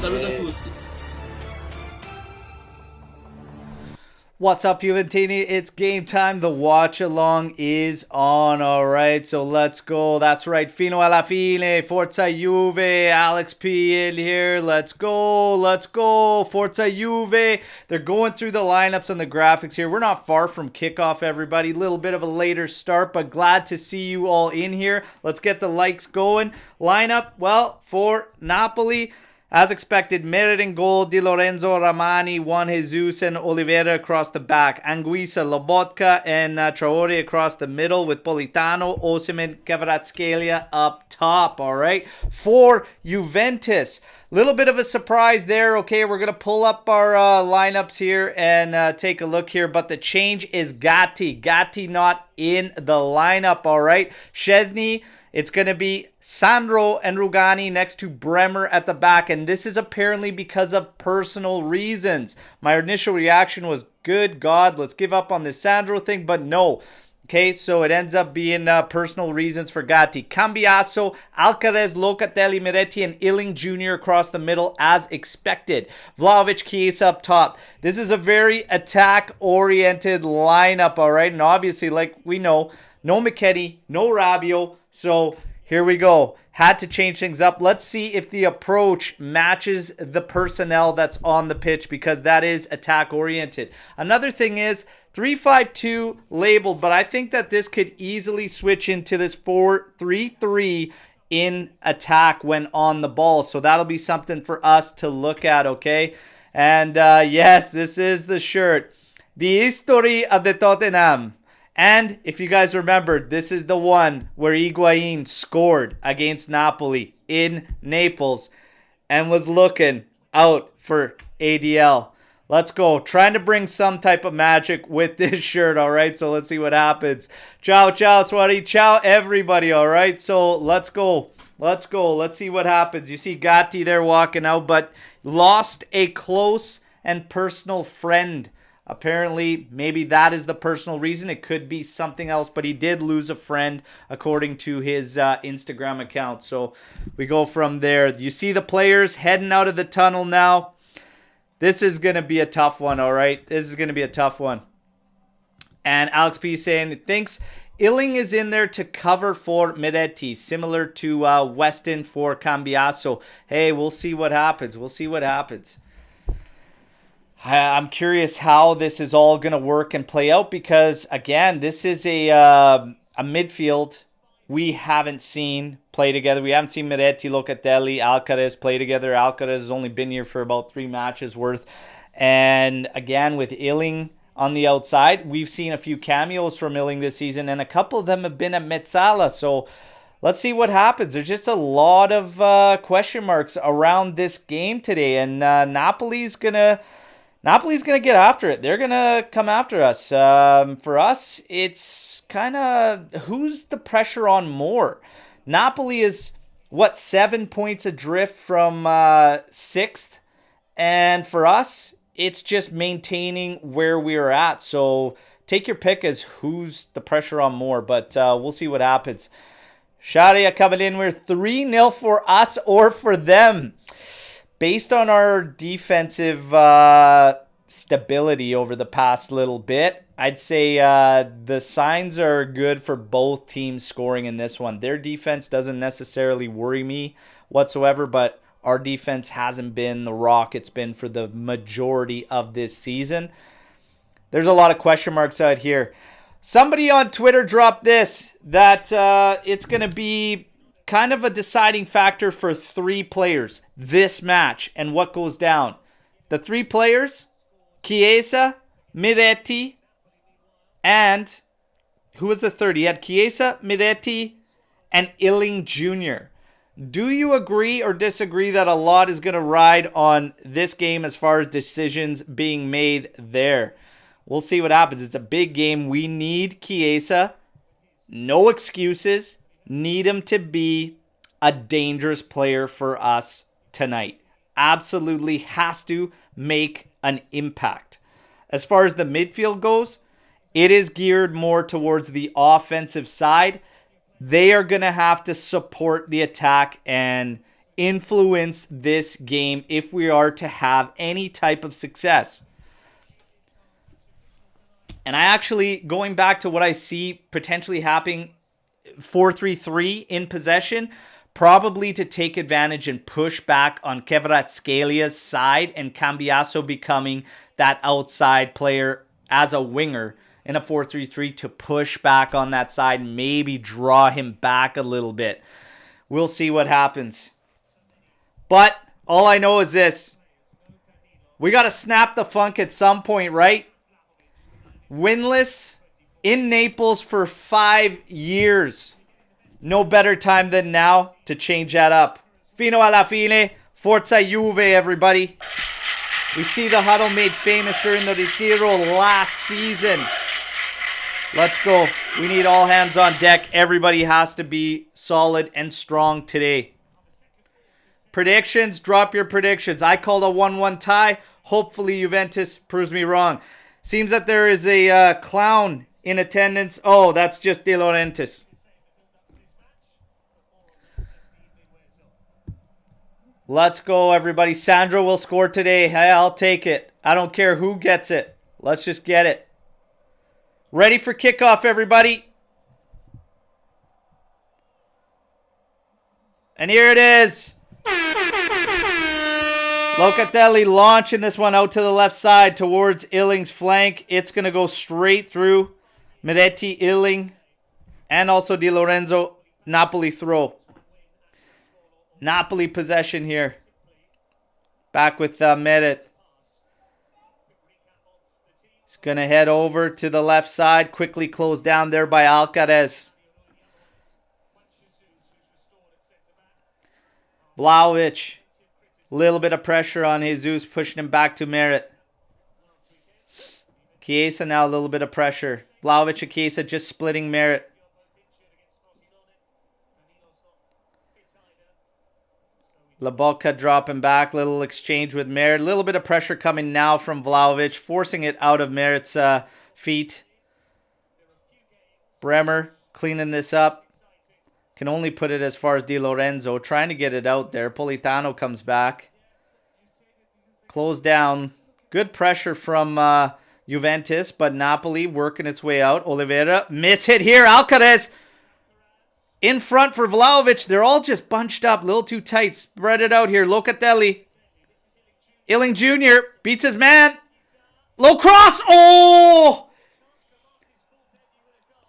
saluto a tutti. What's up, Juventini? It's game time. The watch along is on. All right, so let's go. That's right. Fino alla fine. Forza Juve. Alex P in here. Let's go. Let's go. Forza Juve. They're going through the lineups and the graphics here. We're not far from kickoff, everybody. Little bit of a later start, but glad to see you all in here. Let's get the likes going. Lineup, well, for Napoli. As expected, Merit in goal, Di Lorenzo, Ramani, Juan Jesus, and Oliveira across the back. Anguissa, Lobotka, and Traore across the middle with Politano, Osimhen, Kvaratskhelia up top, all right? For Juventus, little bit of a surprise there. Okay, we're going to pull up our lineups here and take a look here, but the change is Gatti. Gatti not in the lineup, all right? Szczesny. It's going to be Sandro and Rugani next to Bremer at the back. And this is apparently because of personal reasons. My initial reaction was, good God, let's give up on this Sandro thing. But no. Okay, so it ends up being personal reasons for Gatti. Cambiaso, Alcaraz, Locatelli, Miretti, and Illing Jr. across the middle as expected. Vlahovic, Chiesa up top. This is a very attack-oriented lineup, all right? And obviously, like we know, no McKennie, no Rabiot. So here we go. Had to change things up. Let's see if the approach matches the personnel that's on the pitch, because that is attack-oriented. Another thing is 3-5-2 labeled, but I think that this could easily switch into this 4-3-3 in attack when on the ball. So that'll be something for us to look at, okay? And yes, this is the shirt. The history of the Tottenham. And if you guys remember, this is the one where Higuain scored against Napoli in Naples and was looking out for ADL. Let's go. Trying to bring some type of magic with this shirt, all right? So let's see what happens. Ciao, ciao, Swati. Ciao, everybody, all right? So let's go. Let's go. Let's see what happens. You see Gatti there walking out, but lost a close and personal friend. Apparently, maybe that is the personal reason. It could be something else, but he did lose a friend according to his Instagram account. So we go from there. You see the players heading out of the tunnel now. This is going to be a tough one, all right? This is going to be a tough one. And Alex P saying, thinks Illing is in there to cover for Miretti, similar to Weston for Cambiaso. Hey, we'll see what happens. We'll see what happens. I'm curious how this is all going to work and play out, because, again, this is a midfield we haven't seen play together. We haven't seen Miretti, Locatelli, Alcaraz play together. Alcaraz has only been here for about 3 matches worth. And, again, with Illing on the outside, we've seen a few cameos from Illing this season, and a couple of them have been at Mezzala. So let's see what happens. There's just a lot of question marks around this game today, and Napoli's going to get after it. They're going to come after us. For us, it's kind of who's the pressure on more. Napoli is, 7 points adrift from 6th? And for us, it's just maintaining where we're at. So take your pick as who's the pressure on more. But we'll see what happens. Sharia coming in. We're 3-0 for us or for them. Based on our defensive stability over the past little bit, I'd say the signs are good for both teams scoring in this one. Their defense doesn't necessarily worry me whatsoever, but our defense hasn't been the rock it's been for the majority of this season. There's a lot of question marks out here. Somebody on Twitter dropped this, that it's going to be kind of a deciding factor for 3 players this match and what goes down. The 3 players, Chiesa, Miretti, and who was the third? He had Chiesa, Miretti, and Illing Jr. Do you agree or disagree that a lot is going to ride on this game as far as decisions being made there? We'll see what happens. It's a big game. We need Chiesa. No excuses. Need him to be a dangerous player for us tonight. Absolutely has to make an impact. As far as the midfield goes, it is geared more towards the offensive side. They are going to have to support the attack, and influence this game if we are to have any type of success. And I actually, going back to what I see potentially happening, 4-3-3 in possession, probably to take advantage and push back on Kvaratskhelia side and Cambiasso becoming that outside player as a winger in a 4-3-3 to push back on that side and maybe draw him back a little bit. We'll see what happens. But all I know is this. We got to snap the funk at some point, right? Winless in Naples for 5 years. No better time than now to change that up. Fino alla fine. Forza Juve, everybody. We see the huddle made famous during the Ritiro last season. Let's go. We need all hands on deck. Everybody has to be solid and strong today. Predictions. Drop your predictions. I called a 1-1 tie. Hopefully Juventus proves me wrong. Seems that there is a clown in attendance. Oh, that's just De Laurentiis. Let's go, everybody. Sandro will score today. Hey, I'll take it. I don't care who gets it. Let's just get it. Ready for kickoff, everybody. And here it is. Locatelli launching this one out to the left side towards Illing's flank. It's going to go straight through Miretti, Illing, and also Di Lorenzo. Napoli throw. Napoli possession here. Back with Meret. He's going to head over to the left side. Quickly closed down there by Alcaraz. Vlahovic. Little bit of pressure on Jesus, pushing him back to Meret. Chiesa now a little bit of pressure. Vlahovic and Chiesa just splitting Meret. Laboca dropping back. Little exchange with Meret. A little bit of pressure coming now from Vlahovic, forcing it out of Meret's feet. Bremer cleaning this up. Can only put it as far as Di Lorenzo. Trying to get it out there. Politano comes back. Closed down. Good pressure from Juventus, but Napoli working its way out. Oliveira. Miss hit here. Alcaraz in front for Vlahovic. They're all just bunched up. A little too tight. Spread it out here. Locatelli. Illing Jr. beats his man. Low cross. Oh!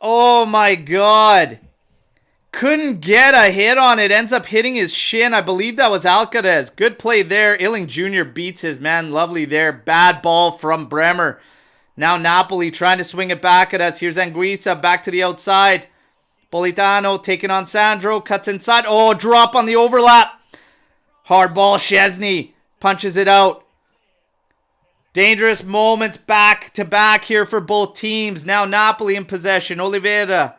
Oh my God. Couldn't get a hit on it. Ends up hitting his shin. I believe that was Alcaraz. Good play there. Illing Jr. beats his man. Lovely there. Bad ball from Bremer. Now Napoli trying to swing it back at us. Here's Anguissa back to the outside. Politano taking on Sandro. Cuts inside. Oh, drop on the overlap. Hard ball. Szczesny punches it out. Dangerous moments back to back here for both teams. Now Napoli in possession. Oliveira.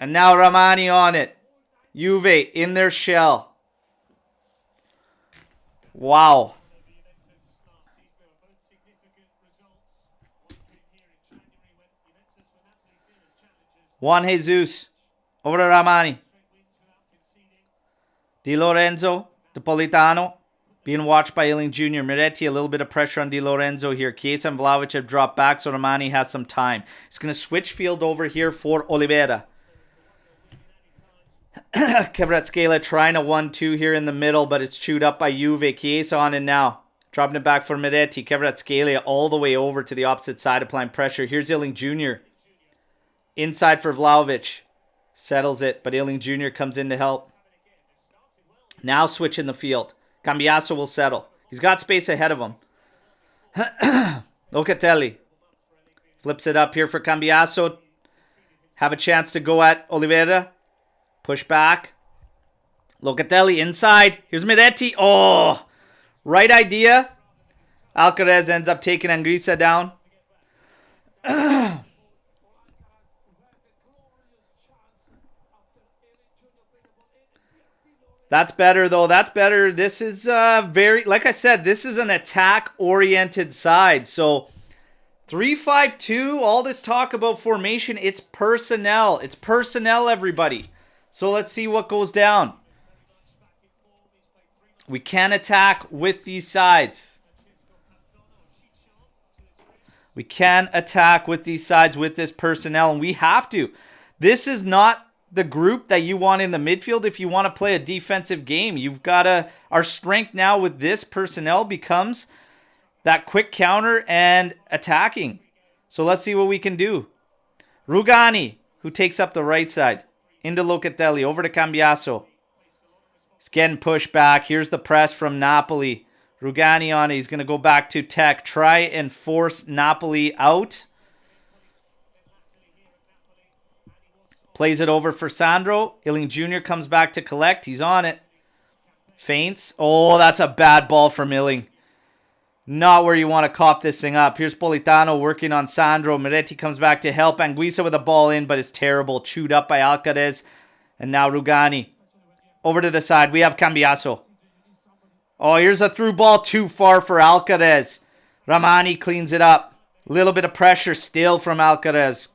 And now Ramani on it. Juve in their shell. Wow. Juan Jesus over to Ramani. Di Lorenzo to Politano. Being watched by Illing Jr. Miretti, a little bit of pressure on Di Lorenzo here. Chiesa and Vlahovic have dropped back, so Ramani has some time. He's going to switch field over here for Oliveira. Kvaratskhelia trying a 1-2 here in the middle, but it's chewed up by Juve. Chiesa on it now. Dropping it back for Miretti. Kvaratskhelia all the way over to the opposite side, applying pressure. Here's Illing Jr. Inside for Vlahovic. Settles it, but Illing Jr. comes in to help. Now switching the field. Cambiasso will settle. He's got space ahead of him. Locatelli. Flips it up here for Cambiasso. Have a chance to go at Oliveira. Push back. Locatelli inside. Here's Miretti. Oh, right idea. Alcaraz ends up taking Anguissa down. That's better, though. That's better. This is very, like I said, this is an attack-oriented side. So 3-5-2, all this talk about formation, it's personnel. It's personnel, everybody. So let's see what goes down. We can attack with these sides. We can attack with these sides with this personnel, and we have to. This is not the group that you want in the midfield if you want to play a defensive game. You've got to... Our strength now with this personnel becomes that quick counter and attacking. So let's see what we can do. Rugani, who takes up the right side. Into Locatelli, over to Cambiaso. He's getting pushed back. Here's the press from Napoli. Rugani on it. He's going to go back to Tech. Try and force Napoli out. Plays it over for Sandro. Illing Jr. comes back to collect. He's on it. Feints. Oh, that's a bad ball from Illing. Not where you want to cough this thing up. Here's Politano working on Sandro. Miretti comes back to help. Anguissa with a ball in, but it's terrible. Chewed up by Alcaraz. And now Rugani. Over to the side. We have Cambiaso. Oh, here's a through ball too far for Alcaraz. Ramani cleans it up. A little bit of pressure still from Alcaraz.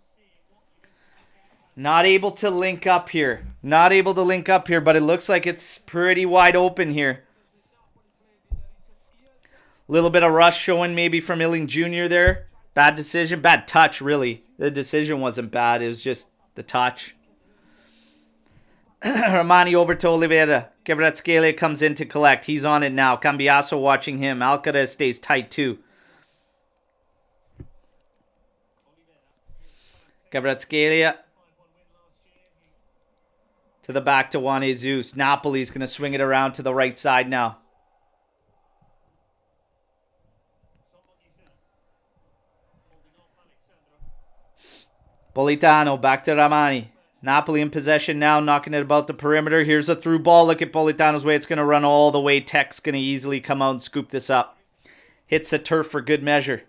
Not able to link up here. Not able to link up here, but it looks like it's pretty wide open here. Little bit of rush showing maybe from Illing Jr. there. Bad decision. Bad touch, really. The decision wasn't bad. It was just the touch. Ramani over to Oliveira. Kvaratskhelia comes in to collect. He's on it now. Cambiaso watching him. Alcaraz stays tight too. Kvaratskhelia. To the back to Juan Jesus. Napoli's going to swing it around to the right side now. Politano back to Ramani. Napoli in possession now, knocking it about the perimeter. Here's a through ball. Look at Politano's way. It's going to run all the way. Tech's going to easily come out and scoop this up. Hits the turf for good measure.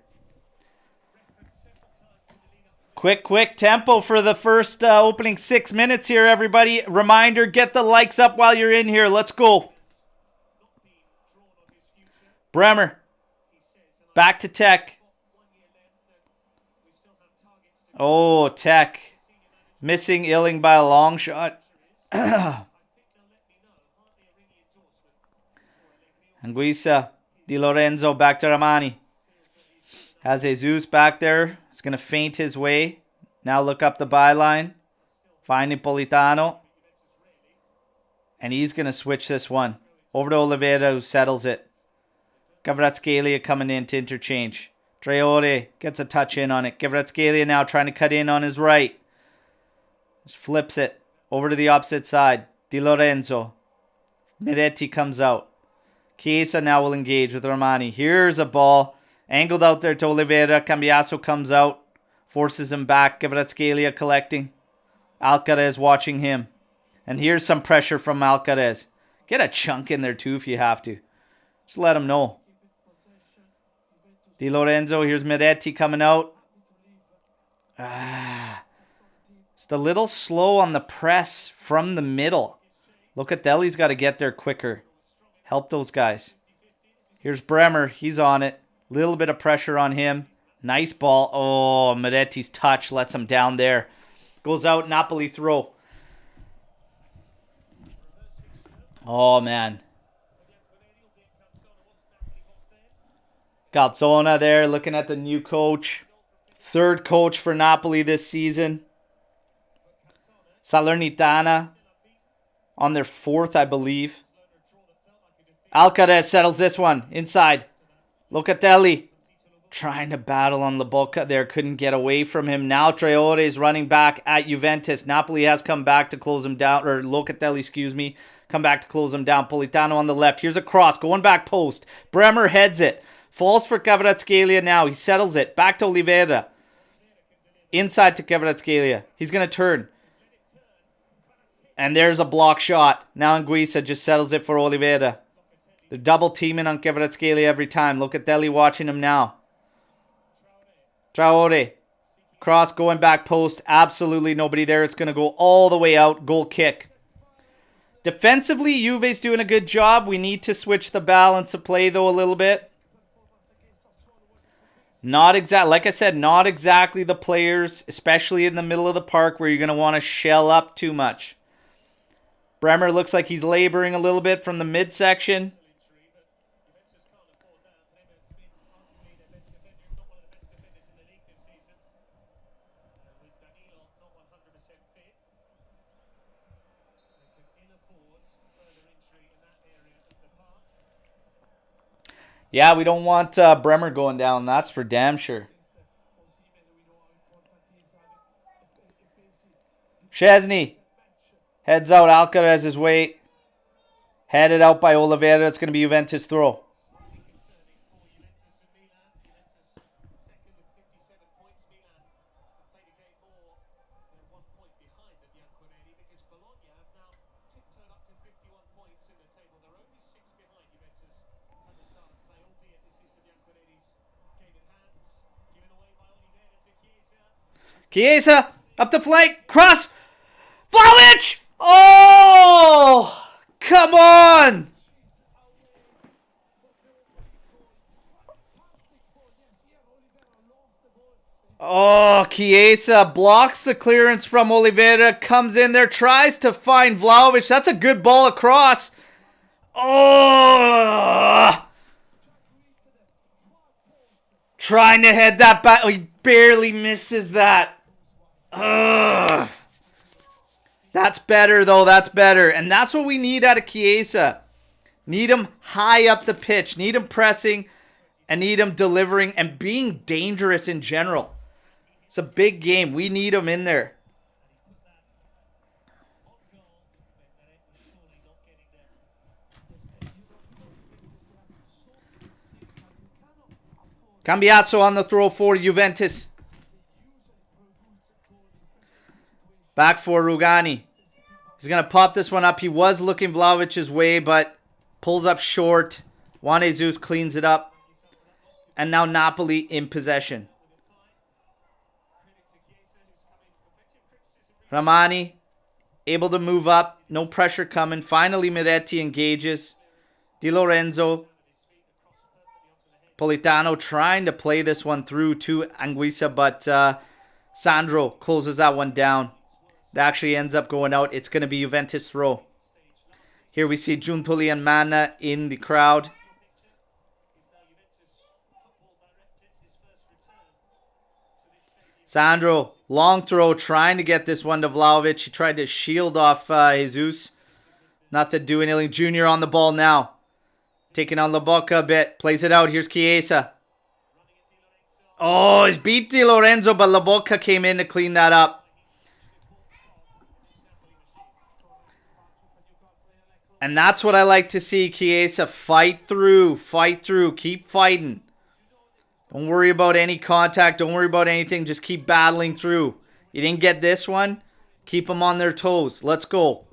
Quick tempo for the first opening 6 minutes here, everybody. Reminder, get the likes up while you're in here. Let's go. Bremer. Back to Tech. Oh, Tech. Missing Illing by a long shot. Anguissa. Di Lorenzo back to Ramani. Has Jesus back there. He's going to feint his way. Now look up the byline. Finding Politano. And he's going to switch this one. Over to Oliveira, who settles it. Kvaratskhelia coming in to interchange. Traore gets a touch in on it. Kvaratskhelia now trying to cut in on his right. Just flips it. Over to the opposite side. Di Lorenzo. Miretti comes out. Chiesa now will engage with Ramani. Here's a ball. Angled out there to Oliveira. Cambiaso comes out. Forces him back. Kvaratskhelia collecting. Alcaraz watching him. And here's some pressure from Alcaraz. Get a chunk in there too if you have to. Just let him know. Di Lorenzo. Here's Miretti coming out. Just a little slow on the press from the middle. Locatelli's got to get there quicker. Help those guys. Here's Bremer. He's on it. Little bit of pressure on him. Nice ball. Oh, Miretti's touch lets him down there. Goes out. Napoli throw. Oh, man. Calzona there looking at the new coach. Third coach for Napoli this season. Salernitana on their fourth, I believe. Alcaraz settles this one. Inside. Locatelli trying to battle on Lobotka there. Couldn't get away from him. Now Traore is running back at Juventus. Napoli has come back to close him down. Or Locatelli, excuse me. Come back to close him down. Politano on the left. Here's a cross. Going back post. Bremer heads it. Falls for Kvaratskhelia now. He settles it. Back to Oliveira. Inside to Kvaratskhelia. He's going to turn. And there's a block shot. Now Anguissa just settles it for Oliveira. They're double teaming on Kvaratskhelia every time. Locatelli watching him now. Traore. Cross going back post. Absolutely nobody there. It's going to go all the way out. Goal kick. Defensively, Juve's doing a good job. We need to switch the balance of play though a little bit. Not exact, like I said, not exactly the players, especially in the middle of the park where you're going to want to shell up too much. Bremer looks like he's laboring a little bit from the midsection. Yeah, we don't want Bremer going down. That's for damn sure. Chesney heads out. Alcaraz's way. Headed out by Oliveira. It's going to be Juventus throw. Chiesa up the flank. Cross. Vlahovic! Oh! Come on! Oh, Chiesa blocks the clearance from Oliveira. Comes in there. Tries to find Vlahovic. That's a good ball across. Oh! Trying to head that back. Oh, he barely misses that. Ugh. That's better, though. That's better. And that's what we need out of Chiesa. Need him high up the pitch. Need him pressing. And need him delivering and being dangerous in general. It's a big game. We need him in there. Cambiasso on the throw for Juventus. Back for Rugani. He's going to pop this one up. He was looking Vlahovic's way, but pulls up short. Juan Jesus cleans it up. And now Napoli in possession. Ramani able to move up. No pressure coming. Finally, Miretti engages. Di Lorenzo. Politano trying to play this one through to Anguissa, but Sandro closes that one down. It actually ends up going out. It's going to be Juventus throw. Here we see Giuntoli and Manna in the crowd. Sandro, long throw, trying to get this one to Vlahovic. He tried to shield off Jesus. Nothing doing. Iling Jr. on the ball now. Taking on Lobotka a bit. Plays it out. Here's Chiesa. Oh, he's beat Di Lorenzo, but Lobotka came in to clean that up. And that's what I like to see, Chiesa. Fight through. Fight through. Keep fighting. Don't worry about any contact. Don't worry about anything. Just keep battling through. You didn't get this one? Keep them on their toes. Let's go.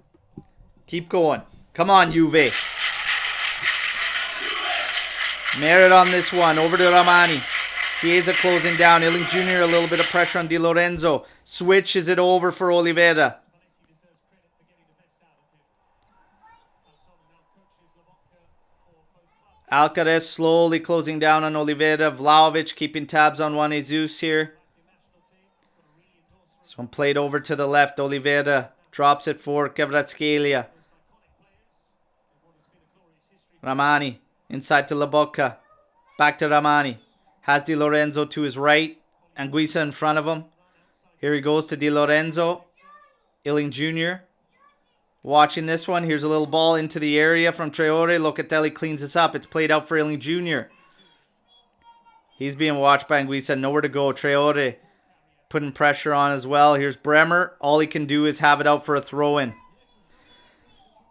Keep going. Come on, Juve. Merit on this one. Over to Ramani. Chiesa closing down. Iling Jr. a little bit of pressure on Di Lorenzo. Switches it over for Oliveira. Alcaraz slowly closing down on Oliveira. Vlahovic keeping tabs on Juan Jesus here. This one played over to the left. Oliveira drops it for Kvaratskhelia. Ramani inside to Lobotka. Back to Ramani. Has Di Lorenzo to his right. Anguissa in front of him. Here he goes to Di Lorenzo. Iling Jr. Watching this one. Here's a little ball into the area from Traore. Locatelli cleans this up. It's played out for Iling Jr. He's being watched by Anguissa. Nowhere to go. Traore putting pressure on as well. Here's Bremer. All he can do is have it out for a throw-in.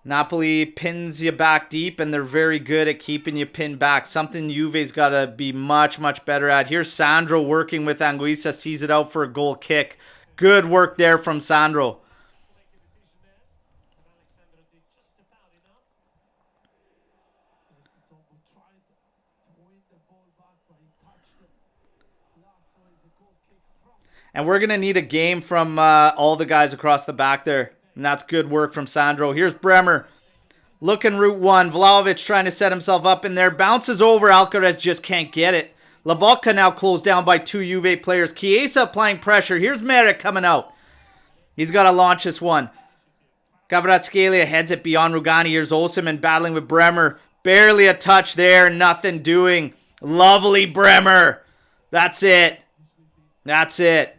Napoli pins you back deep, and they're very good at keeping you pinned back. Something Juve's got to be much, much better at. Here's Sandro working with Anguissa. Sees it out for a goal kick. Good work there from Sandro. And we're going to need a game from all the guys across the back there. And that's good work from Sandro. Here's Bremer. Looking route one. Vlahovic trying to set himself up in there. Bounces over. Alcaraz just can't get it. Lobotka now closed down by 2 Juve players. Chiesa applying pressure. Here's Merrick coming out. He's got to launch this one. Kvaratskhelia heads it beyond Rugani. Here's Osimhen battling with Bremer. Barely a touch there. Nothing doing. Lovely Bremer. That's it. That's it.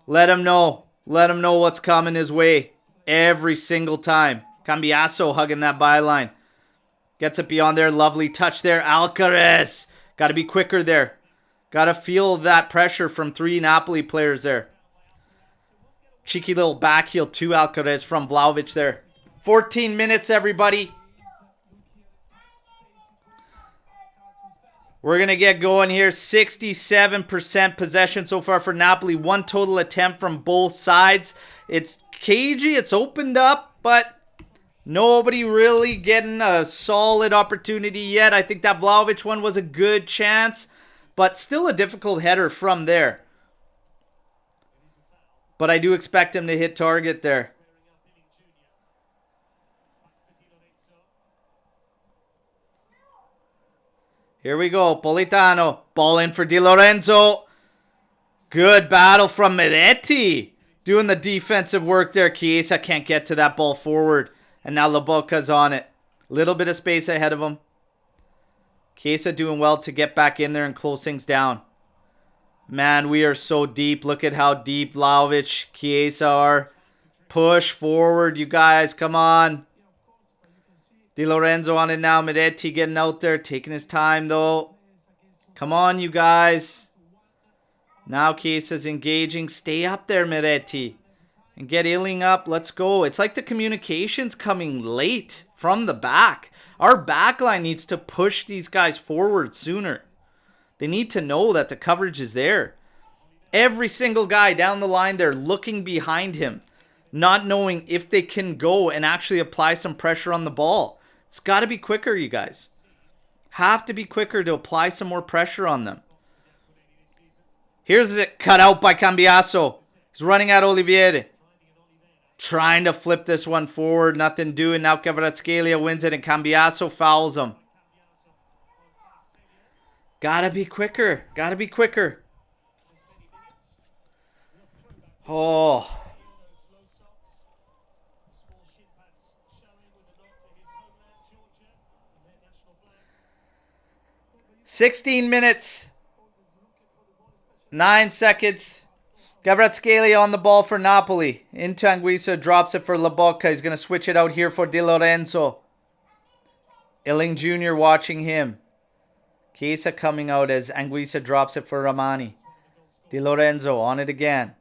Let him know. Let him know what's coming his way. Every single time. Cambiasso hugging that byline. Gets it beyond there. Lovely touch there. Alcaraz. Got to be quicker there. Got to feel that pressure from 3 Napoli players there. Cheeky little back heel to Alcaraz from Vlahovic there. 14 minutes, everybody. We're going to get going here. 67% possession so far for Napoli. 1 total attempt from both sides. It's cagey. It's opened up, but nobody really getting a solid opportunity yet. I think that Vlahovic one was a good chance, but still a difficult header from there. But I do expect him to hit target there. Here we go. Politano. Ball in for Di Lorenzo. Good battle from Miretti. Doing the defensive work there. Chiesa can't get to that ball forward. And now Lobotka's on it. Little bit of space ahead of him. Chiesa doing well to get back in there and close things down. Man, we are so deep. Look at how deep Vlahovic, Chiesa are. Push forward, you guys. Come on. Di Lorenzo on it now. Miretti getting out there. Taking his time, though. Come on, you guys. Now Chiesa's engaging. Stay up there, Miretti. And get Illing up. Let's go. It's like the communication's coming late from the back. Our backline needs to push these guys forward sooner. They need to know that the coverage is there. Every single guy down the line there looking behind him, not knowing if they can go and actually apply some pressure on the ball. It's got to be quicker, you guys. Have to be quicker to apply some more pressure on them. Here's it cut out by Cambiasso. He's running at Olivieri. Trying to flip this one forward. Nothing doing. Now Kvaratskhelia wins it and Cambiasso fouls him. Gotta be quicker. Gotta be quicker. Oh. "16 minutes. 9 seconds. Kvaratskhelia on the ball for Napoli. Into Anguissa. Drops it for Lobotka. He's going to switch it out here for Di Lorenzo. Illing Jr. watching him. Chiesa coming out as Anguissa drops it for Ramani. Di Lorenzo on it again.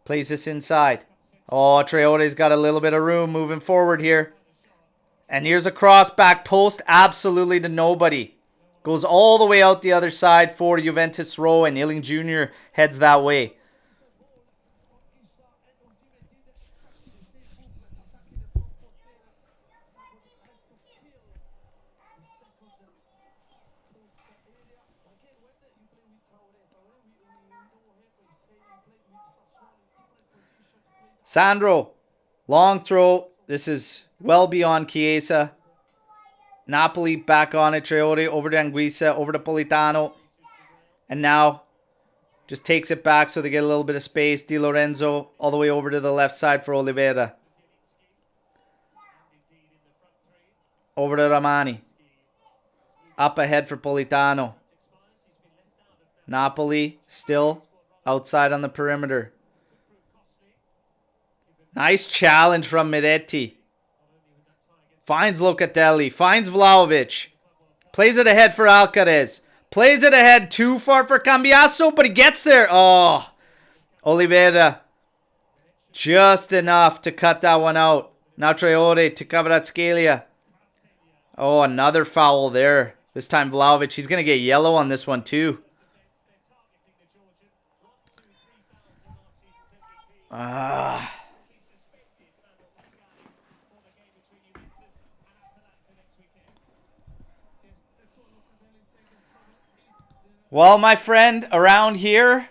Plays this inside. Oh, Traore's got a little bit of room moving forward here. And here's a cross back post. Absolutely to nobody. Goes all the way out the other side for Juventus row, and Illing Jr. heads that way. Sandro, long throw. This is well beyond Chiesa. Napoli back on it. Traore over to Anguissa, over to Politano. And now just takes it back so they get a little bit of space. Di Lorenzo all the way over to the left side for Oliveira. Over to Ramani. Up ahead for Politano. Napoli still outside on the perimeter. Nice challenge from Miretti. Finds Locatelli. Finds Vlahovic. Plays it ahead for Alcaraz. Plays it ahead too far for Cambiasso, but he gets there. Oh, Oliveira. Just enough to cut that one out. Now Traore to Kvaratskhelia. Oh, another foul there. This time Vlahovic. He's going to get yellow on this one too. Well, my friend, around here,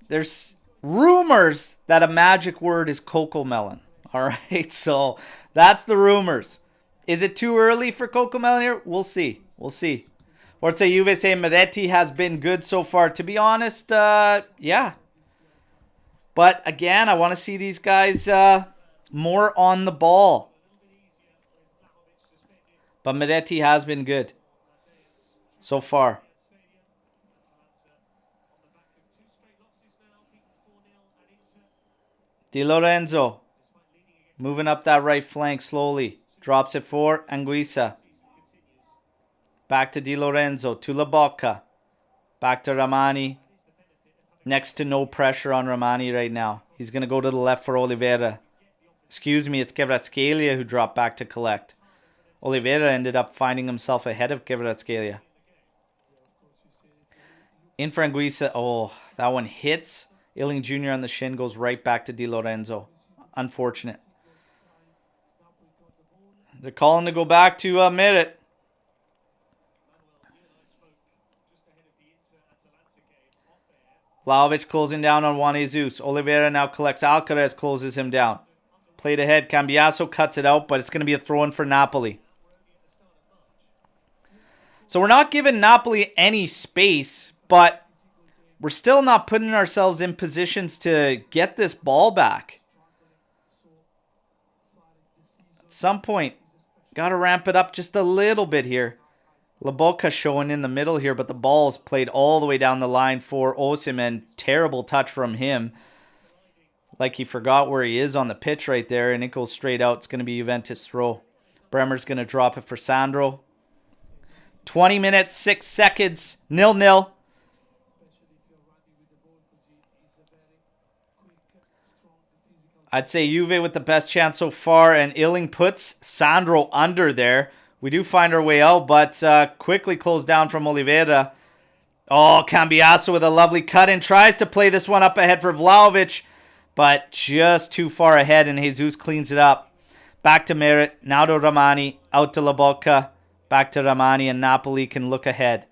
there's rumors that a magic word is cocoa melon. All right, so that's the rumors. Is it too early for cocoa melon here? We'll see. We'll see. Forza Juve say Miretti has been good so far. To be honest, yeah. But again, I want to see these guys more on the ball. But Miretti has been good so far. Di Lorenzo moving up that right flank slowly. Drops it for Anguissa. Back to Di Lorenzo. To La Bocca. Back to Ramani. Next to no pressure on Ramani right now. He's going to go to the left for Oliveira. Excuse me, it's Kvaratskhelia who dropped back to collect. Oliveira ended up finding himself ahead of Kvaratskhelia. In for Anguissa. Oh, that one hits. Illing Jr. on the shin, goes right back to Di Lorenzo. Unfortunate. They're calling to go back to Merit. Vlahovic closing down on Juan Jesus. Oliveira now collects. Alcaraz closes him down. Played ahead. Cambiaso cuts it out, but it's going to be a throw-in for Napoli. So we're not giving Napoli any space, but we're still not putting ourselves in positions to get this ball back. At some point, got to ramp it up just a little bit here. La Bocca showing in the middle here, but the ball's played all the way down the line for Osimhen. Terrible touch from him. Like he forgot where he is on the pitch right there, and it goes straight out. It's going to be Juventus throw. Bremer's going to drop it for Sandro. 20 minutes, 6 seconds, 0-0. I'd say Juve with the best chance so far, and Illing puts Sandro under there. We do find our way out, but quickly closed down from Oliveira. Oh, Cambiaso with a lovely cut-in. Tries to play this one up ahead for Vlahovic, but just too far ahead, and Jesus cleans it up. Back to Merit. Now to Ramani. Out to La Bocca. Back to Ramani, and Napoli can look ahead.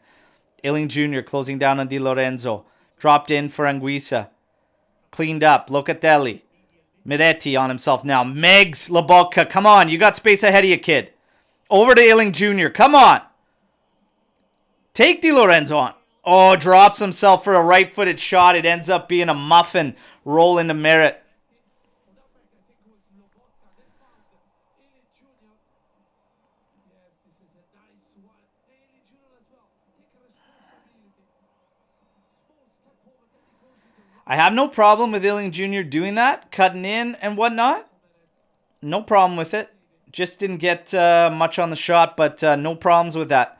Illing Jr. closing down on Di Lorenzo. Dropped in for Anguissa. Cleaned up. Locatelli. Miretti on himself now. Megs La Bocca. Come on. You got space ahead of you, kid. Over to Illing Jr. Come on. Take Di Lorenzo on. Oh, drops himself for a right-footed shot. It ends up being a muffin roll into Merit. I have no problem with Illing Jr. doing that, cutting in and whatnot. No problem with it. Just didn't get much on the shot, but no problems with that.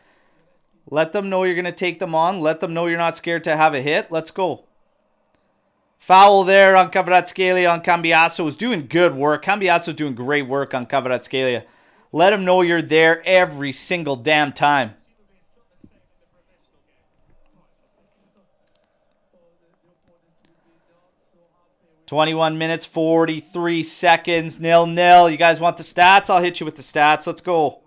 Let them know you're going to take them on. Let them know you're not scared to have a hit. Let's go. Foul there on Kvaratskhelia on Cambiaso. Was doing good work. Cambiaso's doing great work on Kvaratskhelia. Let them know you're there every single damn time. "21 minutes, 43 seconds, 0-0. You guys want the stats? I'll hit you with the stats. Let's go.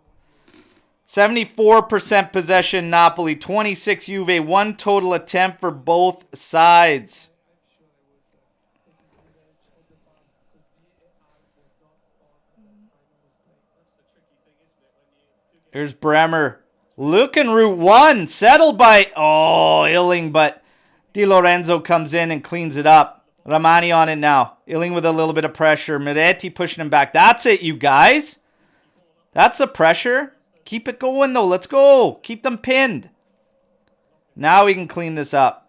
74% possession, Napoli. 26 Juve. 1 total attempt for both sides. Here's Bremer. Looking Route 1. Settled by... Oh, Illing, but Di Lorenzo comes in and cleans it up. Ramani on it now. Illing with a little bit of pressure. Miretti pushing him back. That's it, you guys. That's the pressure. Keep it going, though. Let's go. Keep them pinned. Now we can clean this up.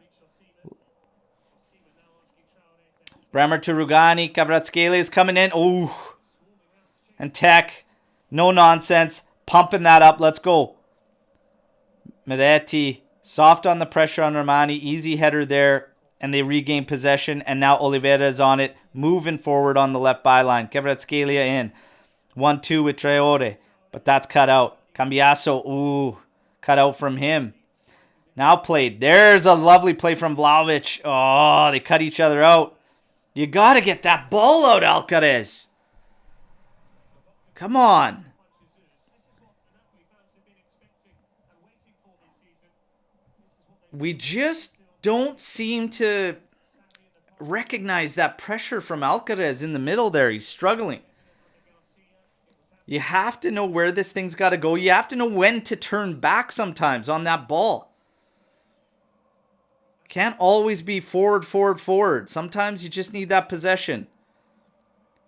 Bremer to Rugani. Kvaratskhelia is coming in. Ooh. And Tech. No nonsense. Pumping that up. Let's go. Miretti. Soft on the pressure on Ramani. Easy header there. And they regain possession. And now Oliveira is on it. Moving forward on the left byline. Kvaratskhelia in. 1-2 with Traore. But that's cut out. Cambiaso. Ooh. Cut out from him. Now played. There's a lovely play from Vlahovic. Oh, they cut each other out. You got to get that ball out, Alcaraz. Come on. We just don't seem to recognize that pressure from Alcaraz in the middle there. He's struggling. You have to know where this thing's got to go. You have to know when to turn back sometimes on that ball. Can't always be forward, forward, forward. Sometimes you just need that possession.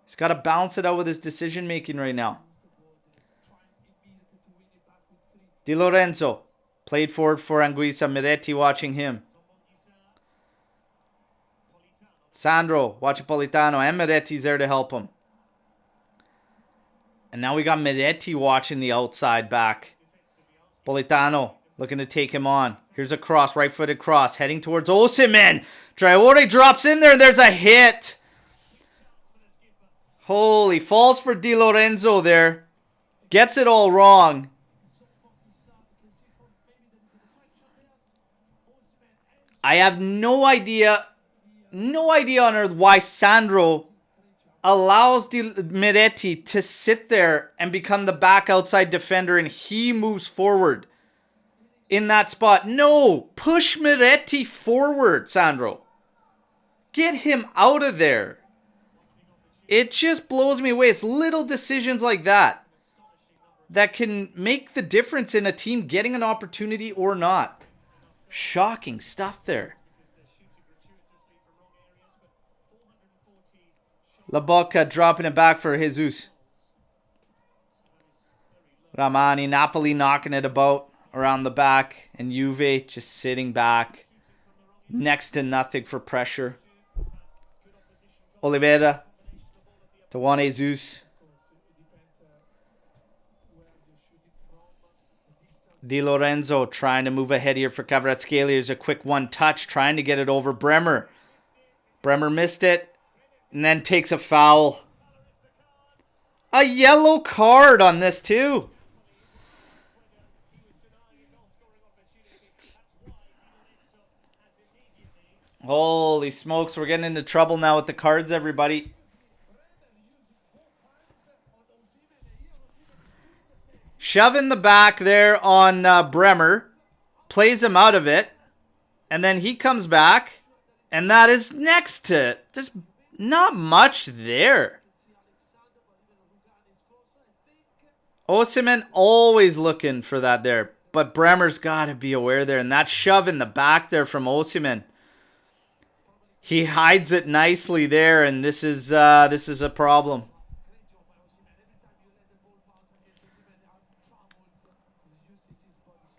He's got to balance it out with his decision making right now. Di Lorenzo played forward for Anguissa. Miretti watching him. Sandro watching Politano, and Miretti's there to help him. And now we got Miretti watching the outside back. Politano looking to take him on. Here's a cross, right-footed cross, heading towards Osimhen. Traore drops in there, and there's a hit. Holy, falls for Di Lorenzo there. Gets it all wrong. I have no idea on earth why Sandro allows Miretti to sit there and become the back outside defender, and he moves forward in that spot. No, push Miretti forward, Sandro. Get him out of there. It just blows me away. It's little decisions like that that can make the difference in a team getting an opportunity or not. Shocking stuff there. La Bocca dropping it back for Jesus. Ramani, Napoli knocking it about around the back. And Juve just sitting back. Next to nothing for pressure. Oliveira to Juan Jesus. Di Lorenzo trying to move ahead here for Kvaratskhelia. There's a quick one touch trying to get it over Bremer. Bremer missed it. And then takes a foul. A yellow card on this too. Holy smokes, we're getting into trouble now with the cards, everybody. Shove in the back there on Bremer. Plays him out of it. And then he comes back. And that is next to it. Just not much there. Osimhen always looking for that there. But Bremer's got to be aware there. And that shove in the back there from Osimhen. He hides it nicely there. And this is a problem.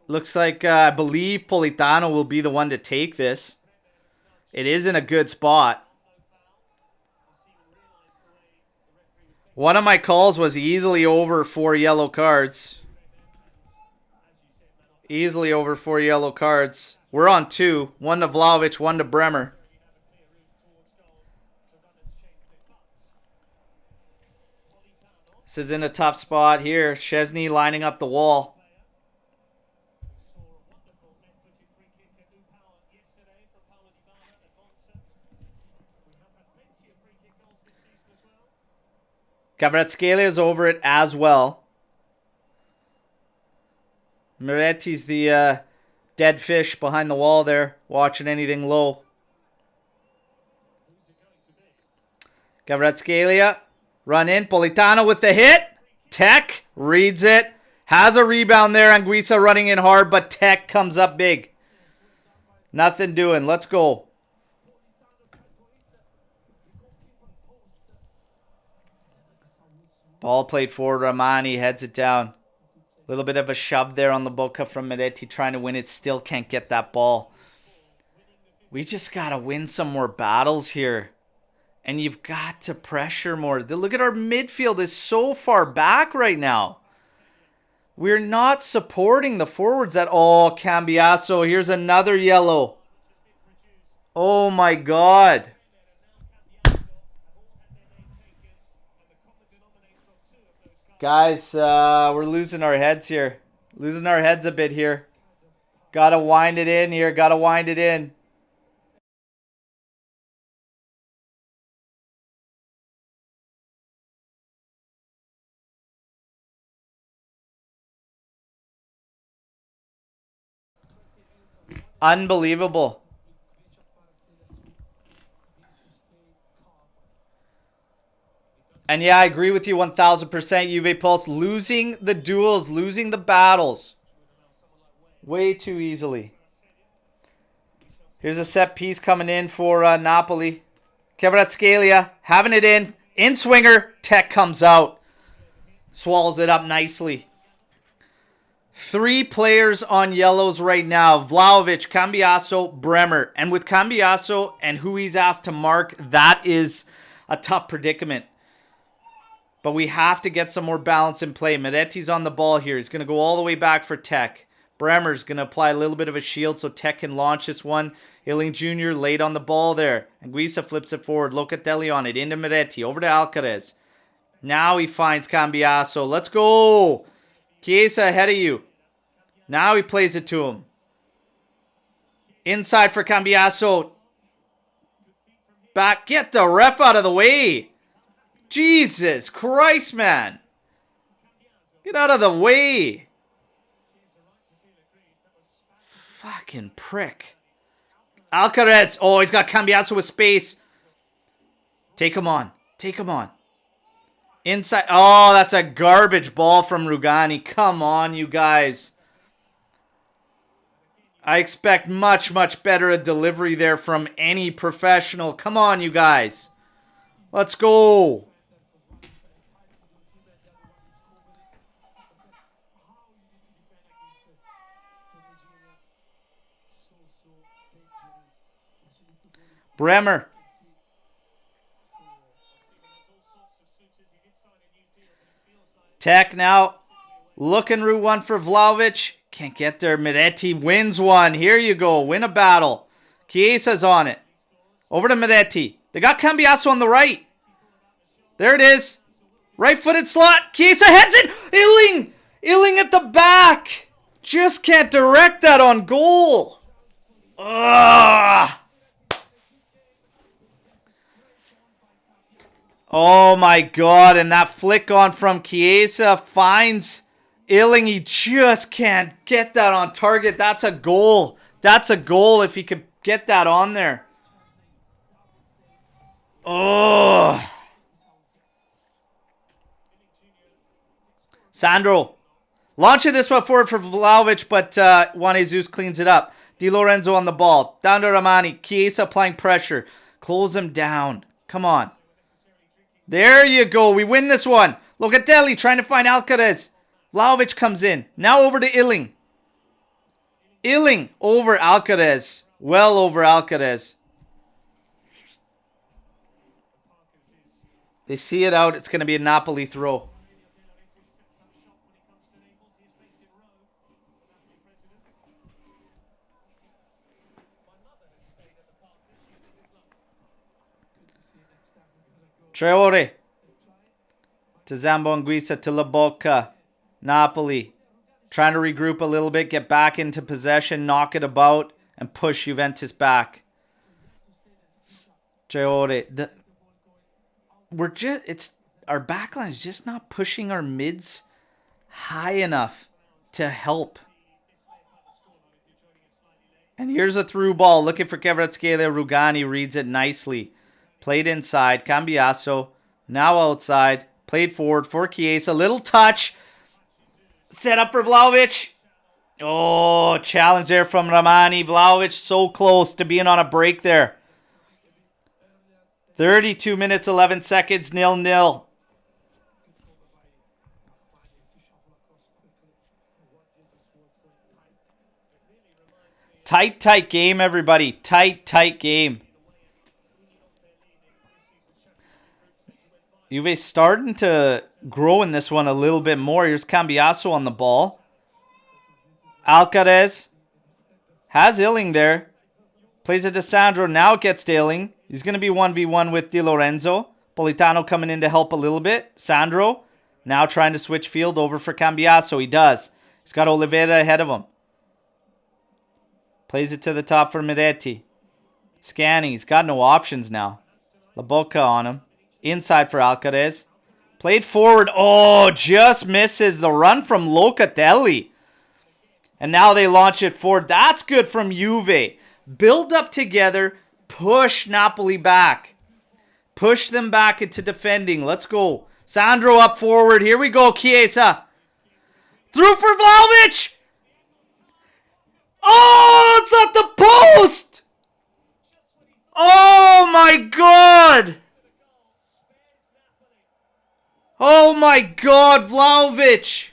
Looks like I believe Politano will be the one to take this. It is in a good spot. One of my calls was easily over 4 yellow cards. Easily over 4 yellow cards. We're on 2. 1 to Vlahovic, 1 to Bremer. This is in a tough spot here. Szczesny lining up the wall. Kvaratskhelia is over it as well. Miretti's the dead fish behind the wall there, watching anything low. Kvaratskhelia, run in. Politano with the hit. Tech reads it. Has a rebound there. Anguissa running in hard, but Tech comes up big. Nothing doing. Let's go. Ball played forward. Ramani heads it down. A little bit of a shove there on the Bocca from Miretti trying to win it. Still can't get that ball. We just got to win some more battles here. And you've got to pressure more. Look at our midfield is so far back right now. We're not supporting the forwards at all. Cambiasso, here's another yellow. Oh my God. Guys, we're losing our heads here. Losing our heads a bit here. Gotta wind it in here. Gotta wind it in. Unbelievable. And yeah, I agree with you 1000%. Juve Pulse losing the duels, losing the battles way too easily. Here's a set piece coming in for Napoli. Kvaratskhelia having it in swinger. Tech comes out, swallows it up nicely. 3 players on yellows right now. Vlahovic, Cambiasso, Bremer. And with Cambiasso and who he's asked to mark, that is a tough predicament. But we have to get some more balance in play. Medetti's on the ball here. He's going to go all the way back for Tech. Bremer's going to apply a little bit of a shield so Tech can launch this one. Illing Jr. late on the ball there. Anguissa flips it forward. Locatelli on it. Into Medetti. Over to Alcaraz. Now he finds Cambiasso. Let's go. Chiesa ahead of you. Now he plays it to him. Inside for Cambiasso. Back. Get the ref out of the way. Jesus Christ, man. Get out of the way. Fucking prick. Alcaraz. Oh, he's got Cambiasso with space. Take him on. Take him on. Inside. Oh, that's a garbage ball from Rugani. Come on, you guys. I expect much, much better a delivery there from any professional. Come on, you guys. Let's go. Bremer. Tech now. Looking route one for Vlahovic. Can't get there. Medetti wins one. Here you go. Win a battle. Chiesa's on it. Over to Medetti. They got Cambiasso on the right. There it is. Right-footed slot. Chiesa heads it. Illing. Illing at the back. Just can't direct that on goal. Ugh. Oh my God. And that flick on from Chiesa finds Illing. He just can't get that on target. That's a goal. That's a goal if he could get that on there. Oh. Sandro. Launching this one forward for Vlahovic, but Juan Jesus cleans it up. Di Lorenzo on the ball. Down to Ramani. Chiesa applying pressure. Close him down. Come on. There you go. We win this one. Locatelli trying to find Alcaraz. Vlahovic comes in. Now over to Illing. Illing over Alcaraz. Well over Alcaraz. They see it out. It's going to be a Napoli throw. Traore. To Zambo Anguissa, to Lobotka. Napoli. Trying to regroup a little bit, get back into possession, knock it about, and push Juventus back. Traore. Our backline is just not pushing our mids high enough to help. And here's a through ball. Looking for Kvaratskhelia. Rugani reads it nicely. Played inside. Cambiasso. Now outside. Played forward for Chiesa. Little touch. Set up for Vlahovic. Oh, challenge there from Ramani. Vlahovic so close to being on a break there. 32 minutes, 11 seconds, 0-0. Tight game, everybody. Tight game. Juve starting to grow in this one a little bit more. Here's Cambiasso on the ball. Alcaraz has Illing there. Plays it to Sandro. Now it gets to Illing. He's going to be 1v1 with Di Lorenzo. Politano coming in to help a little bit. Sandro now trying to switch field over for Cambiasso. He does. He's got Oliveira ahead of him. Plays it to the top for Medetti. Scanning. He's got no options now. Lobotka on him. Inside for Alcaraz. Played forward. Oh, just misses the run from Locatelli. And now they launch it forward. That's good from Juve. Build up together. Push Napoli back. Push them back into defending. Let's go. Sandro up forward. Here we go, Chiesa. Through for Vlahovic. Oh, it's at the post. Oh, my God. Oh, my God, Vlahovic.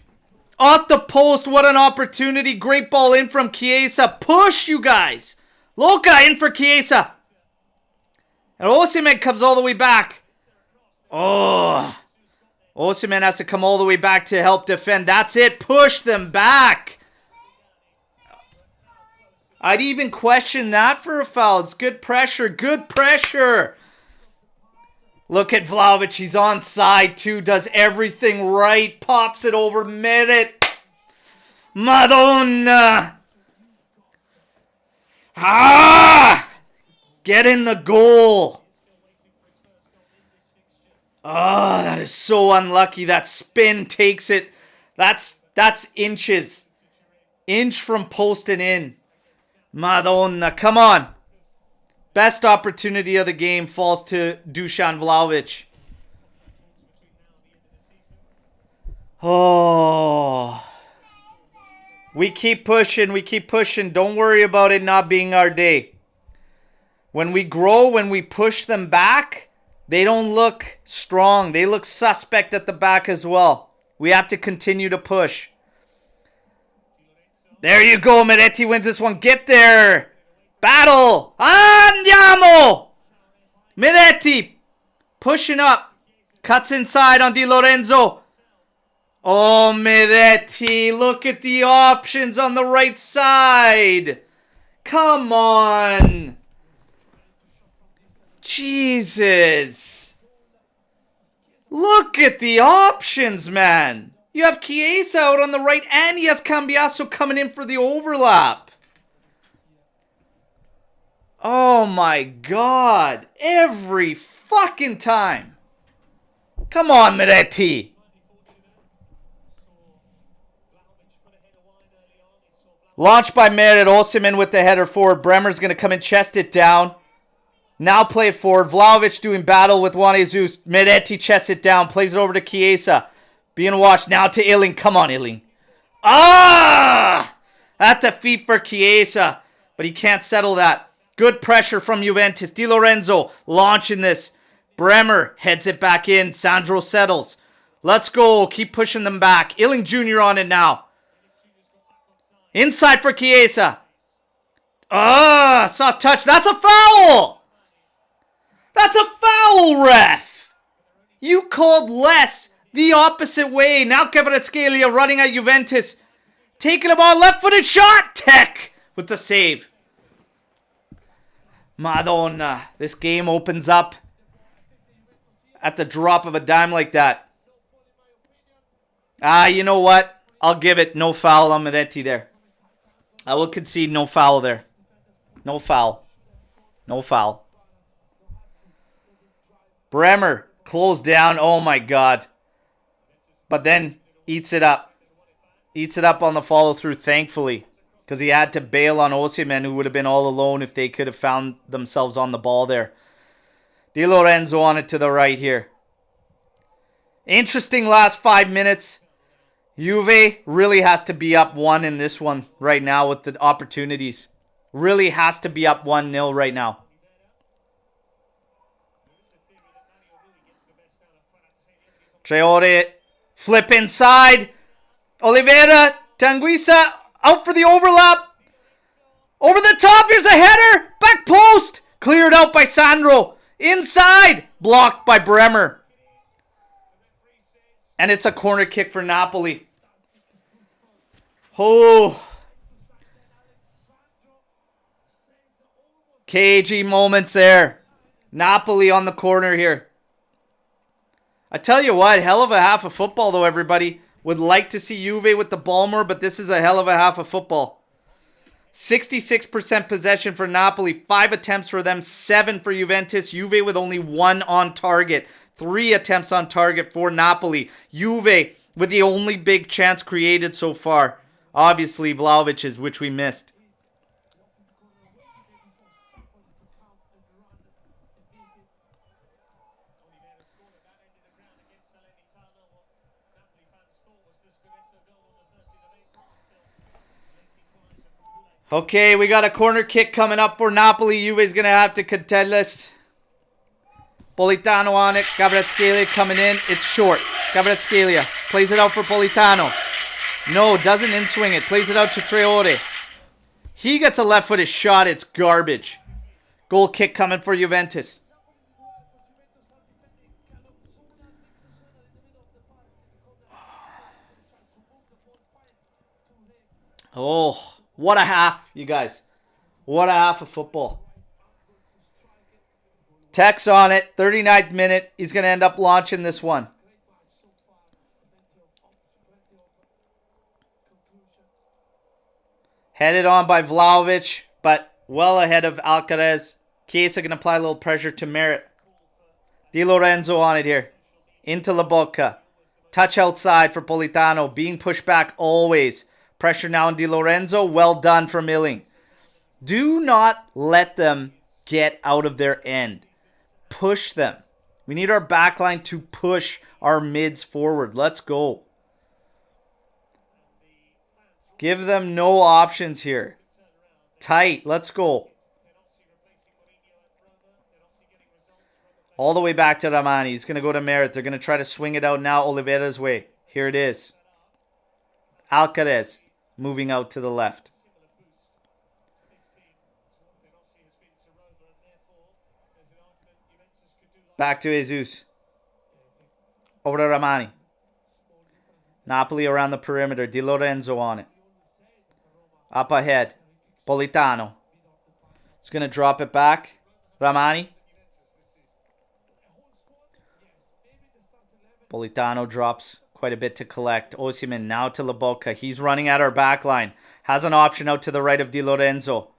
At the post, what an opportunity. Great ball in from Chiesa. Push, you guys. Luca in for Chiesa. And Osimhen comes all the way back. Oh. Osimhen has to come all the way back to help defend. That's it. Push them back. I'd even question that for a foul. It's good pressure. Good pressure. Look at Vlahovic. He's onside too. Does everything right. Pops it over mid. Madonna. Ah! Get in the goal. Oh, that is so unlucky. That spin takes it. That's inches. Inch from post and in. Madonna, come on. Best opportunity of the game falls to Dusan Vlahovic. Oh. We keep pushing. We keep pushing. Don't worry about it not being our day. When we grow, when we push them back, they don't look strong. They look suspect at the back as well. We have to continue to push. There you go. Miretti wins this one. Get there. Battle. Andiamo. Miretti pushing up. Cuts inside on Di Lorenzo. Oh, Miretti. Look at the options on the right side. Come on. Jesus. Look at the options, man. You have Chiesa out on the right and he has Cambiasso coming in for the overlap. Oh my God. Every fucking time. Come on, Miretti. Launched by Merit. Osimhen with the header forward. Bremer's going to come and chest it down. Now play it forward. Vlahovic doing battle with Juan Jesus. Miretti chests it down. Plays it over to Chiesa. Being watched now to Illing. Come on, Illing. Ah! At the feet for Chiesa. But he can't settle that. Good pressure from Juventus. Di Lorenzo launching this. Bremer heads it back in. Sandro settles. Let's go. Keep pushing them back. Illing Jr. on it now. Inside for Chiesa. Ah, soft touch. That's a foul. That's a foul, ref. You called less the opposite way. Now Kvaratskhelia running at Juventus. Taking the ball, left-footed shot. Tech with the save. Madonna. This game opens up at the drop of a dime like that. You know what? I'll give it no foul on Miretti there. I will concede no foul there. No foul. No foul. Bremer closed down. Oh my God. But then eats it up. Eats it up on the follow through, thankfully. Because he had to bail on Osimhen, who would have been all alone if they could have found themselves on the ball there. Di Lorenzo on it to the right here. Interesting last 5 minutes. Juve really has to be up 1 in this one right now with the opportunities. Really has to be up 1-0 right now. Traore, flip inside. Oliveira, Tanguisa, out for the overlap. Over the top, here's a header. Back post. Cleared out by Sandro. Inside. Blocked by Bremer. And it's a corner kick for Napoli. Oh. Cagey moments there. Napoli on the corner here. I tell you what, hell of a half of football though, everybody. Would like to see Juve with the ball more, but this is a hell of a half of football. 66% possession for Napoli. 5 attempts for them, 7 for Juventus. Juve with only 1 on target. 3 attempts on target for Napoli. Juve with the only big chance created so far. Obviously, Vlahovic's, which we missed. Okay, we got a corner kick coming up for Napoli. Juve's going to have to contend this. Politano on it. Kvaratskhelia coming in. It's short. Kvaratskhelia plays it out for Politano. No, doesn't in-swing it. Plays it out to Traore. He gets a left-footed shot. It's garbage. Goal kick coming for Juventus. Oh, what a half, you guys. What a half of football. Tex on it, 39th minute. He's going to end up launching this one. Headed on by Vlahovic, but well ahead of Alcaraz. Chiesa going to apply a little pressure to Merritt. Di Lorenzo on it here. Into La Bocca. Touch outside for Politano. Being pushed back always. Pressure now on Di Lorenzo. Well done from Milling. Do not let them get out of their end. Push them. We need our backline to push our mids forward. Let's go. Give them no options here. Tight. Let's go. All the way back to Ramani. He's going to go to Merritt. They're going to try to swing it out now Oliveira's way. Here it is. Alcaraz moving out to the left. Back to Jesus. Over to Ramani. Napoli around the perimeter. Di Lorenzo on it. Up ahead. Politano. He's going to drop it back. Ramani. Politano drops quite a bit to collect. Osimhen now to La Bocca. He's running at our back line. Has an option out to the right of Di Lorenzo.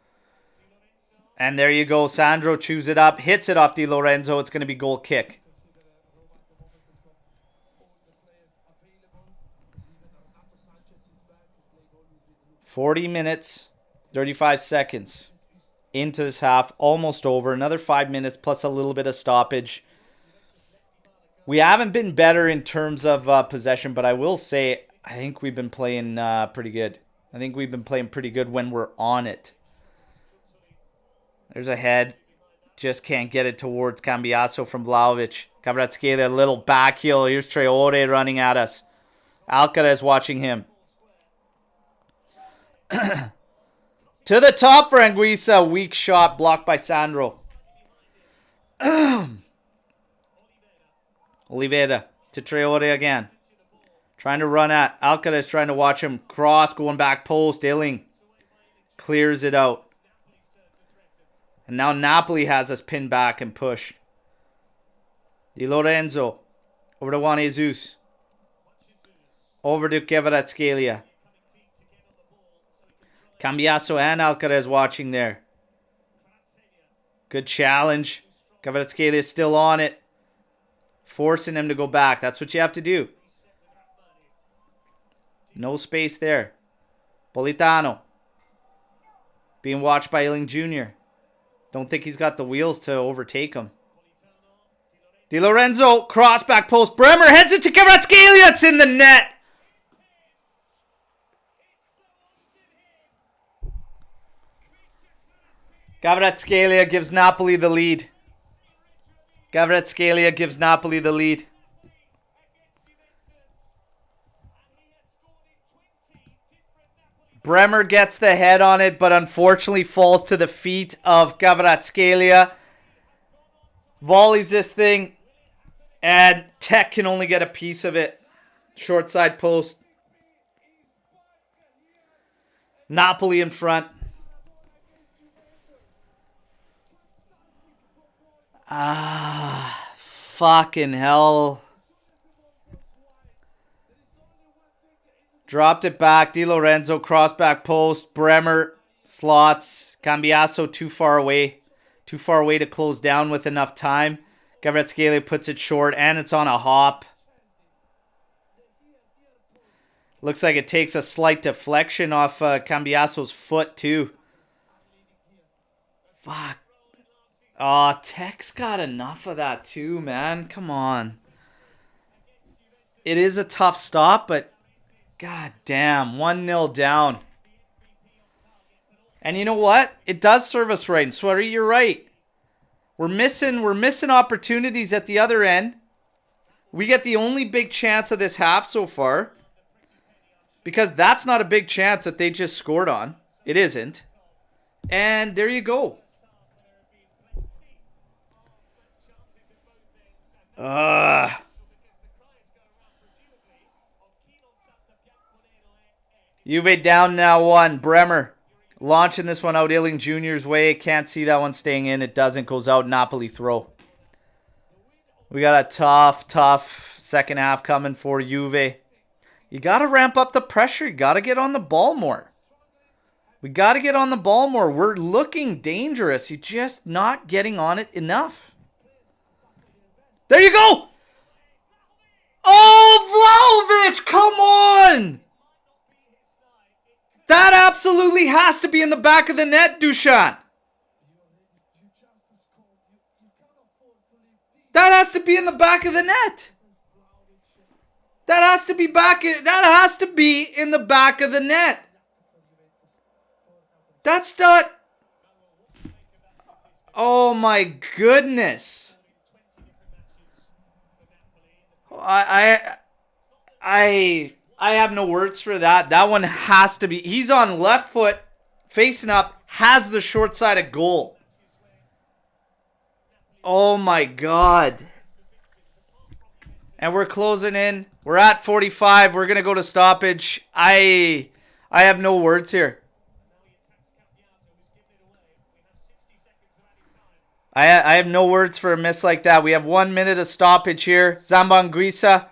And there you go. Sandro chews it up. Hits it off Di Lorenzo. It's going to be goal kick. $40 minutes, 35 seconds into this half. Almost over. Another 5 minutes plus a little bit of stoppage. We haven't been better in terms of possession, but I will say I think we've been playing pretty good. I think we've been playing pretty good when we're on it. There's a head. Just can't get it towards Cambiasso from Vlahovic. Kvaratskhelia, a little back heel. Here's Traore running at us. Alcaraz watching him. To the top for Anguissa. Weak shot blocked by Sandro. Oliveira to Traore again. Trying to run at. Alcaraz trying to watch him. Cross going back post. Illing clears it out. And now Napoli has us pinned back and push. Di Lorenzo. Over to Juan Jesus. Over to Kvaratskhelia. Cambiasso and Alcaraz watching there. Good challenge. Kvaratskhelia is still on it. Forcing him to go back. That's what you have to do. No space there. Politano. Being watched by Illing Jr. Don't think he's got the wheels to overtake him. Di Lorenzo, cross back post. Bremer heads it to Kvaratskhelia. It's in the net. Kvaratskhelia gives Napoli the lead. Kvaratskhelia gives Napoli the lead. Bremer gets the head on it, but unfortunately falls to the feet of Kvaratskhelia. Volleys this thing, and Tech can only get a piece of it. Short side post. Napoli in front. Fucking hell. Dropped it back. Di Lorenzo, cross back post. Bremer, slots. Cambiasso too far away. Too far away to close down with enough time. Kvaratskhelia puts it short, and it's on a hop. Looks like it takes a slight deflection off Cambiasso's foot, too. Fuck. Oh, Tech's got enough of that, too, man. Come on. It is a tough stop, but God damn, 1-0 down. And you know what? It does serve us right. And Sweaty, you're right. We're missing opportunities at the other end. We get the only big chance of this half so far. Because that's not a big chance that they just scored on. It isn't. And there you go. Juve down now 1. Bremer launching this one out Illing Jr.'s way. Can't see that one staying in. It doesn't. Goes out. Napoli throw. We got a tough second half coming for Juve. You got to ramp up the pressure. You got to get on the ball more. We got to get on the ball more. We're looking dangerous. You're just not getting on it enough. There you go. Oh, Vlahovic, come on. That absolutely has to be in the back of the net, Dusan. That has to be in the back of the net. That has to be in the back of the net. That's not... Oh my goodness. I have no words for that. That one has to be... He's on left foot, facing up, has the short side of goal. Oh my God. And we're closing in. We're at 45. We're going to go to stoppage. I have no words here. I have no words for a miss like that. We have 1 minute of stoppage here. Zambanguisa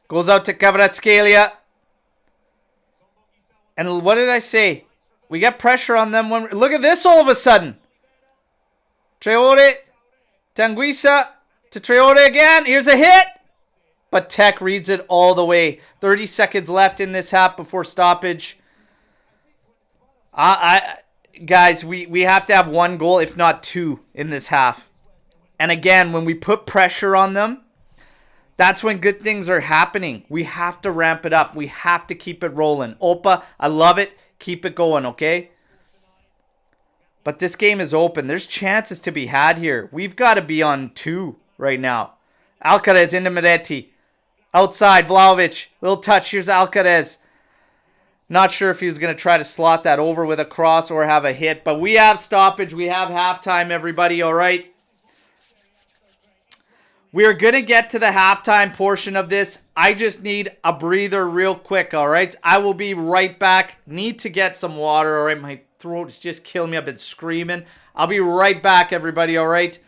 goes out to Kvaratskhelia. And what did I say? We get pressure on them. Look at this all of a sudden. Traore. Tanguisa to Traore again. Here's a hit. But Tech reads it all the way. 30 seconds left in this half before stoppage. Guys, we have to have 1 goal, if not 2, in this half. And again, when we put pressure on them, that's when good things are happening. We have to ramp it up. We have to keep it rolling. Opa, I love it. Keep it going, okay? But this game is open. There's chances to be had here. We've got to be on 2 right now. Alcaraz into Moretti. Outside, Vlahovic. Little touch. Here's Alcaraz. Not sure if he was going to try to slot that over with a cross or have a hit. But we have stoppage. We have halftime, everybody. All right. We're going to get to the halftime portion of this. I just need a breather real quick. All right. I will be right back. Need to get some water. All right. My throat is just killing me. I've been screaming. I'll be right back, everybody. All right.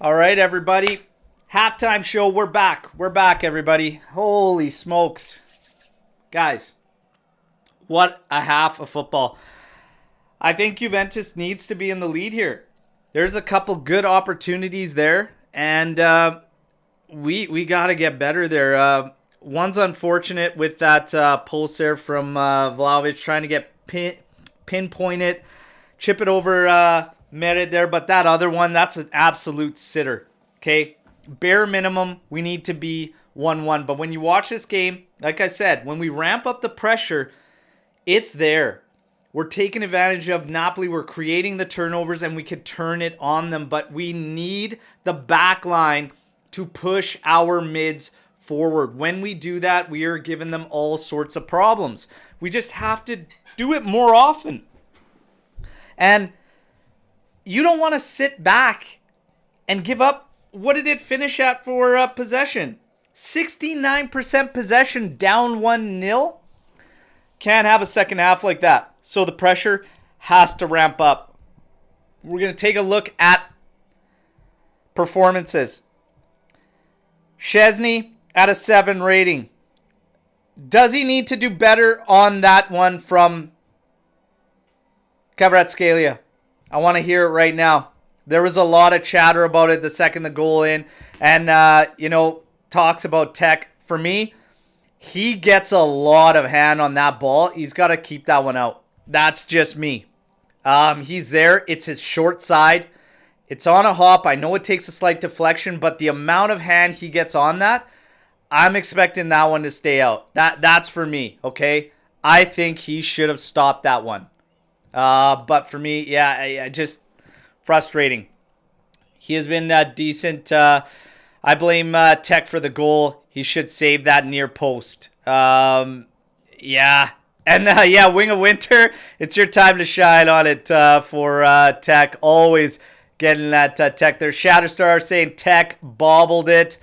All right, everybody. Halftime show. We're back. We're back, everybody. Holy smokes. Guys, what a half of football. I think Juventus needs to be in the lead here. There's a couple good opportunities there, and we got to get better there. One's unfortunate with that pulse there from Vlahovic trying to get pinpoint it, chip it over Merit there, but that other one, that's an absolute sitter. Okay, bare minimum, we need to be 1-1. But when you watch this game, like I said, when we ramp up the pressure, it's there. We're taking advantage of Napoli. We're creating the turnovers, and we could turn it on them. But we need the back line to push our mids forward. When we do that, we are giving them all sorts of problems. We just have to do it more often. And you don't want to sit back and give up. What did it finish at for possession? 69% possession, down 1-0. Can't have a second half like that. So the pressure has to ramp up. We're going to take a look at performances. Szczesny at a 7 rating. Does he need to do better on that one from Kvaratskhelia? I want to hear it right now. There was a lot of chatter about it the second the goal in. And, talks about tech. For me, he gets a lot of hand on that ball. He's got to keep that one out. That's just me. He's there. It's his short side. It's on a hop. I know it takes a slight deflection, but the amount of hand he gets on that, I'm expecting that one to stay out. That's for me, okay? I think he should have stopped that one. But for me, yeah, just frustrating. He has been decent. I blame Tech for the goal. He should save that near post. Yeah. And Wing of Winter, it's your time to shine on it for Tech. Always getting that Tech there. Shatterstar saying Tech bobbled it.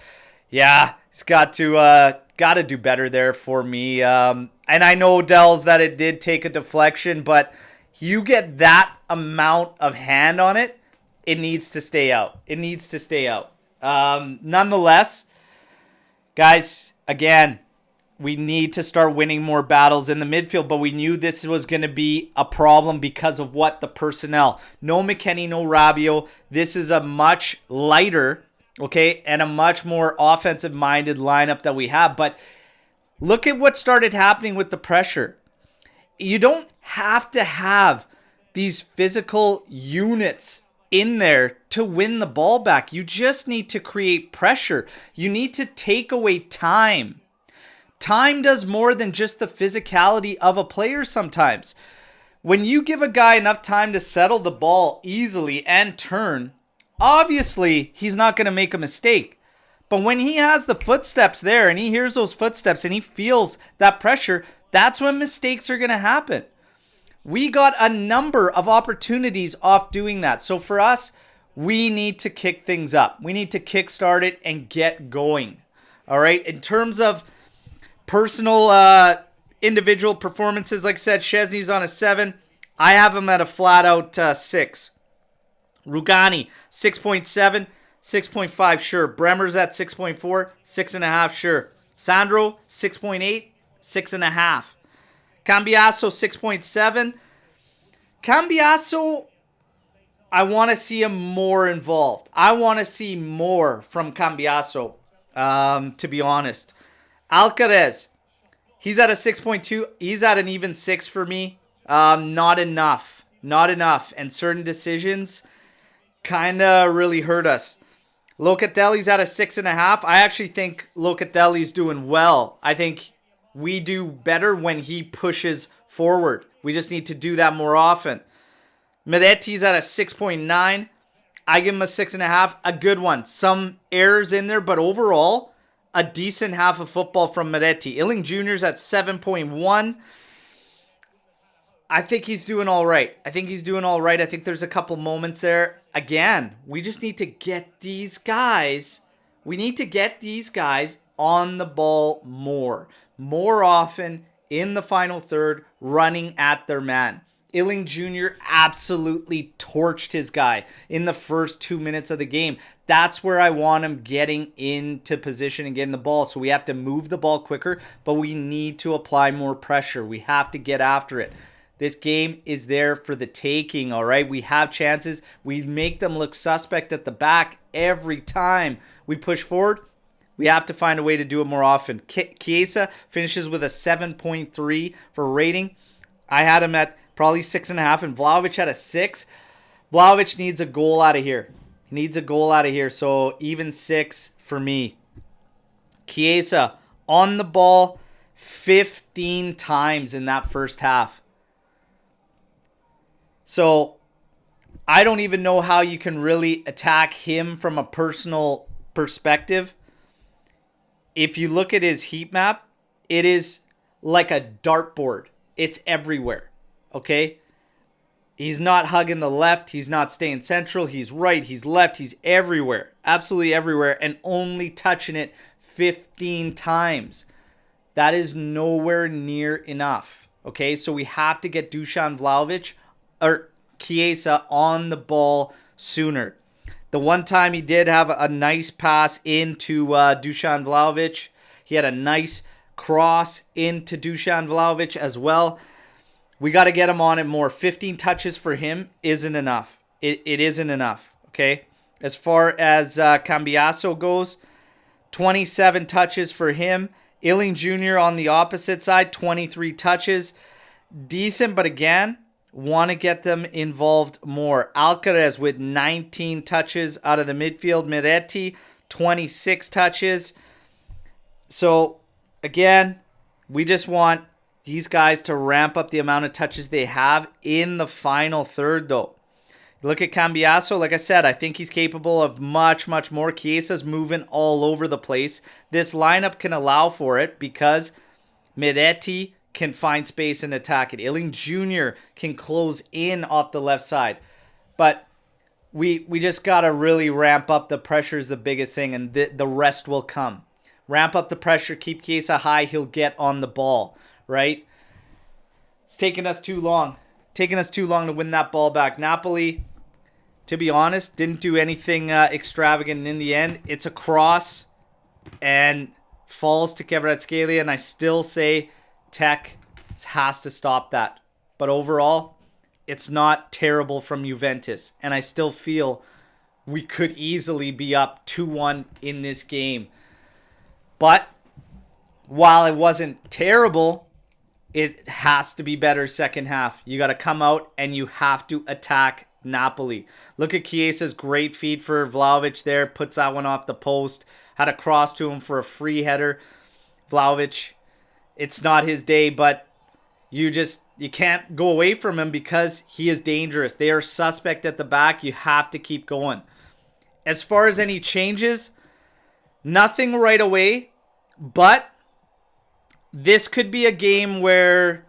Yeah, he's got to do better there for me. And I know, Dells, that it did take a deflection, but you get that amount of hand on it, it needs to stay out. It needs to stay out. Nonetheless, guys, again, we need to start winning more battles in the midfield, but we knew this was going to be a problem because of what? The personnel. No McKennie, no Rabiot. This is a much lighter, okay, and a much more offensive-minded lineup that we have. But look at what started happening with the pressure. You don't have to have these physical units in there to win the ball back. You just need to create pressure. You need to take away time. Time does more than just the physicality of a player sometimes. When you give a guy enough time to settle the ball easily and turn, obviously he's not going to make a mistake. But when he has the footsteps there and he hears those footsteps and he feels that pressure, that's when mistakes are going to happen. We got a number of opportunities off doing that. So for us, we need to kick things up. We need to kickstart it and get going. All right. In terms of personal, individual performances, like I said, Szczesny's on a 7. I have him at a flat out 6. Rugani, 6.7, 6.5, sure. Bremer's at 6.4, 6.5, sure. Sandro, 6.8, 6.5. Cambiasso, 6.7. Cambiasso, I want to see him more involved. I want to see more from Cambiasso, to be honest. Alcaraz, he's at a 6.2. He's at an even 6 for me. Not enough. Not enough. And certain decisions kind of really hurt us. Locatelli's at a 6.5. I actually think Locatelli's doing well. I think we do better when he pushes forward. We just need to do that more often. Medetti's at a 6.9. I give him a 6.5. A good one. Some errors in there, but overall, a decent half of football from Medetti. Illing Jr.'s at 7.1. I think he's doing all right. I think there's a couple moments there. Again, we just need to get these guys. We need to get these guys on the ball more often in the final third, running at their man. Illing Jr. absolutely torched his guy in the first 2 minutes of the game. That's where I want him getting into position and getting the ball. So we have to move the ball quicker, but we need to apply more pressure. We have to get after it. This game is there for the taking, all right? We have chances. We make them look suspect at the back every time we push forward. We have to find a way to do it more often. Chiesa finishes with a 7.3 for rating. I had him at probably 6.5, and Vlahovic had a 6. Vlahovic needs a goal out of here. He needs a goal out of here, so even 6 for me. Chiesa on the ball 15 times in that first half. So I don't even know how you can really attack him from a personal perspective. If you look at his heat map, it is like a dartboard. It's everywhere, okay? He's not hugging the left. He's not staying central. He's right. He's left. He's everywhere. Absolutely everywhere. And only touching it 15 times. That is nowhere near enough, okay? So we have to get Dusan Vlahovic or Chiesa on the ball sooner. The one time he did have a nice pass into Dusan Vlahovic. He had a nice cross into Dusan Vlahovic as well. We got to get him on it more. 15 touches for him isn't enough. It isn't enough, okay? As far as Cambiaso goes, 27 touches for him. Illing Jr. on the opposite side, 23 touches. Decent, but again, want to get them involved more. Alcaraz with 19 touches out of the midfield. Miretti, 26 touches. So, again, we just want these guys to ramp up the amount of touches they have in the final third, though. Look at Cambiaso. Like I said, I think he's capable of much, much more. Chiesa's moving all over the place. This lineup can allow for it because Miretti can find space and attack it. Illing Jr. can close in off the left side. But we just got to really ramp up the pressure is the biggest thing, and the rest will come. Ramp up the pressure, keep Chiesa high, he'll get on the ball, right? It's taking us too long. Taking us too long to win that ball back. Napoli, to be honest, didn't do anything extravagant in the end. It's a cross and falls to Kvaratskhelia, and I still say Tech has to stop that. But overall, it's not terrible from Juventus. And I still feel we could easily be up 2-1 in this game. But while it wasn't terrible, it has to be better second half. You got to come out and you have to attack Napoli. Look at Chiesa's great feed for Vlahovic there. Puts that one off the post. Had a cross to him for a free header. Vlahovic, it's not his day, but you can't go away from him because he is dangerous. They are suspect at the back. You have to keep going. As far as any changes, nothing right away, but this could be a game where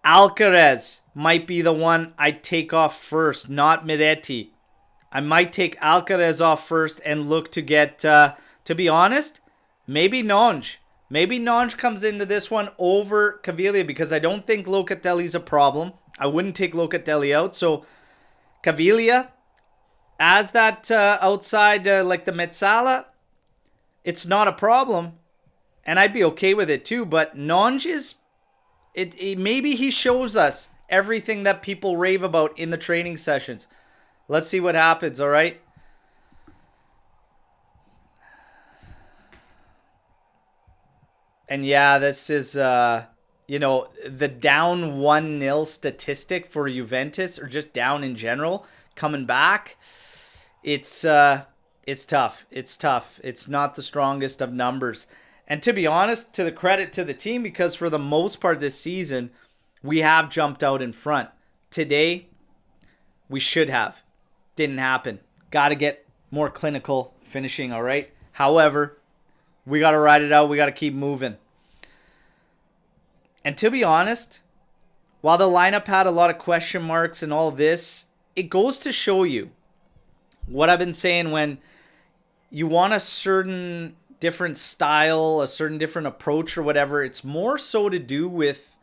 Alcaraz might be the one I take off first, not Miretti. I might take Alcaraz off first and look to get, to be honest, maybe Nonge. Maybe Nonge comes into this one over Caviglia because I don't think Locatelli's a problem. I wouldn't take Locatelli out. So Caviglia, as that outside, like the Mezzala, it's not a problem. And I'd be okay with it too. But Nonge is, maybe he shows us everything that people rave about in the training sessions. Let's see what happens, all right? And yeah, this is, the down 1-0 statistic for Juventus, or just down in general, coming back. It's tough. It's tough. It's not the strongest of numbers. And to be honest, to the credit to the team, because for the most part this season, we have jumped out in front. Today, we should have. Didn't happen. Got to get more clinical finishing, all right? However, we got to ride it out. We got to keep moving. And to be honest, while the lineup had a lot of question marks and all this, it goes to show you what I've been saying when you want a certain different style, a certain different approach or whatever. It's more so to do with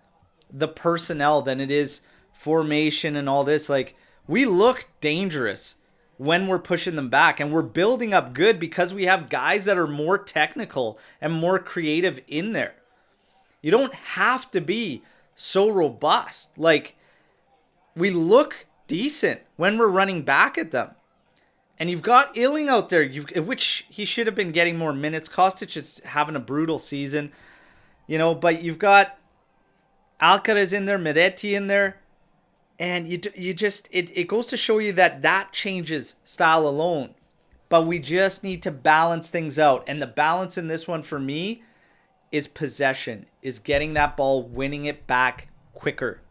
the personnel than it is formation and all this, like, we look dangerous when we're pushing them back, and we're building up good because we have guys that are more technical and more creative in there. You don't have to be so robust. Like, we look decent when we're running back at them. And you've got Illing out there, which he should have been getting more minutes. Kostic is having a brutal season, but you've got Alcaraz in there, Miretti in there. And it goes to show you that changes style alone. But we just need to balance things out. And the balance in this one for me is possession, is getting that ball, winning it back quicker.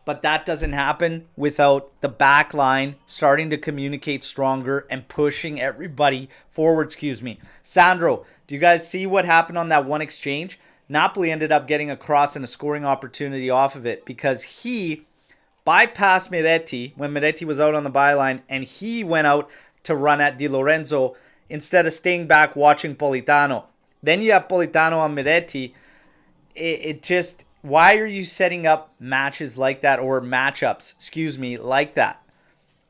But that doesn't happen without the back line starting to communicate stronger and pushing everybody forward. Sandro, do you guys see what happened on that one exchange? Napoli ended up getting a cross and a scoring opportunity off of it because he bypassed Miretti when Miretti was out on the byline, and he went out to run at Di Lorenzo instead of staying back watching Politano. Then you have Politano on Miretti. Why are you setting up matches like that, or matchups, like that?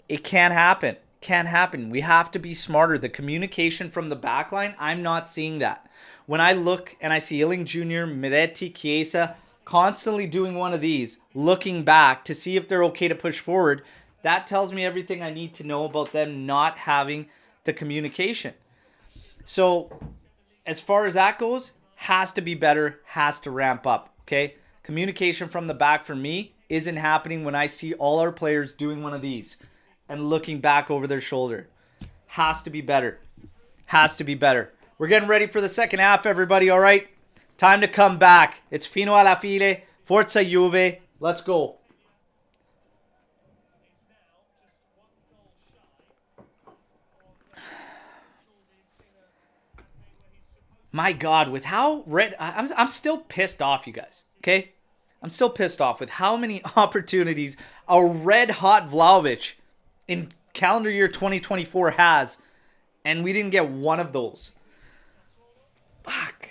It can't happen. Can't happen. We have to be smarter. The communication from the back line, I'm not seeing that. When I look and I see Illing Jr., Miretti, Chiesa constantly doing one of these, looking back to see if they're okay to push forward, that tells me everything I need to know about them not having the communication. So as far as that goes, has to be better, has to ramp up, okay? Communication from the back for me isn't happening when I see all our players doing one of these and looking back over their shoulder. Has to be better. Has to be better. We're getting ready for the second half, everybody, all right? Time to come back. It's fino alla fine. Forza Juve. Let's go. My God, with how red... I'm still pissed off, you guys, okay? I'm still pissed off with how many opportunities a red-hot Vlahovic in calendar year 2024 has, and we didn't get one of those. Fuck.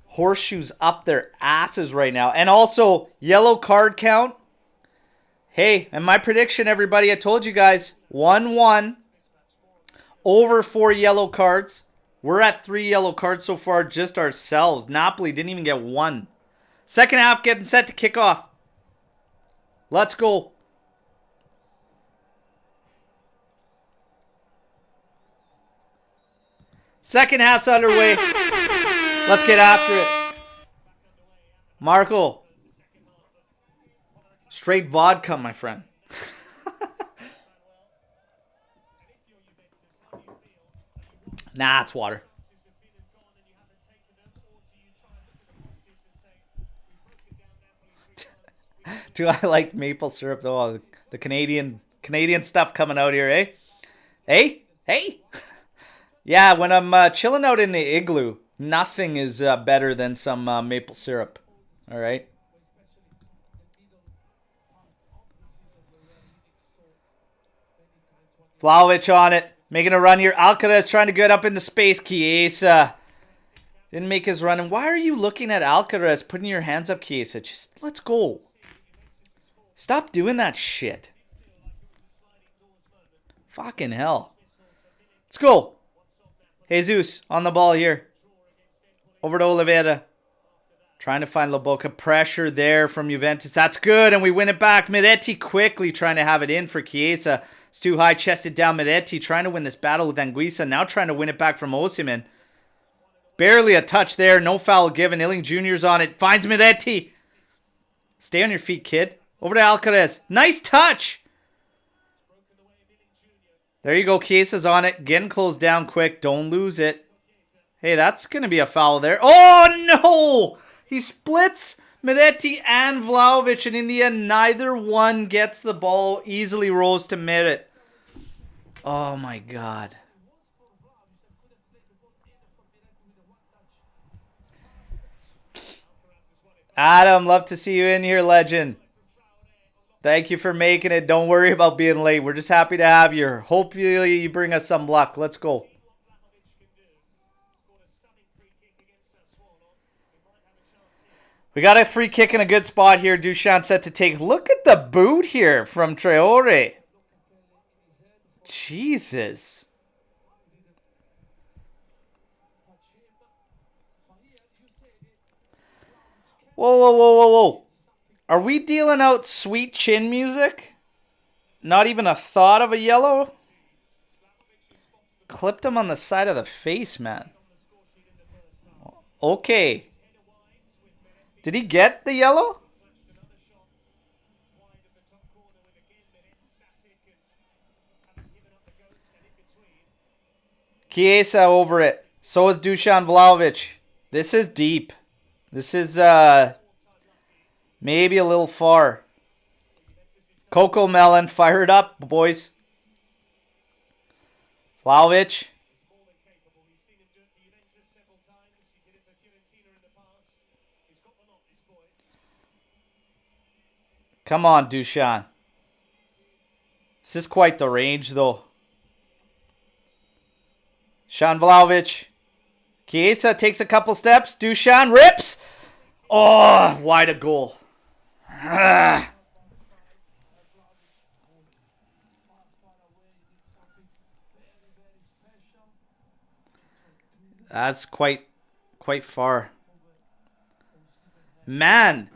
Horseshoes up their asses right now. And also, yellow card count. Hey, and my prediction, everybody, I told you guys, 1-1, over 4 yellow cards. We're at 3 yellow cards so far, just ourselves. Napoli didn't even get 1. Second half getting set to kick off. Let's go. Second half's underway. Let's get after it. Marco. Straight vodka, my friend. Nah, it's water. Do I like maple syrup though? The Canadian stuff coming out here, eh? Hey. Yeah, when I'm chilling out in the igloo, nothing is better than some maple syrup. All right. Vlahovic on it. Making a run here. Alcaraz trying to get up into space. Chiesa didn't make his run. And why are you looking at Alcaraz putting your hands up, Chiesa? Just let's go. Stop doing that shit. Fucking hell. Let's go. Jesus on the ball here. Over to Oliveira. Trying to find Lobotka. Pressure there from Juventus. That's good. And we win it back. Miretti quickly trying to have it in for Chiesa. It's too high. Chested down Miretti. Trying to win this battle with Anguissa. Now trying to win it back from Osimhen. Barely a touch there. No foul given. Illing Jr.'s on it. Finds Miretti. Stay on your feet, kid. Over to Alcaraz. Nice touch. There you go. Chiesa's on it. Getting closed down quick. Don't lose it. Hey, that's going to be a foul there. Oh, no! He splits Miretti and Vlahovic, and in the end, neither one gets the ball. Easily rolls to Merit. Oh, my God. Adam, love to see you in here, legend. Thank you for making it. Don't worry about being late. We're just happy to have you. Hopefully you bring us some luck. Let's go. We got a free kick in a good spot here. Dusan set to take. Look at the boot here from Traore. Jesus. Whoa, whoa, whoa, whoa, whoa. Are we dealing out sweet chin music? Not even a thought of a yellow? Clipped him on the side of the face, man. Okay. Did he get the yellow? Chiesa over it. So is Dusan Vlahovic. This is deep. This is maybe a little far. Coco Melon, fire it up, boys. Vlahovic. Come on, Dusan. This is quite the range, though. Shan Vlahovic. Chiesa takes a couple steps. Dusan rips. Oh, wide a goal. Ah. That's quite far. Man,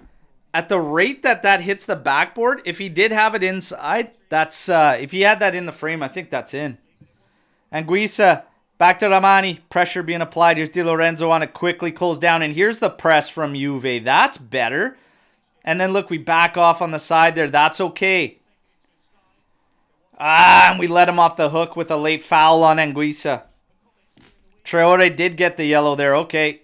at the rate that hits the backboard, if he did have it inside, that's if he had that in the frame, I think that's in. Anguissa, back to Ramani. Pressure being applied. Here's Di Lorenzo on it, quickly closed down. And here's the press from Juve. That's better. And then look, we back off on the side there. That's okay. And we let him off the hook with a late foul on Anguissa. Traore did get the yellow there. Okay.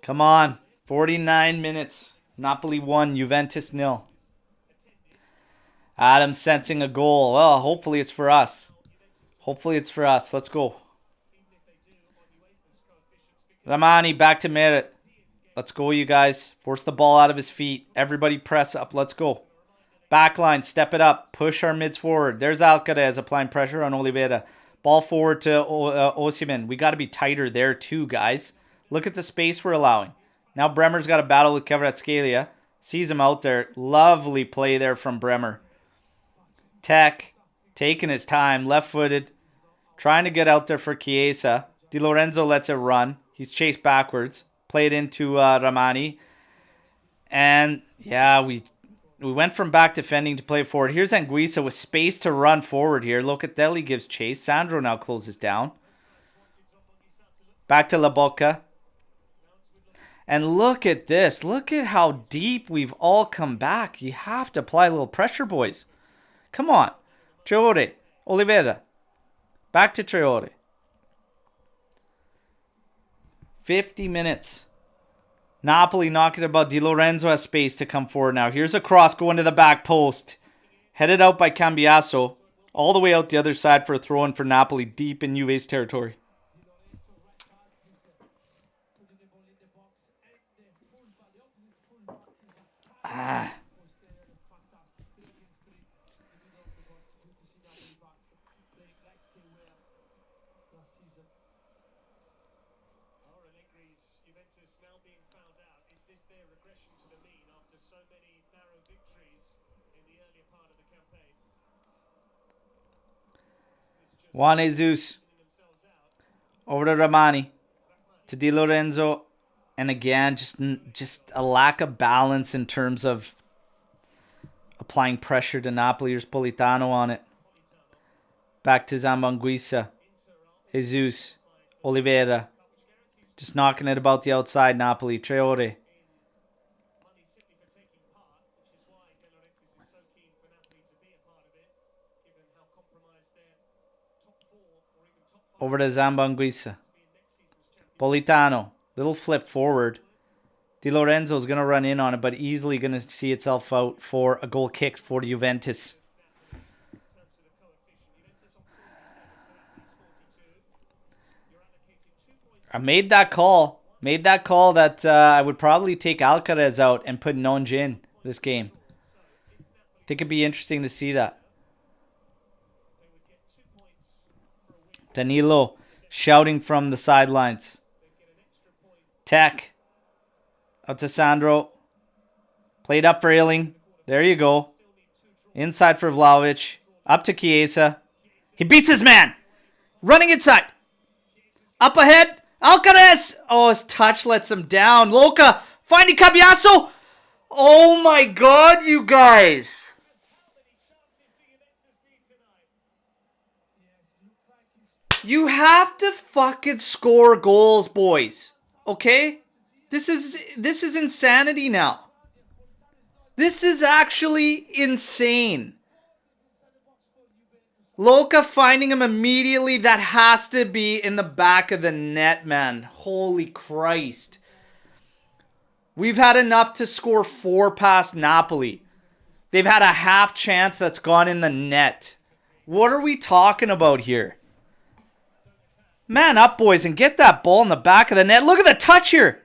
Come on. 49 minutes. Napoli 1, Juventus 0. Adam sensing a goal. Well, hopefully it's for us. Hopefully it's for us. Let's go. Ramani back to Merit. Let's go, you guys. Force the ball out of his feet. Everybody press up. Let's go. Backline, step it up. Push our mids forward. There's Alcaraz applying pressure on Oliveira. Ball forward to Osimhen. We got to be tighter there too, guys. Look at the space we're allowing. Now Bremer's got a battle with Kvaratskhelia. Sees him out there. Lovely play there from Bremer. Tech, taking his time, left-footed. Trying to get out there for Chiesa. Di Lorenzo lets it run. He's chased backwards. Played into Ramani. And, yeah, we went from back defending to play forward. Here's Anguissa with space to run forward here. Locatelli gives chase. Sandro now closes down. Back to La Bocca. And look at this. Look at how deep we've all come back. You have to apply a little pressure, boys. Come on. Traore. Oliveira. Back to Traore. 50 minutes. Napoli knocking about. Di Lorenzo has space to come forward now. Here's a cross going to the back post. Headed out by Cambiaso. All the way out the other side for a throw-in for Napoli. Deep in Juve's territory. Juan Jesus. Over to Ramani. To Di Lorenzo. And again, just a lack of balance in terms of applying pressure to Napoli. Here's Politano on it. Back to Zambanguisa. Jesus. Oliveira. Just knocking it about the outside, Napoli. Traore. Over to Zambanguisa. Politano. Little flip forward. Di Lorenzo's going to run in on it, but easily going to see itself out for a goal kick for Juventus. I made that call. Made that call that I would probably take Alcaraz out and put Nonj in this game. I think it'd be interesting to see that. Danilo shouting from the sidelines. Tech. Out to Sandro. Played up for Illing. There you go. Inside for Vlahovic. Up to Chiesa. He beats his man. Running inside. Up ahead. Alcaraz. Oh, his touch lets him down. Luca finding Cambiasso. Oh my God, you guys. You have to fucking score goals, boys. Okay? This is insanity now. This is actually insane. Luca finding him immediately. That has to be in the back of the net, man. Holy Christ. We've had enough to score 4 past Napoli. They've had a half chance that's gone in the net. What are we talking about here? Man up, boys, and get that ball in the back of the net. Look at the touch here.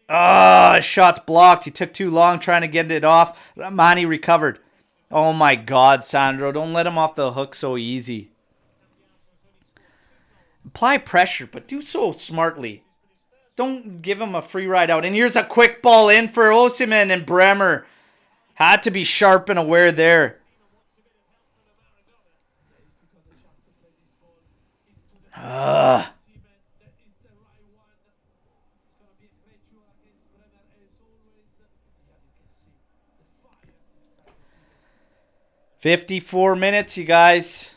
Ah, shot's blocked. He took too long trying to get it off. Mani recovered. Oh my God, Sandro. Don't let him off the hook so easy. Apply pressure, but do so smartly. Don't give him a free ride out. And here's a quick ball in for Osimhen, and Bremer had to be sharp and aware there. Ugh. "54 minutes, you guys.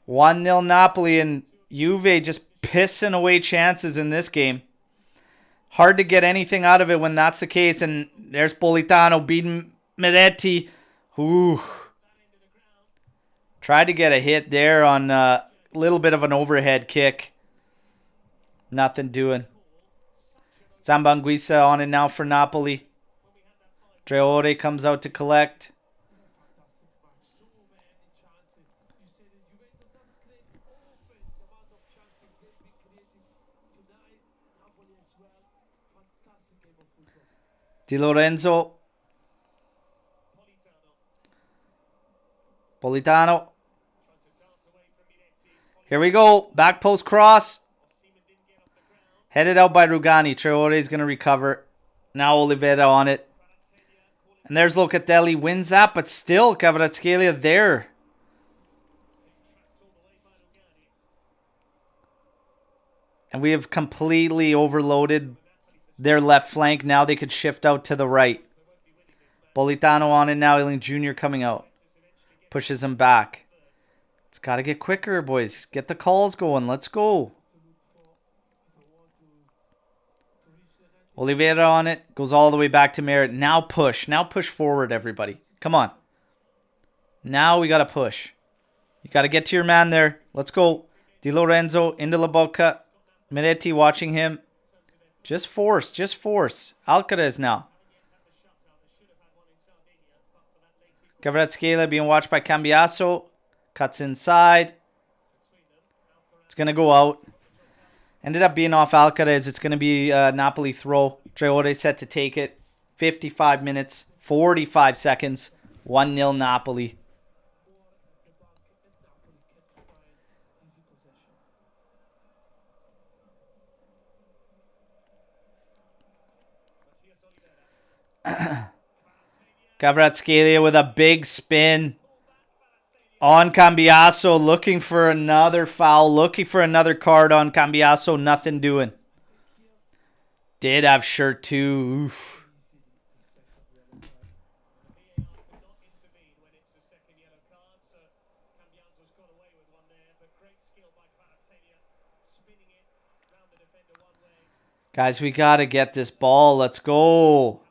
1-0 Napoli, and Juve just pissing away chances in this game. Hard to get anything out of it when that's the case. And there's Politano beating Miretti. Ooh. Tried to get a hit there on a little bit of an overhead kick. Nothing doing. Zambanguisa on it now for Napoli. Traore comes out to collect. Di Lorenzo. Politano. Here we go. Back post cross. Headed out by Rugani. Traore is going to recover. Now Oliveira on it. And there's Locatelli. Wins that, but still Kvaratskhelia there. And we have completely overloaded their left flank. Now they could shift out to the right. Politano on it now. Illing Jr. coming out. Pushes him back. It's got to get quicker, boys. Get the calls going. Let's go. Oliveira on it. Goes all the way back to Merritt. Now push. Now push forward, everybody. Come on. Now we got to push. You got to get to your man there. Let's go. Di Lorenzo into La Bocca. Miretti watching him. Just force. Just force. Alcaraz now. Kvaratskhelia being watched by Cambiasso. Cuts inside. It's going to go out. Ended up being off Alcaraz. It's going to be a Napoli throw. Traore set to take it. 55 minutes. 45 seconds. 1-0 Napoli. Kvaratskhelia with a big spin on Cambiasso, looking for another foul, looking for another card on Cambiasso, nothing doing. Did have shirt too. Oof. Guys, we got to get this ball. Let's go.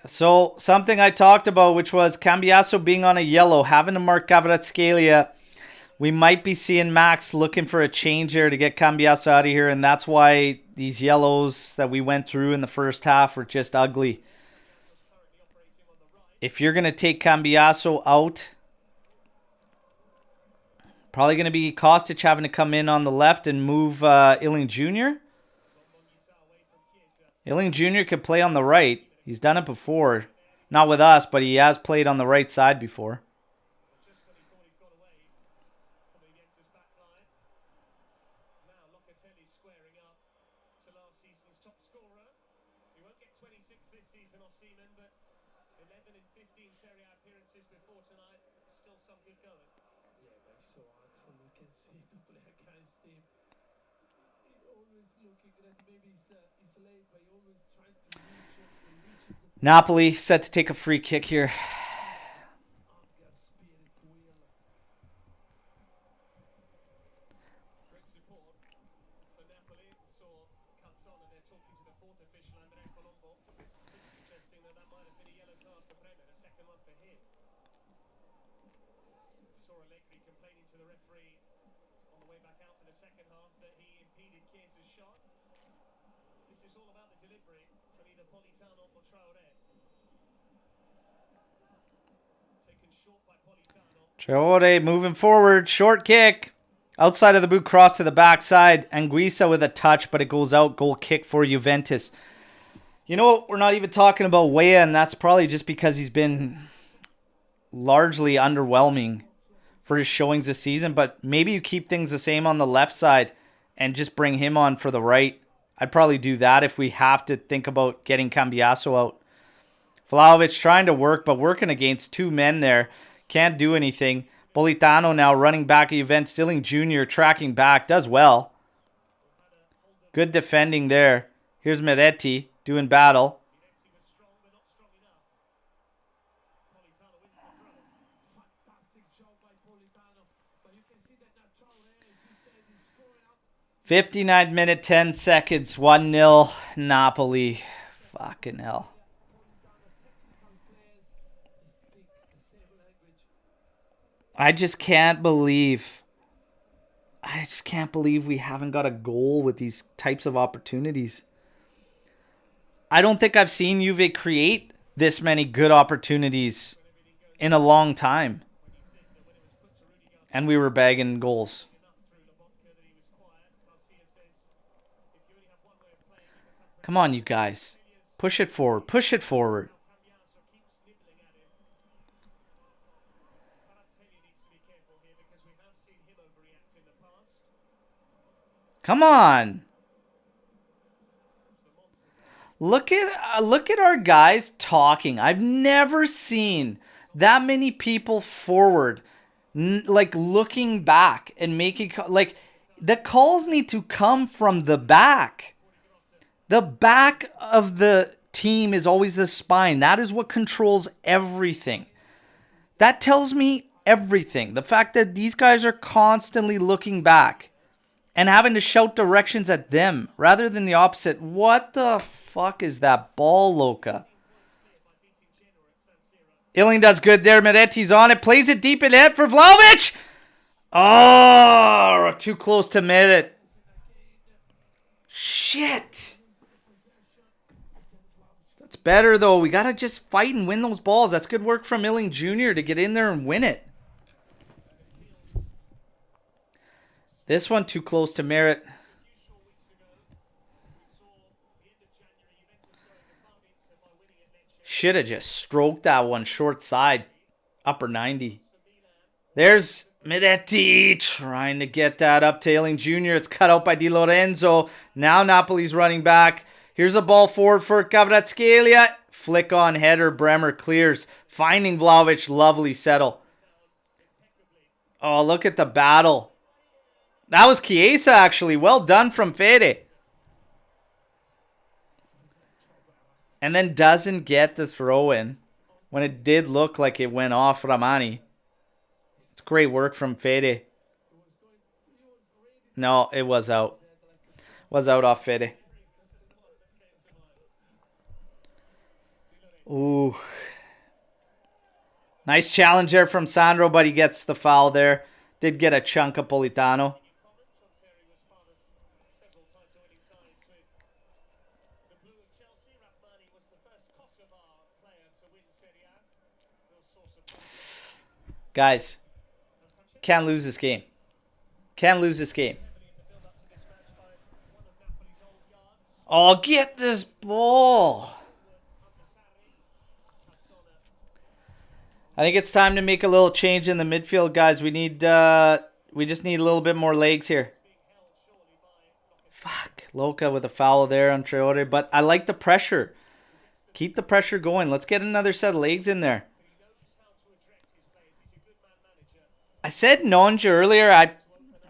So, something I talked about, which was Cambiasso being on a yellow, having to mark Kvaratskhelia. We might be seeing Max looking for a change here to get Cambiasso out of here, and that's why these yellows that we went through in the first half were just ugly. If you're going to take Cambiasso out, Probably going to be Kostic having to come in on the left and move Illing Jr. Illing Jr. could play on the right. He's done it before. Not with us, but he has played on the right side before. Napoli set to take a free kick here. Traore moving forward. Short kick. Outside of the boot, cross to the backside. Anguissa with a touch, but it goes out. Goal kick for Juventus. You know what? We're not even talking about Weah, and that's probably just because he's been largely underwhelming for his showings this season. But maybe you keep things the same on the left side and just bring him on for the right. I'd probably do that if we have to think about getting Cambiaso out. Vlahovic trying to work, but working against two men there. Can't do anything. Politano now running back at Juventus. Illing Jr. tracking back. Does well. Good defending there. Here's Miretti doing battle. '59th minute, 10 seconds. 1-0 Napoli. Fucking hell. I just can't believe we haven't got a goal with these types of opportunities. I don't think I've seen Juve create this many good opportunities in a long time. And we were bagging goals. Come on, you guys. Push it forward. Push it forward. Come on. Look at our guys talking. I've never seen that many people forward like looking back and making like the calls need to come from the back. The back of the team is always the spine. That is what controls everything. That tells me everything. The fact that these guys are constantly looking back and having to shout directions at them rather than the opposite. What the fuck is that ball, Luca? Illing does good there. Miretti's on it. Plays it deep in head for Vlahovic. Oh, too close to Miret. Shit. That's better, though. We got to just fight and win those balls. That's good work from Illing Jr. to get in there and win it. This one too close to Merit. Should have just stroked that one short side. Upper 90. There's Miretti trying to get that up to Illing Jr. It's cut out by Di Lorenzo. Now Napoli's running back. Here's a ball forward for Kvaratskhelia. Flick on header. Bremer clears. Finding Vlahovic. Lovely settle. Oh, look at the battle. That was Chiesa, actually. Well done from Fede. And then doesn't get the throw in when it did look like it went off Ramani. It's great work from Fede. No, it was out. Was out off Fede. Ooh. Nice challenge there from Sandro, but he gets the foul there. Did get a chunk of Politano. Guys, can't lose this game. Can't lose this game. Oh, get this ball. I think it's time to make a little change in the midfield, guys. We just need a little bit more legs here. Fuck. Luca with a foul there on Traore. But I like the pressure. Keep the pressure going. Let's get another set of legs in there. I said Nonja earlier. I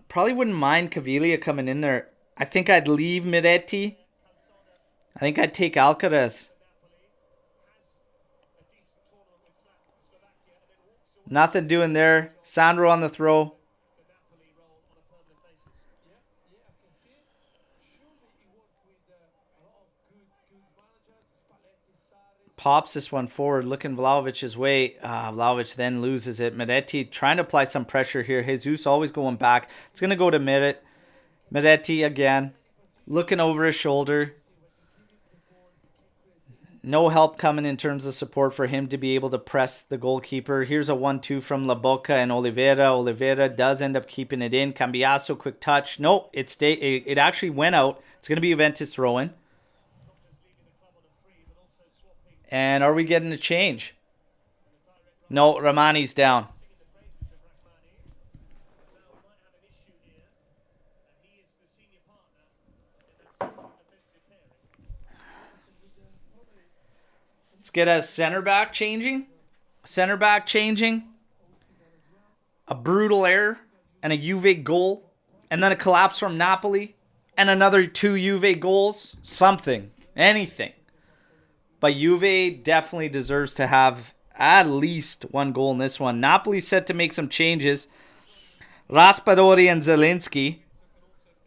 probably wouldn't mind Caviglia coming in there. I think I'd leave Miretti. I think I'd take Alcaraz. Nothing doing there. Sandro on the throw. Pops this one forward, looking Vlahovic's way. Vlahovic then loses it. Miretti trying to apply some pressure here. Jesus always going back. It's going to go to Miretti again. Looking over his shoulder. No help coming in terms of support for him to be able to press the goalkeeper. Here's a 1-2 from La Boca and Oliveira. Oliveira does end up keeping it in. Cambiasso, quick touch. No, it actually went out. It's going to be Juventus throw-in. And are we getting a change? No, Ramani's down. Let's get a center back changing. A brutal error and a Juve goal. And then a collapse from Napoli. And another 2 Juve goals. Something. Anything. But Juve definitely deserves to have at least 1 goal in this one. Napoli's set to make some changes. Raspadori and Zielinski.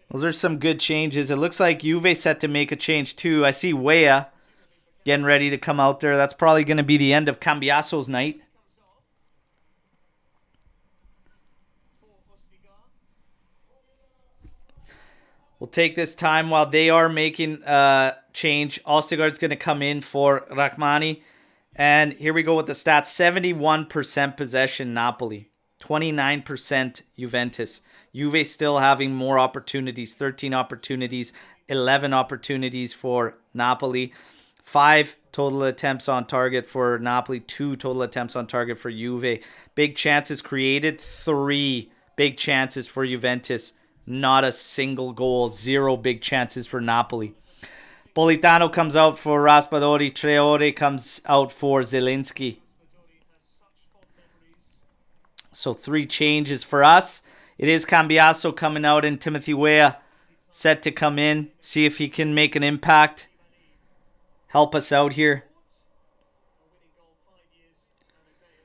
Those are some good changes. It looks like Juve set to make a change too. I see Weah getting ready to come out there. That's probably going to be the end of Cambiasso's night. We'll take this time while they are making change. Ostigard's going to come in for Rachmani. And here we go with the stats. 71% possession Napoli. 29% Juventus. Juve still having more opportunities. 13 opportunities. 11 opportunities for Napoli. 5 total attempts on target for Napoli. 2 total attempts on target for Juve. Big chances created. 3 big chances for Juventus. Not a single goal. 0 big chances for Napoli. Politano comes out for Raspadori. Traore comes out for Zielinski. So 3 changes for us. It is Cambiasso coming out and Timothy Weah set to come in. See if he can make an impact. Help us out here.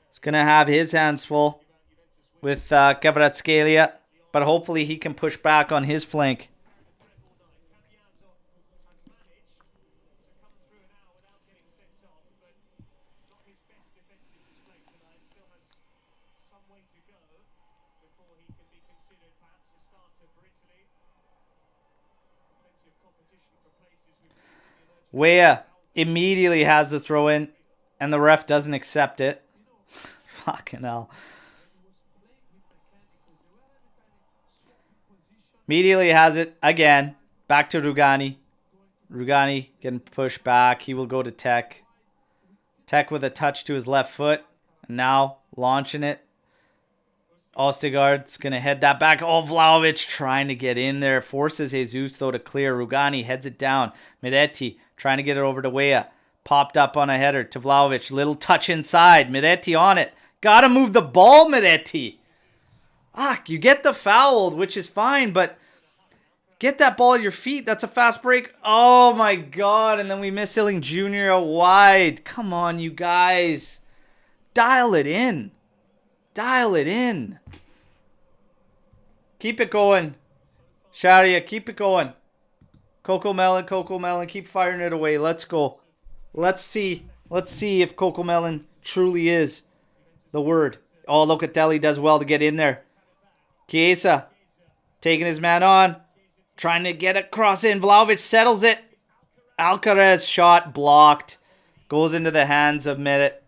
He's going to have his hands full with Kvaratskhelia. But hopefully he can push back on his flank. Weah immediately has the throw in and the ref doesn't accept it. Fucking hell. Immediately has it again. Back to Rugani. Rugani getting pushed back. He will go to Tech. Tech with a touch to his left foot. And now launching it. Ostigard's going to head that back. Oh, Vlahovic trying to get in there. Forces Jesus, though, to clear. Rugani heads it down. Miretti trying to get it over to Weah. Popped up on a header to Vlahovic. Little touch inside. Miretti on it. Got to move the ball, Miretti. You get the foul, which is fine, but get that ball at your feet. That's a fast break. Oh, my God. And then we miss Hilling Jr. out wide. Come on, you guys. Dial it in. Dial it in. Keep it going. Sharia, keep it going. Coco Melon, keep firing it away. Let's go. Let's see if Coco Melon truly is the word. Oh, Locatelli does well to get in there. Chiesa taking his man on. Trying to get a cross in. Vlahovic settles it. Alcaraz shot blocked. Goes into the hands of Merit.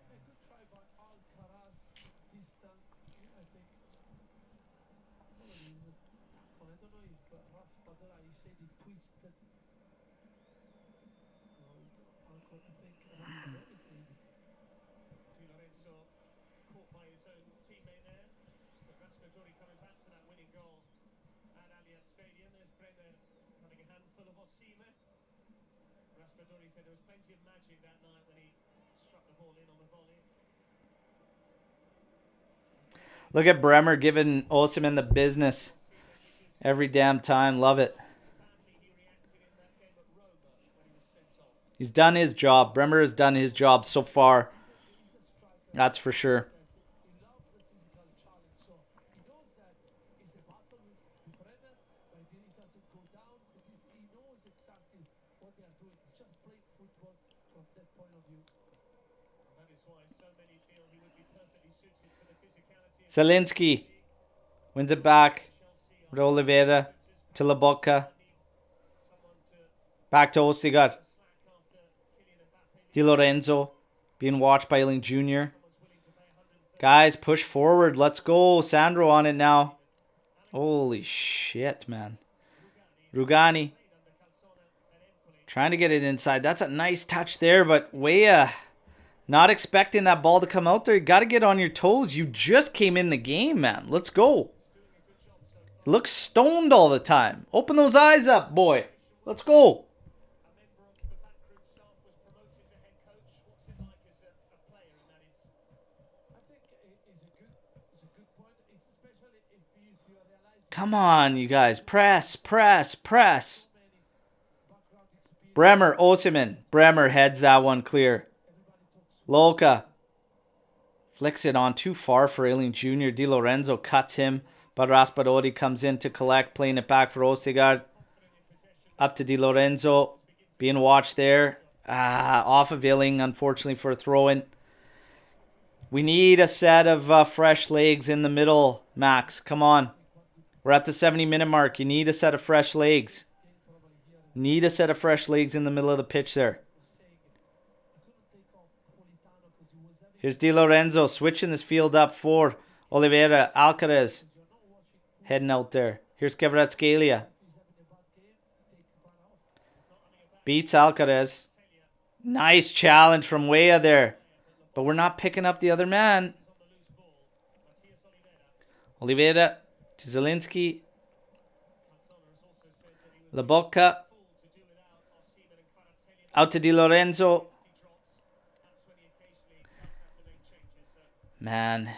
Look at Bremer giving Osimhen the business every damn time. Love it. He's done his job. Bremer has done his job so far. That's for sure. Zielinski wins it back with Oliveira to Lobotka. Back to Ostigard. Di Lorenzo being watched by Ealing Jr. Guys, push forward. Let's go. Sandro on it now. Holy shit, man. Rugani trying to get it inside. That's a nice touch there, but Weah not expecting that ball to come out there. You got to get on your toes. You just came in the game, man. Let's go. Looks stoned all the time. Open those eyes up, boy. Let's go. Come on, you guys. Press, press, press. Bremer, Osimhen. Bremer heads that one clear. Luca flicks it on too far for Ealing Jr. Di Lorenzo cuts him, but Raspadori comes in to collect, playing it back for Ostigard. Up to Di Lorenzo, being watched there. Off of Ealing, unfortunately, for a throw-in. We need a set of fresh legs in the middle, Max. Come on. We're at the 70-minute mark. You need a set of fresh legs. Need a set of fresh legs in the middle of the pitch there. Here's Di Lorenzo switching this field up for Oliveira. Alcaraz heading out there. Here's Kvaratskhelia. Beats Alcaraz. Nice challenge from Weah there. But we're not picking up the other man. Oliveira to Zielinski. Lobotka. Out to Di Lorenzo. Man.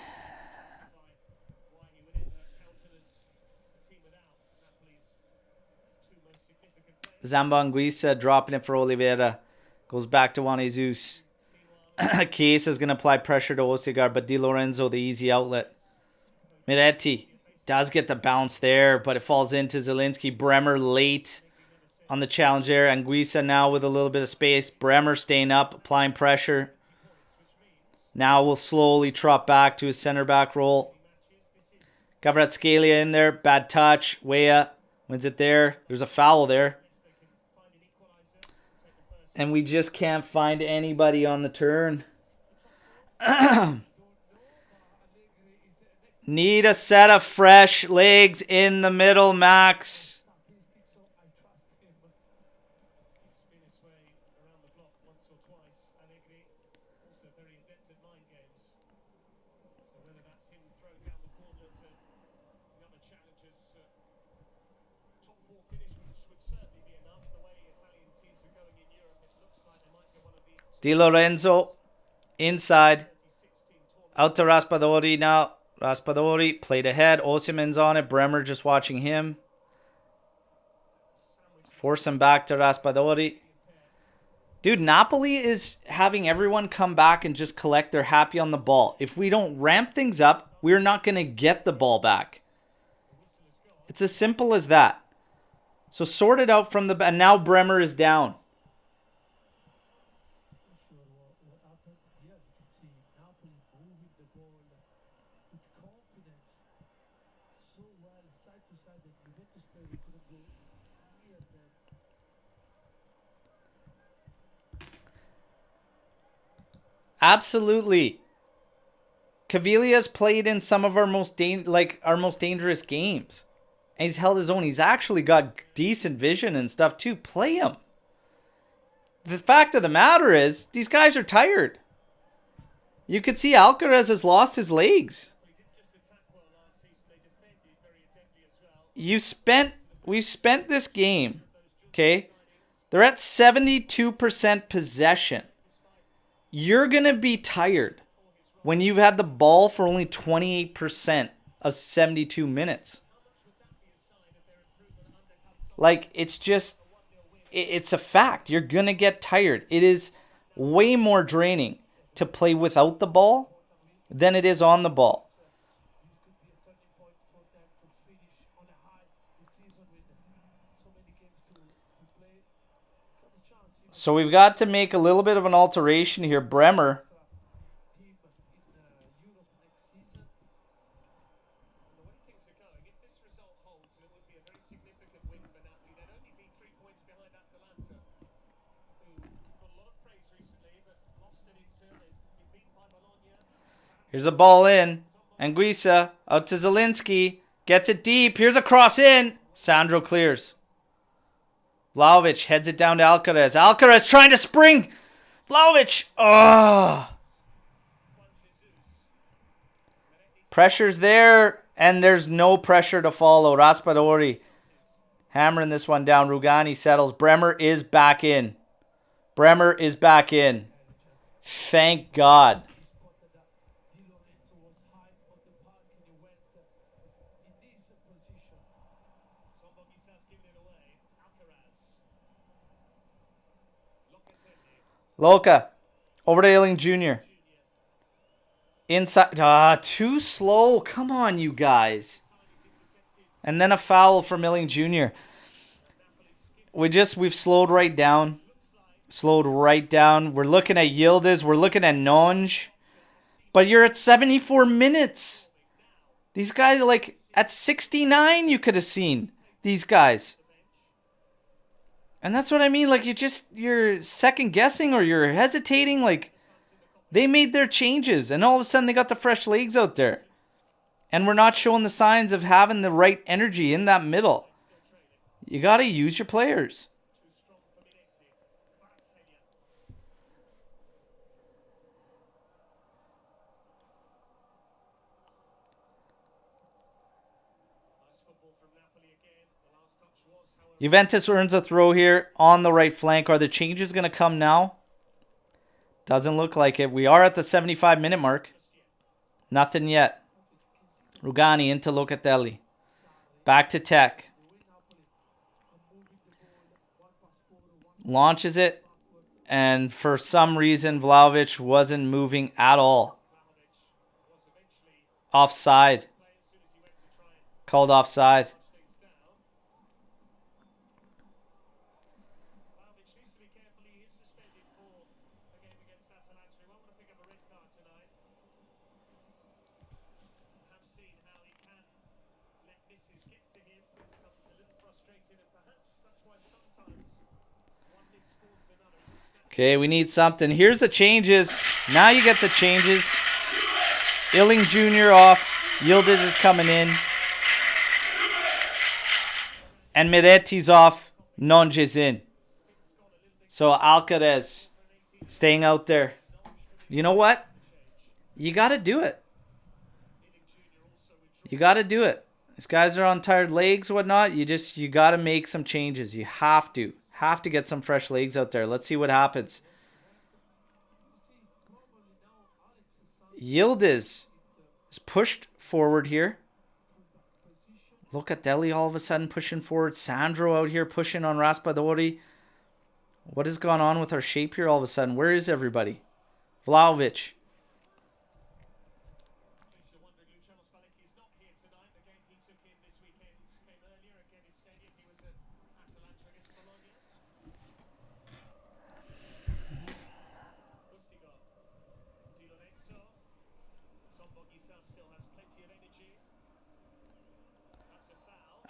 Zambanguisa dropping it for Oliveira. Goes back to Juan Jesus. Chiesa is going to apply pressure to Ostigard, but Di Lorenzo, the easy outlet. Miretti does get the bounce there, but it falls into Zielinski. Bremer late on the challenge there. Anguissa now with a little bit of space. Bremer staying up, applying pressure. Now we'll slowly trot back to his center back role. Kvaratskhelia in there. Bad touch. Weah wins it there. There's a foul there. And we just can't find anybody on the turn. Need a set of fresh legs in the middle, Max. Di Lorenzo inside. Out to Raspadori now. Raspadori played ahead. Osimhen's on it. Bremer just watching him. Force him back to Raspadori. Dude, Napoli is having everyone come back and just collect. They're happy on the ball. If we don't ramp things up, we're not going to get the ball back. It's as simple as that. So sort it out from the back. And now Bremer is down. Absolutely. Cavilia's played in some of our most dangerous games. And he's held his own. He's actually got decent vision and stuff too. Play him. The fact of the matter is, these guys are tired. You could see Alcaraz has lost his legs. We've spent this game, okay? They're at 72% possession. You're going to be tired when you've had the ball for only 28% of 72 minutes. Like, it's just, it's a fact. You're going to get tired. It is way more draining to play without the ball than it is on the ball. So we've got to make a little bit of an alteration here. Bremer. Here's a ball in. Anguissa out to Zielinski. Gets it deep. Here's a cross in. Sandro clears. Vlahovic heads it down to Alcaraz. Alcaraz trying to spring. Vlahovic. Oh. Pressure's there, and there's no pressure to follow. Raspadori hammering this one down. Rugani settles. Bremer is back in. Bremer is back in. Thank God. Luca, over to Ailing Jr. Inside, too slow. Come on, you guys. And then a foul from Ailing Jr. We've slowed right down. We're looking at Yildiz. We're looking at Nonj. But you're at 74 minutes. These guys are like at 69 you could have seen these guys. And that's what I mean. Like, you're second guessing or you're hesitating. Like, they made their changes and all of a sudden they got the fresh legs out there. And we're not showing the signs of having the right energy in that middle. You got to use your players. Juventus earns a throw here on the right flank. Are the changes going to come now? Doesn't look like it. We are at the 75-minute mark. Nothing yet. Rugani into Locatelli. Back to Tech. Launches it. And for some reason, Vlahovic wasn't moving at all. Offside. Called offside. Okay, we need something. Here's the changes. Now you get the changes. Ailing Jr. off. Yildiz is coming in. And Miretti's off. Nonje's in. So Alcaraz staying out there. You know what? You got to do it. You got to do it. These guys are on tired legs, whatnot. You got to make some changes. You have to. Have to get some fresh legs out there. Let's see what happens. Yildiz is pushed forward here. Locatelli all of a sudden pushing forward. Sandro out here pushing on Raspadori. What has gone on with our shape here all of a sudden? Where is everybody? Vlahovic.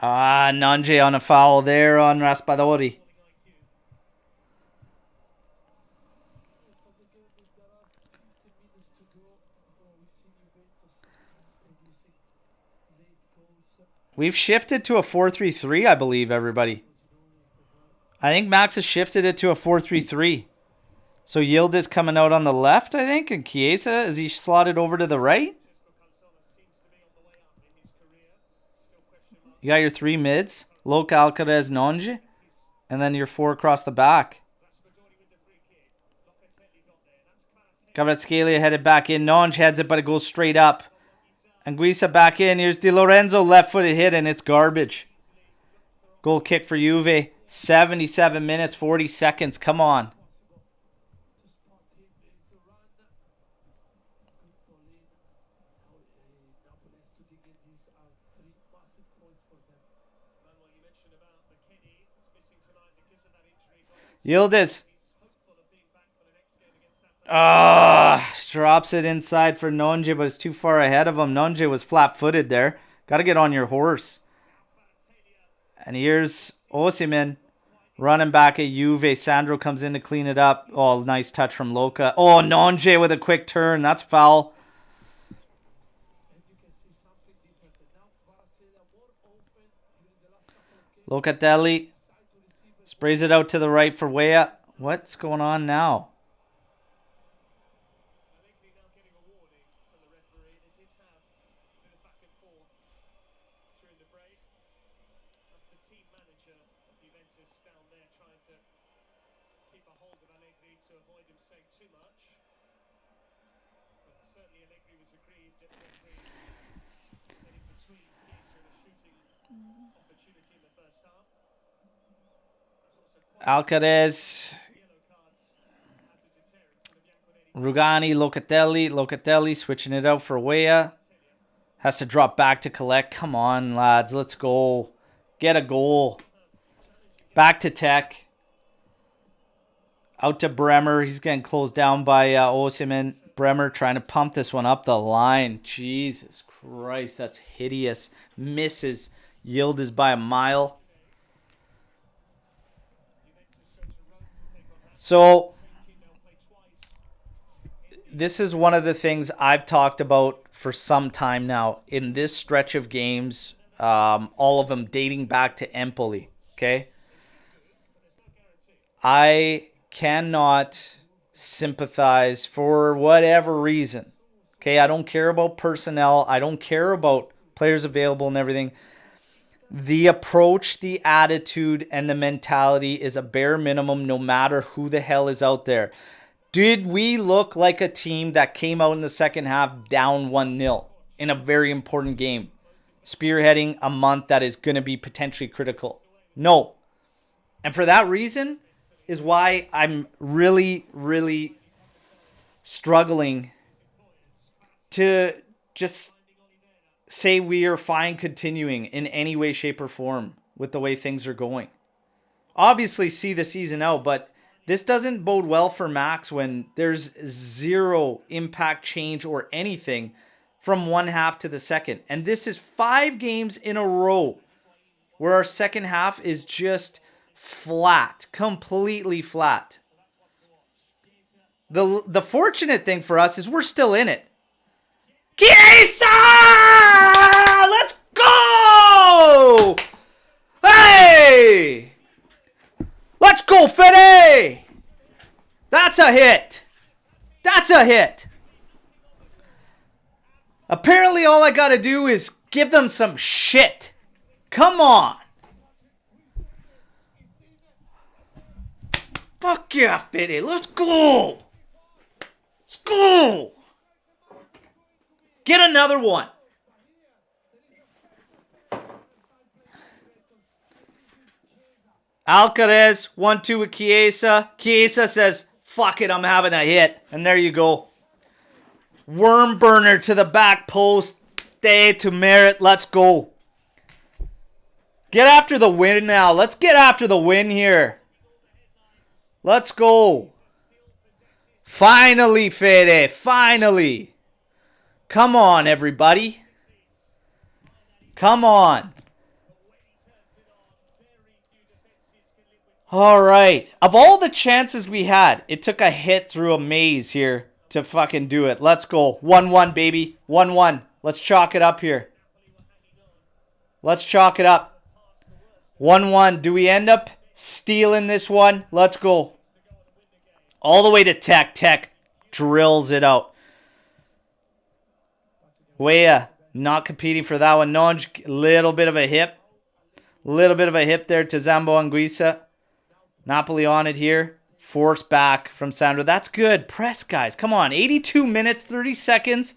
Nonje on a foul there on Raspadori. We've shifted to a 4-3-3, I believe, everybody. I think Max has shifted it to a 4-3-3. So Yildiz coming out on the left, I think, and Chiesa, is he slotted over to the right? You got your 3 mids, Luca, Alcaraz, Nonge, and then your 4 across the back. Kvaratskhelia headed back in. Nonge heads it, but it goes straight up. Anguissa back in. Here's Di Lorenzo, left-footed hit, and it's garbage. Goal kick for Juve. 77 minutes, 40 seconds. Come on. Yildiz. Drops it inside for Nonge, but it's too far ahead of him. Nonge was flat-footed there. Got to get on your horse. And here's Osimhen running back at Juve. Sandro comes in to clean it up. Oh, nice touch from Luca. Oh, Nonge with a quick turn. That's foul. Locatelli sprays it out to the right for Weah. What's going on now? Alcaraz, Rugani, Locatelli switching it out for Weah. Has to drop back to collect. Come on, lads. Let's go. Get a goal. Back to Tech. Out to Bremer. He's getting closed down by Osimhen. Bremer trying to pump this one up the line. Jesus Christ, that's hideous. Misses. Yildiz by a mile. So, this is one of the things I've talked about for some time now. In this stretch of games, all of them dating back to Empoli, okay? I cannot sympathize for whatever reason, okay? I don't care about personnel. I don't care about players available and everything. The approach, the attitude, and the mentality is a bare minimum no matter who the hell is out there. Did we look like a team that came out in the second half down 1-0 in a very important game, spearheading a month that is going to be potentially critical? No. And for that reason is why I'm really, really struggling to just say we are fine continuing in any way, shape, or form with the way things are going. Obviously, see the season out, but this doesn't bode well for Max when there's zero impact change or anything from one half to the second. And this is 5 games in a row where our second half is just flat, completely flat. The fortunate thing for us is we're still in it. Chiesa! Let's go! Hey! Let's go, Fede! That's a hit. That's a hit. Apparently all I gotta do is give them some shit. Come on. Fuck yeah, Fede. Let's go. Let's go. Get another one. Alcaraz, 1-2 with Chiesa. Chiesa says, fuck it, I'm having a hit. And there you go. Worm burner to the back post. Stay to merit. Let's go. Get after the win now. Let's get after the win here. Let's go. Finally, Fede. Finally. Come on, everybody. Come on. All right. Of all the chances we had, it took a hit through a maze here to fucking do it. Let's go. 1-1, baby. 1-1. Let's chalk it up here. Let's chalk it up. 1-1. Do we end up stealing this one? Let's go. All the way to Tech. Tech drills it out. Weah not competing for that one. Nonj, little bit of a hip. Little bit of a hip there to Zambo Anguissa. Napoli on it here. Force back from Sandro. That's good. Press, guys. Come on. 82 minutes, 30 seconds.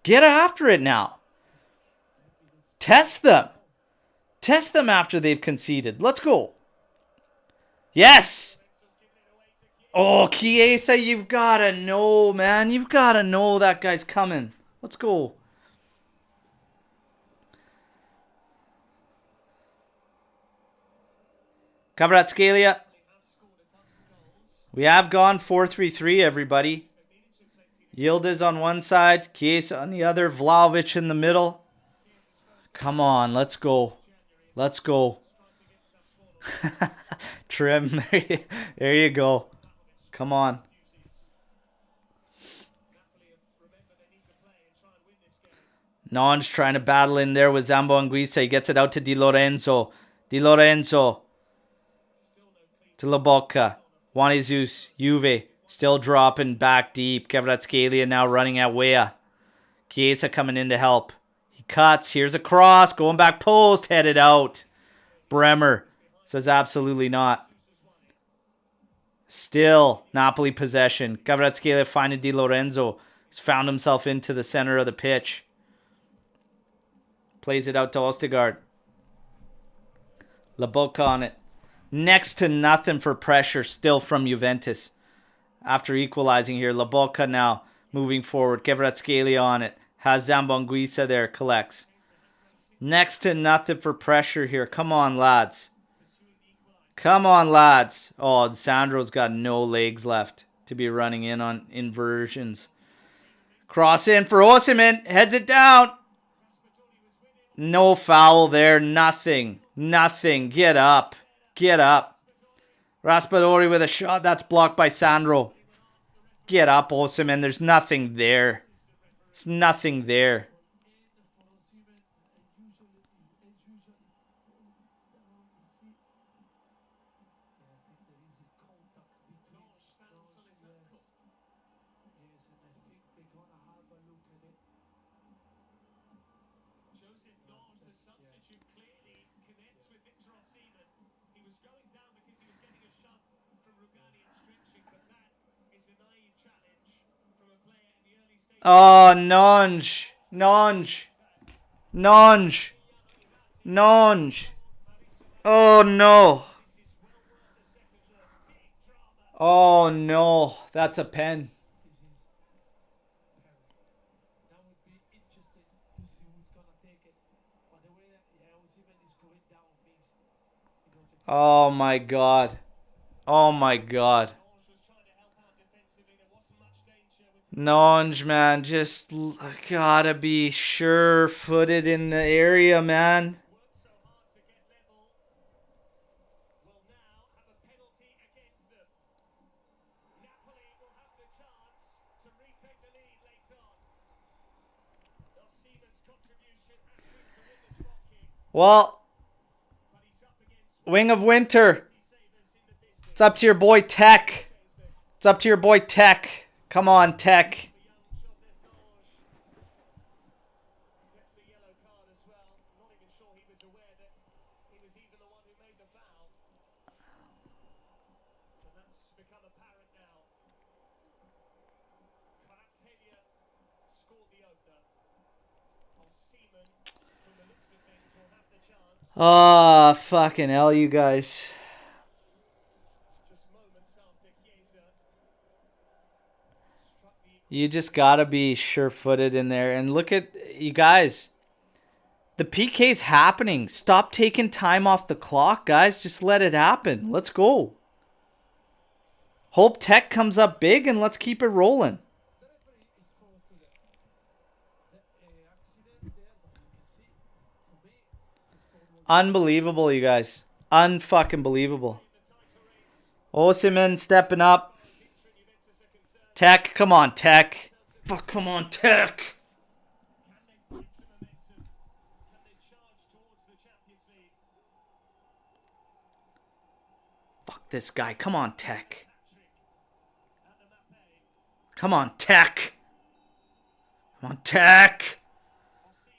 Get after it now. Test them. Test them after they've conceded. Let's go. Yes. Oh, Chiesa, you've got to know, man. You've got to know that guy's coming. Let's go. Kvaratskhelia. We have gone 4-3-3, everybody. Yildiz on one side, Chiesa on the other, Vlahovic in the middle. Come on, let's go. Let's go. Trim, there you go. Come on. Non's trying to battle in there with Zambo Anguissa. He gets it out to Di Lorenzo. Di Lorenzo. To Lobotka. Juan Jesus. Juve. Still dropping back deep. Kvaratskhelia now running at Weah. Chiesa coming in to help. He cuts. Here's a cross. Going back post. Headed out. Bremer says absolutely not. Still Napoli possession. Kvaratskhelia finding Di Lorenzo. He's found himself into the center of the pitch. Plays it out to Ostegard. Lobotka on it. Next to nothing for pressure still from Juventus. After equalizing here, Lobotka now moving forward. Kvaratskhelia on it. Has Zambo Anguissa there. Collects. Next to nothing for pressure here. Come on, lads. Come on, lads. Oh, Sandro's got no legs left to be running in on inversions. Cross in for Osimhen. Heads it down. No foul there. Nothing. Nothing. Get up. Get up. Raspadori with a shot. That's blocked by Sandro. Get up, Osimhen. There's nothing there. There's nothing there. Oh, Nonj. Nonj. Nonj. Nonj. Oh, no. Oh, no. That's a pen. Oh, my God. Oh, my God. Nonj, man, just gotta be sure-footed in the area, man. Well, Wing of Winter. It's up to your boy Tech. It's up to your boy Tech. Come on, Tech. Oh, fucking hell, you guys. You just gotta be sure-footed in there. And look at you guys. The PK's happening. Stop taking time off the clock, guys. Just let it happen. Let's go. Hope Tech comes up big and let's keep it rolling. Unbelievable, you guys. Unfucking believable. Osimhen stepping up. Tech, come on, Tech. Fuck, come on, Tech. Fuck this guy. Come on, Tech. Come on, Tech. Come on, Tech.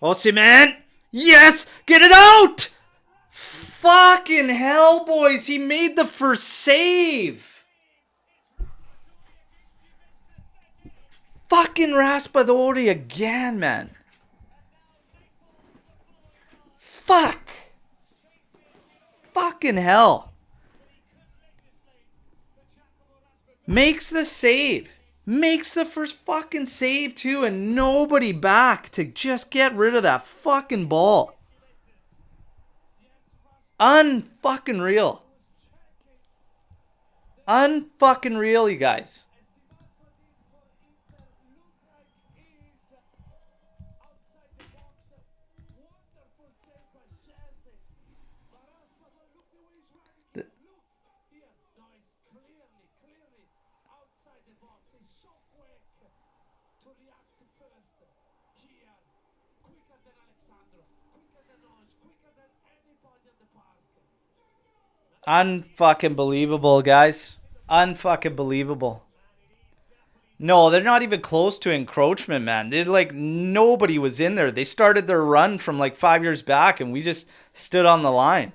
Osimhen. Yes! Get it out! Fucking hell, boys. He made the first save. Fucking Raspadori again, man. Fuck. Fucking hell. Makes the save. Makes the first fucking save too, and nobody back to just get rid of that fucking ball. Unfucking real. Unfucking real, you guys. Unfucking believable, guys. Unfucking believable. No, they're not even close to encroachment, man. They're like, nobody was in there. They started their run from like 5 years back, and we just stood on the line.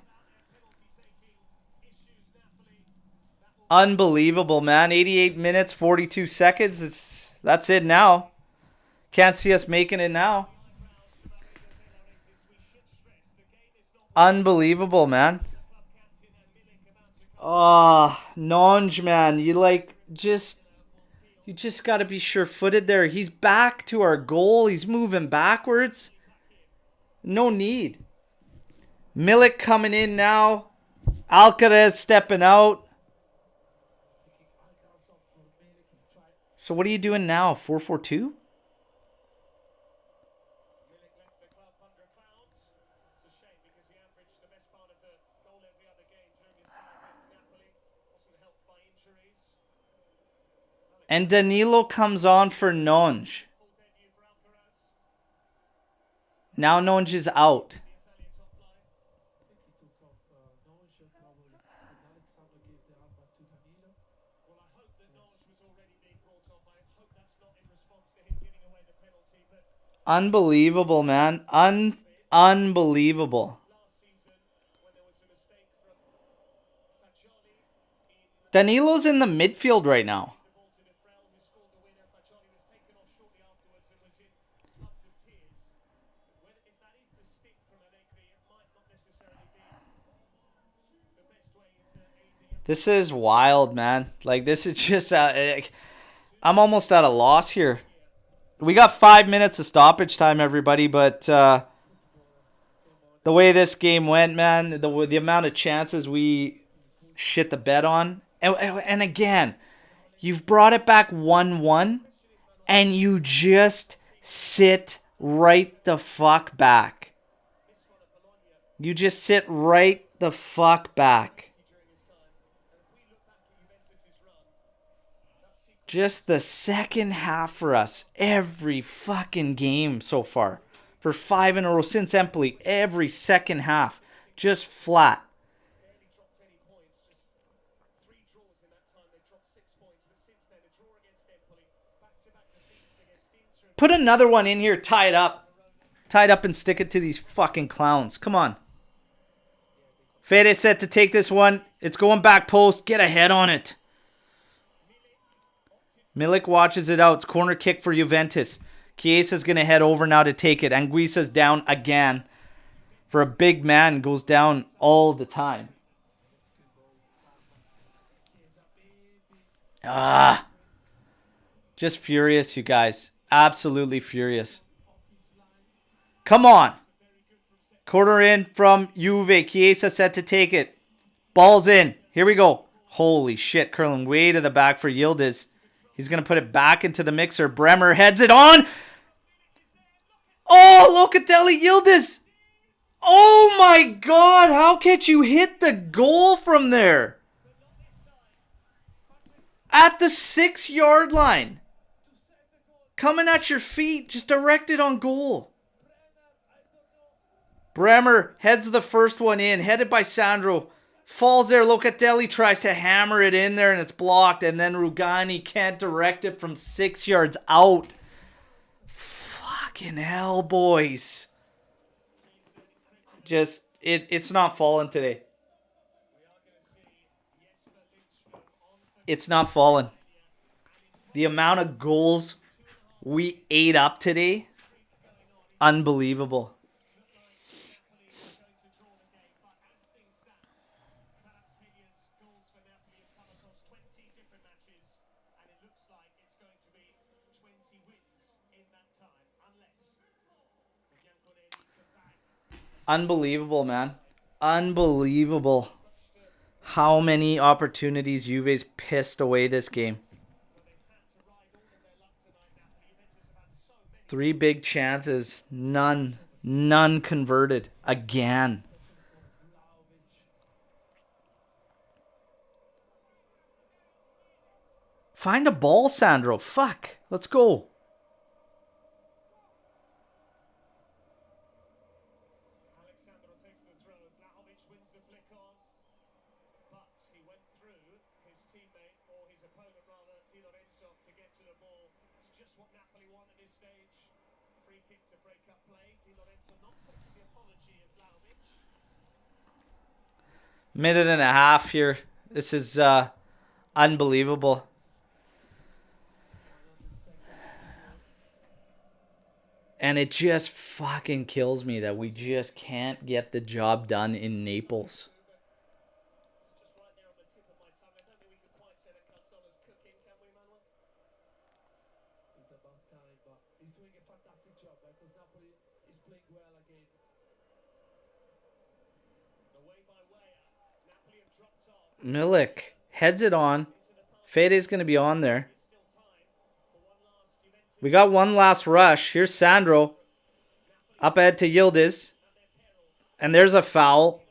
Unbelievable, man. 88 minutes, 42 seconds. That's it now. Can't see us making it now. Unbelievable, man. Oh, Nonge, man. You just got to be sure-footed there. He's back to our goal. He's moving backwards. No need. Milik coming in now. Alcaraz stepping out. So what are you doing now? 4-4-2? And Danilo comes on for Nonge. Now Nonge is out. Unbelievable, man. Unbelievable. Danilo's in the midfield right now. This is wild, man. Like, this is just... I'm almost at a loss here. We got 5 minutes of stoppage time, everybody, but the way this game went, man, the amount of chances we shit the bed on. And again, you've brought it back 1-1, and you just sit right the fuck back. You just sit right the fuck back. Just the second half for us. Every fucking game so far. For 5 in a row since Empoli. Every second half. Just flat. Put another one in here. Tie it up. Tie it up and stick it to these fucking clowns. Come on. Fede set to take this one. It's going back post. Get a head on it. Milik watches it out. It's corner kick for Juventus. Chiesa's going to head over now to take it. Anguissa's down again. For a big man, goes down all the time. Just furious, you guys. Absolutely furious. Come on. Corner in from Juve. Chiesa set to take it. Ball's in. Here we go. Holy shit. Curling way to the back for Yildiz. He's going to put it back into the mixer. Bremer heads it on. Oh, Locatelli, Yildiz. Oh my God. How can't you hit the goal from there? At the 6-yard line. Coming at your feet. Just direct it on goal. Bremer heads the first one in, headed by Sandro. Falls there. Locatelli tries to hammer it in there, and it's blocked. And then Rugani can't direct it from 6 yards out. Fucking hell, boys. Just, it's not falling today. It's not falling. The amount of goals we ate up today, unbelievable. Unbelievable, man. Unbelievable. How many opportunities Juve's pissed away this game. 3 big chances. None converted. Again. Find a ball, Sandro. Fuck. Let's go. Minute and a half here. This is unbelievable. And it just fucking kills me that we just can't get the job done in Naples. Milik heads it on. Fede's going to be on there. We got one last rush. Here's Sandro. Up ahead to Yildiz. And there's a foul.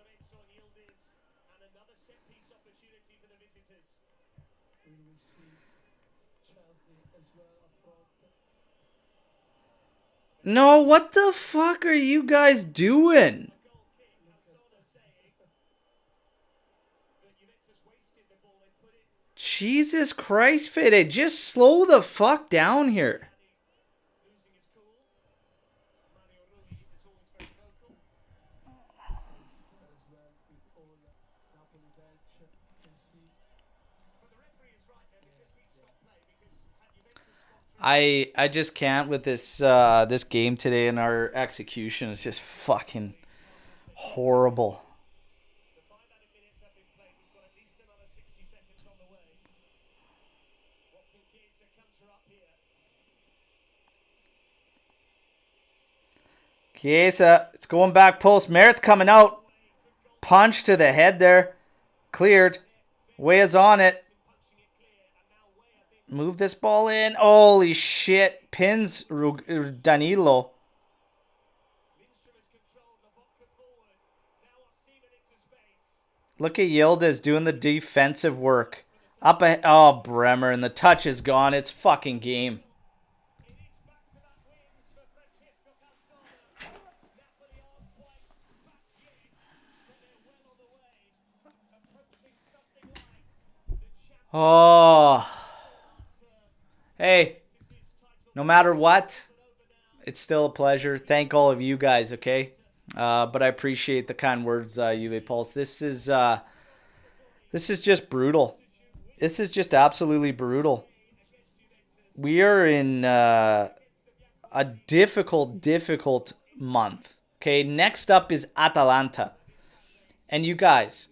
No, what the fuck are you guys doing? Jesus Christ, Fede. Just slow the fuck down here. I just can't with this this game today, and our execution is just fucking horrible. Chiesa, it's going back post. Merritt's coming out. Punch to the head there. Cleared. Weah's on it. Move this ball in. Holy shit. Pins Danilo. Look at Yildiz doing the defensive work. Up ahead. Oh, Bremer. And the touch is gone. It's fucking game. Oh. Hey. No matter what, it's still a pleasure. Thank all of you guys, okay? But I appreciate the kind words, Juve Pulse. This is just brutal. This is just absolutely brutal. We are in a difficult month. Okay, next up is Atalanta. And you guys,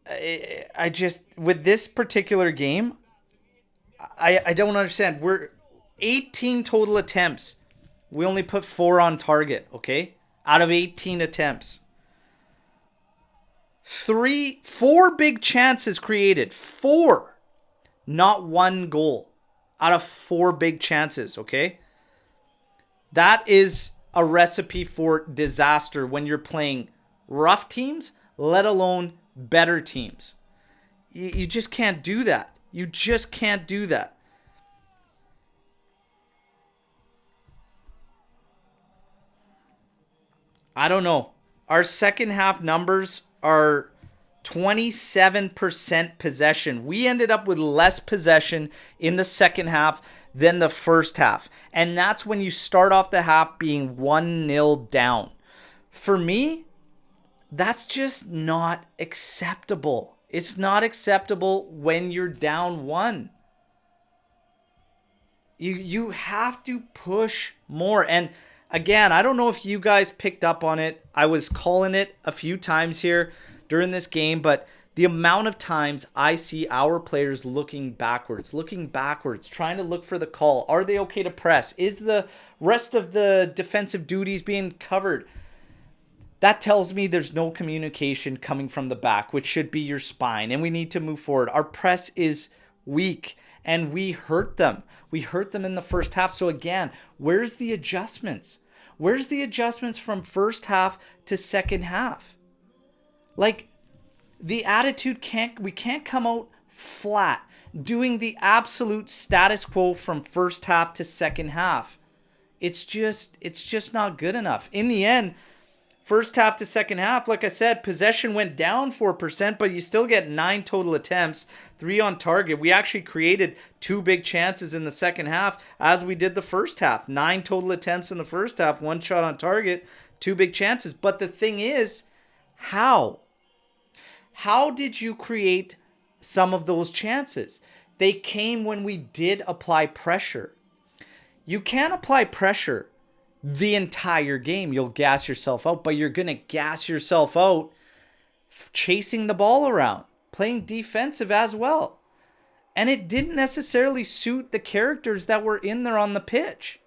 I just, with this particular game, I don't understand. We're 18 total attempts. We only put 4 on target, okay? Out of 18 attempts. 4 big chances created. 4. Not 1 goal. Out of 4 big chances, okay? That is a recipe for disaster when you're playing rough teams, let alone better teams. You just can't do that. You just can't do that. I don't know. Our second half numbers are 27% possession. We ended up with less possession in the second half than the first half. And that's when you start off the half being 1-0 down. For me, that's just not acceptable. It's not acceptable when you're down 1. You have to push more. And again, I don't know if you guys picked up on it. I was calling it a few times here during this game, but the amount of times I see our players looking backwards, trying to look for the call. Are they okay to press? Is the rest of the defensive duties being covered? That tells me there's no communication coming from the back, which should be your spine, and we need to move forward. Our press is weak, and we hurt them. We hurt them in the first half. So again, where's the adjustments? Where's the adjustments from first half to second half? Like, the attitude we can't come out flat doing the absolute status quo from first half to second half. It's just not good enough. In the end, first half to second half, like I said, possession went down 4%, but you still get 9 total attempts, 3 on target. We actually created 2 big chances in the second half as we did the first half. 9 total attempts in the first half, 1 shot on target, 2 big chances. But the thing is, how? How did you create some of those chances? They came when we did apply pressure. You can't apply pressure the entire game. You'll gas yourself out, but you're going to gas yourself out chasing the ball around, playing defensive as well. And it didn't necessarily suit the characters that were in there on the pitch.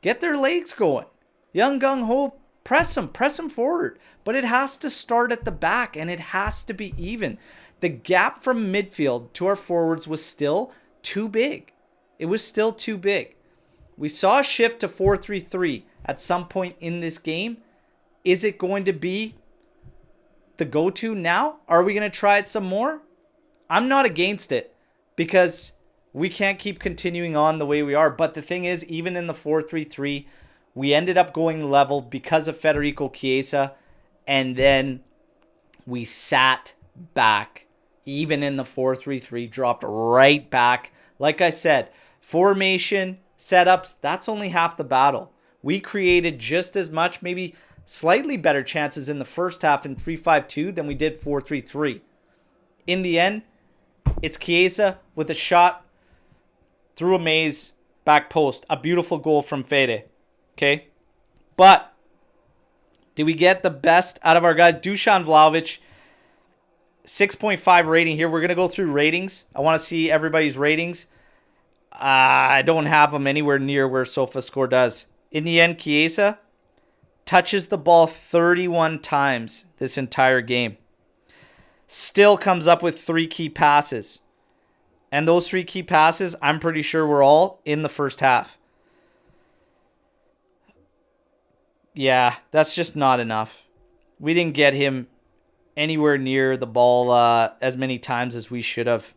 Get their legs going. Young gung-ho, press them forward. But it has to start at the back, and it has to be even. The gap from midfield to our forwards was still too big. It was still too big. We saw a shift to 4-3-3 at some point in this game. Is it going to be the go-to now? Are we going to try it some more? I'm not against it because we can't keep continuing on the way we are. But the thing is, even in the 4-3-3, we ended up going level because of Federico Chiesa, and then we sat back. Even in the 4-3-3, dropped right back. Like I said, formation, setups, that's only half the battle. We created just as much, maybe slightly better chances in the first half in 3-5-2 than we did 4-3-3. In the end, it's Chiesa with a shot through a maze, back post. A beautiful goal from Fede. Okay? But did we get the best out of our guys? Dusan Vlahovic, 6.5 rating here. We're going to go through ratings. I want to see everybody's ratings. I don't have them anywhere near where SofaScore does. In the end, Chiesa touches the ball 31 times this entire game. Still comes up with 3 key passes. And those 3 key passes, I'm pretty sure were all in the first half. Yeah, that's just not enough. We didn't get him anywhere near the ball as many times as we should have.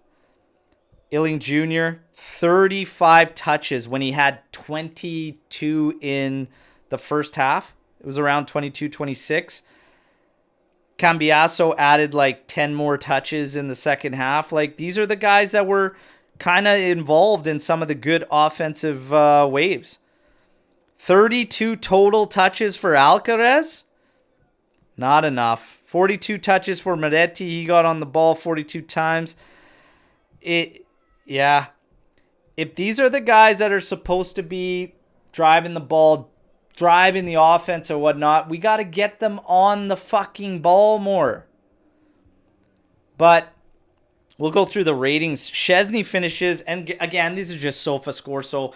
Illing Jr., 35 touches when he had 22 in the first half. It was around 22, 26. Cambiaso added like 10 more touches in the second half. Like, these are the guys that were kind of involved in some of the good offensive waves. 32 total touches for Alcaraz. Not enough. 42 touches for Moretti. He got on the ball 42 times. Yeah. If these are the guys that are supposed to be driving the ball, driving the offense or whatnot, we got to get them on the fucking ball more. But we'll go through the ratings. Szczesny finishes, and again, these are just SofaScore, so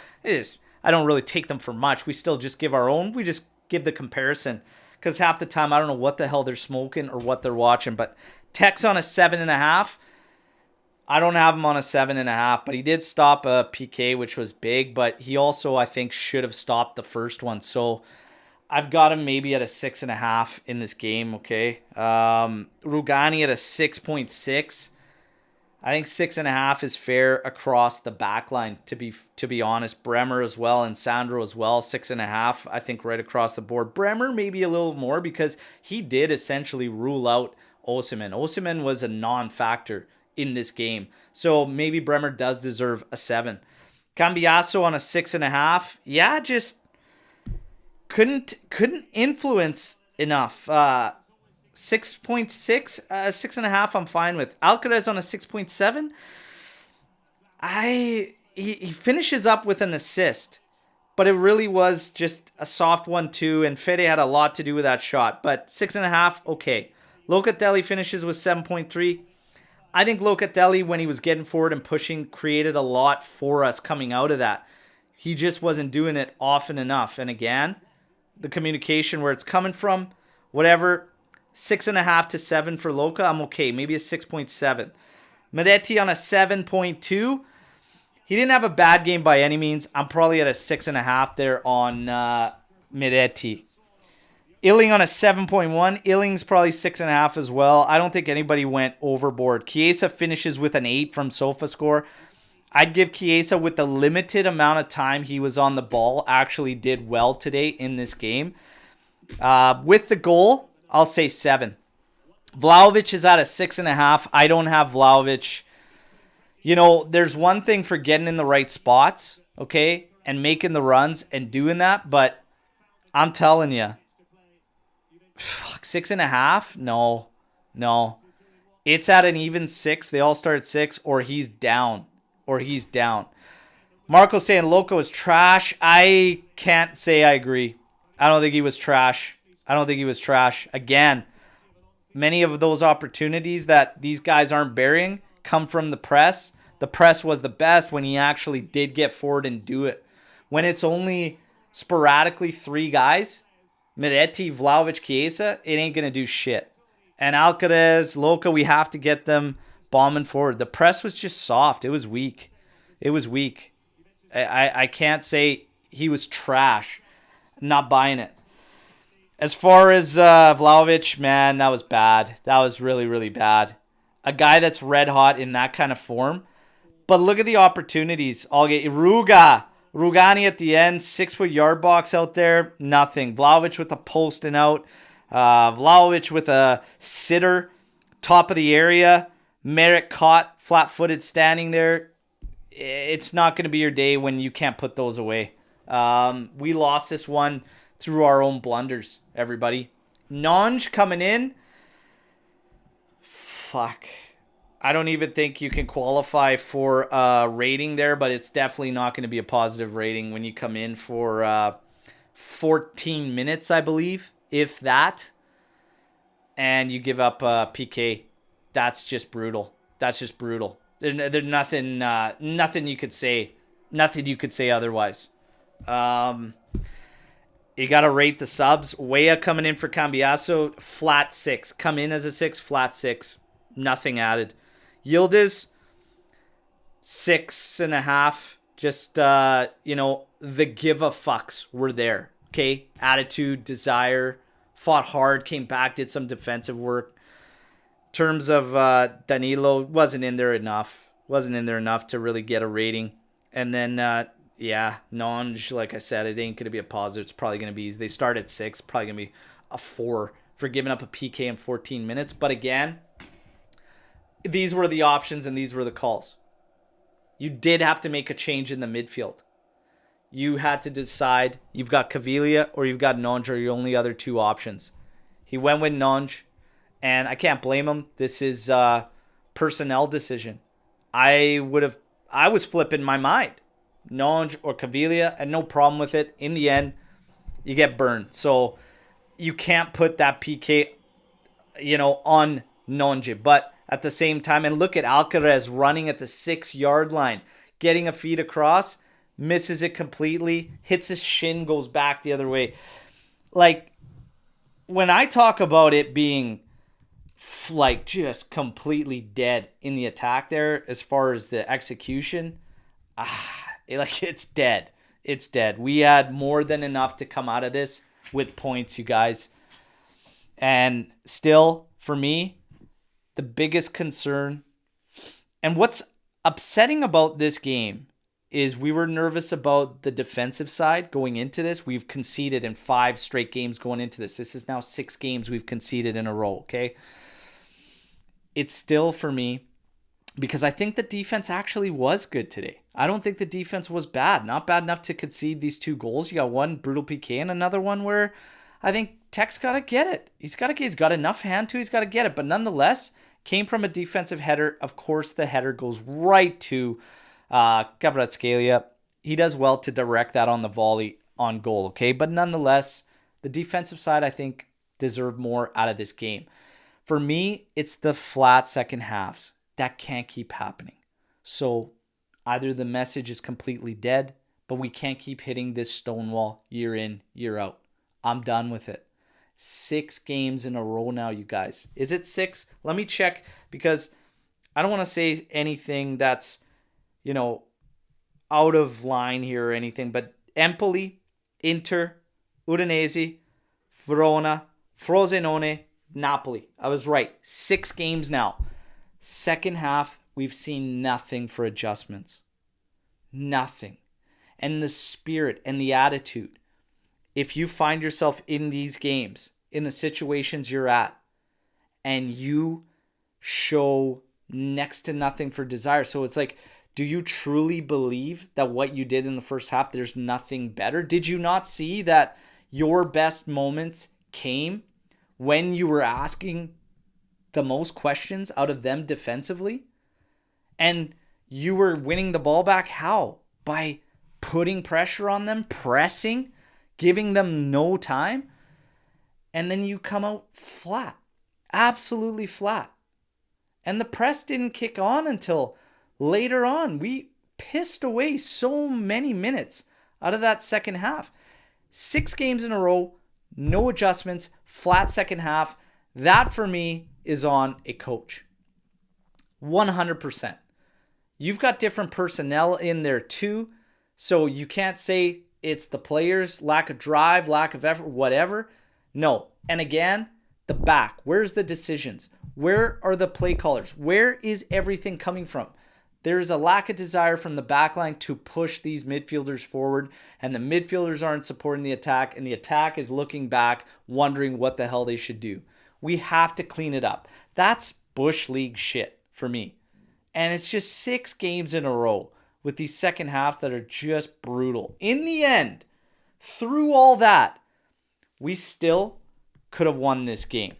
I don't really take them for much. We still just give our own. We just give the comparison. Because half the time, I don't know what the hell they're smoking or what they're watching. But Tech's on a 7.5. I don't have him on a 7.5, but he did stop a PK, which was big. But he also, I think, should have stopped the first one. So I've got him maybe at a 6.5 in this game, okay? Rugani at a 6.6. I think 6.5 is fair across the back line, to be honest. Bremer as well and Sandro as well. 6.5, I think, right across the board. Bremer maybe a little more because he did essentially rule out Osimhen. Osimhen was a non-factor in this game. So maybe Bremer does deserve a 7. Cambiasso on a 6.5. Yeah, just couldn't influence enough. 6.6, 6.5 I'm fine with. Alcaraz on a 6.7. He finishes up with an assist, but it really was just a soft one too, and Fede had a lot to do with that shot. But 6.5, okay. Locatelli finishes with 7.3. I think Locatelli, when he was getting forward and pushing, created a lot for us coming out of that. He just wasn't doing it often enough. And again, the communication where it's coming from, whatever. 6.5 to 7 for Loca, I'm okay. Maybe a 6.7. Medetti on a 7.2. He didn't have a bad game by any means. I'm probably at a 6.5 there on Medetti. Illing on a 7.1. Illing's probably 6.5 as well. I don't think anybody went overboard. Chiesa finishes with an 8 from SofaScore. I'd give Chiesa, with the limited amount of time he was on the ball, actually did well today in this game. With the goal, I'll say 7. Vlahovic is at a 6.5. I don't have Vlahovic. You know, there's one thing for getting in the right spots, okay, and making the runs and doing that, but I'm telling you, 6.5? No. It's at an even 6. They all start at 6, or he's down. Marco's saying Loco is trash. I can't say I agree. I don't think he was trash. Again, many of those opportunities that these guys aren't burying come from the press. The press was the best when he actually did get forward and do it. When it's only sporadically 3 guys, Medetti, Vlahovic, Chiesa, it ain't going to do shit. And Alcaraz, Loca, we have to get them bombing forward. The press was just soft. It was weak. I can't say he was trash. Not buying it. As far as Vlahovic, man, that was bad. That was really, really bad. A guy that's red hot in that kind of form. But look at the opportunities. I'll get Rugani at the end, 6-foot yard box out there, nothing. Vlahovic with a post and out. Vlahovic with a sitter, top of the area. Merrick caught, flat-footed, standing there. It's not going to be your day when you can't put those away. We lost this one through our own blunders, everybody. Nonge coming in. Fuck. I don't even think you can qualify for a rating there, but it's definitely not going to be a positive rating when you come in for 14 minutes, I believe, if that, and you give up PK. That's just brutal. There's nothing you could say. Nothing you could say otherwise. You got to rate the subs. Weah coming in for Cambiasso, flat 6. Come in as a 6, flat 6. Nothing added. Yildiz, 6.5. Just, the give a fucks were there. Okay? Attitude, desire, fought hard, came back, did some defensive work. In terms of Danilo, wasn't in there enough to really get a rating. And then, Nonge, like I said, it ain't going to be a positive. It's probably going to be, they start at 6, probably going to be a 4 for giving up a PK in 14 minutes. But again, these were the options and these were the calls. You did have to make a change in the midfield. You had to decide, you've got Caviglia or you've got Nonge are your only other 2 options. He went with Nonge, and I can't blame him. This is a personnel decision. I was flipping my mind. Nonge or Caviglia, and no problem with it. In the end, you get burned. So you can't put that PK, on Nonge. But at the same time, and look at Alcaraz running at the 6-yard line, getting a feed across, misses it completely, hits his shin, goes back the other way. Like, when I talk about it being like just completely dead in the attack there, as far as the execution, it's dead. It's dead. We had more than enough to come out of this with points, you guys. And still, for me, the biggest concern And what's upsetting about this game is we were nervous about the defensive side going into this. We've conceded in 5 straight games going into this. This is now 6 games we've conceded in a row, okay? It's still, for me, because I think the defense actually was good today. I don't think the defense was bad. Not bad enough to concede these 2 goals. You got one brutal PK and another one where I think Tech's got to get it. He's got enough hand to, he's got to get it. But nonetheless, came from a defensive header. Of course, the header goes right to Kvaratskhelia. He does well to direct that on the volley on goal, okay? But nonetheless, the defensive side, I think, deserved more out of this game. For me, it's the flat second halves that can't keep happening. So either the message is completely dead, but we can't keep hitting this stonewall year in, year out. I'm done with it. 6 games in a row now, you guys. Is it 6? Let me check, because I don't want to say anything that's, out of line here or anything, but Empoli, Inter, Udinese, Verona, Frosinone, Napoli. I was right. 6 games now. Second half, we've seen nothing for adjustments. Nothing. And the spirit and the attitude, if you find yourself in these games, in the situations you're at, and you show next to nothing for desire. So it's like, do you truly believe that what you did in the first half, there's nothing better? Did you not see that your best moments came when you were asking the most questions out of them defensively? And you were winning the ball back. How? By putting pressure on them, pressing, giving them no time. And then you come out flat, absolutely flat. And the press didn't kick on until later on. We pissed away so many minutes out of that second half. 6 games in a row, no adjustments, flat second half. That for me is on a coach. 100%. You've got different personnel in there too. So you can't say it's the players, lack of drive, lack of effort, whatever. No. And again, the back. Where's the decisions? Where are the play callers? Where is everything coming from? There is a lack of desire from the back line to push these midfielders forward, and the midfielders aren't supporting the attack, and the attack is looking back, wondering what the hell they should do. We have to clean it up. That's Bush League shit for me. And it's just 6 games in a row with these second half that are just brutal. In the end, through all that, we still could have won this game.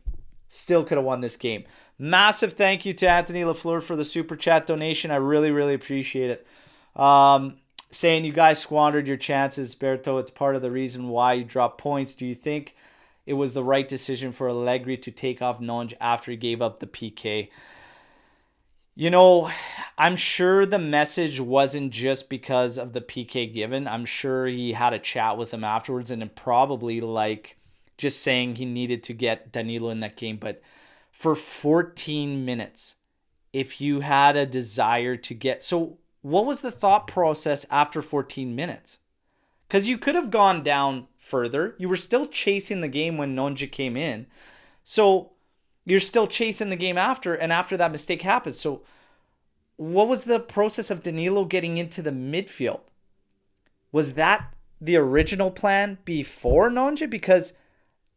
Still could have won this game. Massive thank you to Anthony Lafleur for the super chat donation. I really, really appreciate it. Saying you guys squandered your chances, Berto. It's part of the reason why you dropped points. Do you think it was the right decision for Allegri to take off Nonge after he gave up the PK? I'm sure the message wasn't just because of the PK given. I'm sure he had a chat with him afterwards, and probably just saying he needed to get Danilo in that game. But for 14 minutes, if you had a desire to get... So what was the thought process after 14 minutes? Because you could have gone down further. You were still chasing the game when Nonja came in. So you're still chasing the game after, and after that mistake happens. So what was the process of Danilo getting into the midfield? Was that the original plan before Nonja? Because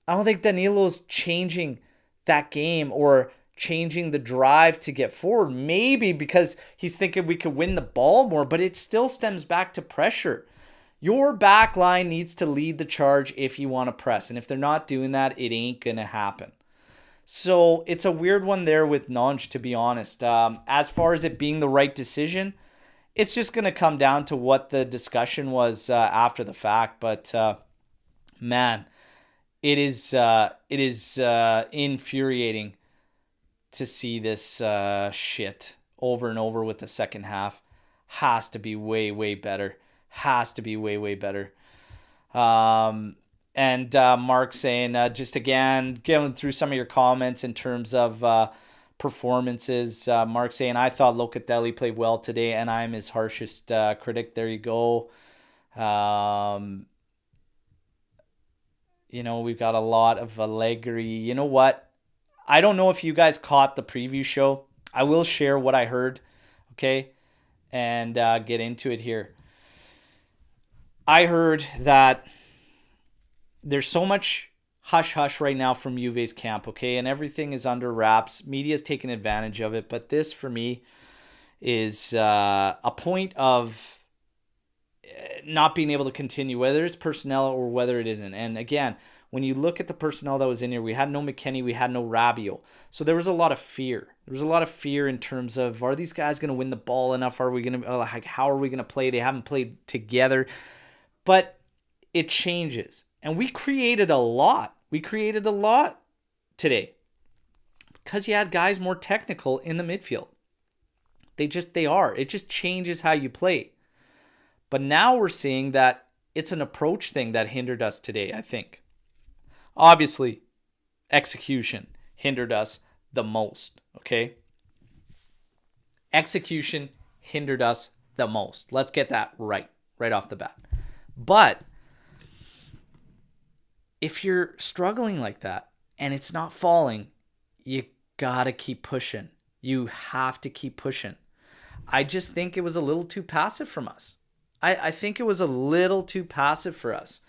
I don't think Danilo's changing that game or changing the drive to get forward. Maybe because he's thinking we could win the ball more, but it still stems back to pressure. Your back line needs to lead the charge if you want to press. And if they're not doing that, it ain't going to happen. So it's a weird one there with Nonge, to be honest. As far as it being the right decision, it's just going to come down to what the discussion was after the fact. But man, it is infuriating to see this shit over and over with the second half. Has to be way, way better. Has to be way, way better. And Mark saying, just again, going through some of your comments in terms of performances. Mark saying, I thought Locatelli played well today, and I'm his harshest critic. There you go. We've got a lot of Allegri. You know what? I don't know if you guys caught the preview show. I will share what I heard okay, and get into it here. I heard that there's so much hush-hush right now from Juve's camp, okay, and everything is under wraps. Media's taking advantage of it, but this, for me, is a point of not being able to continue, whether it's personnel or whether it isn't. And again, when you look at the personnel that was in here, we had no McKennie, we had no Rabiot. So there was a lot of fear. There was a lot of fear in terms of, are these guys going to win the ball enough? Are we going to, how are we going to play? They haven't played together. But it changes. And we created a lot. We created a lot today because you had guys more technical in the midfield. They are. It just changes how you play. But now we're seeing that it's an approach thing that hindered us today, I think. Obviously, execution hindered us the most, okay? Execution hindered us the most. Let's get that right off the bat. But if you're struggling like that and it's not falling, you gotta keep pushing. You have to keep pushing. I just think it was a little too passive from us. I think it was a little too passive for us.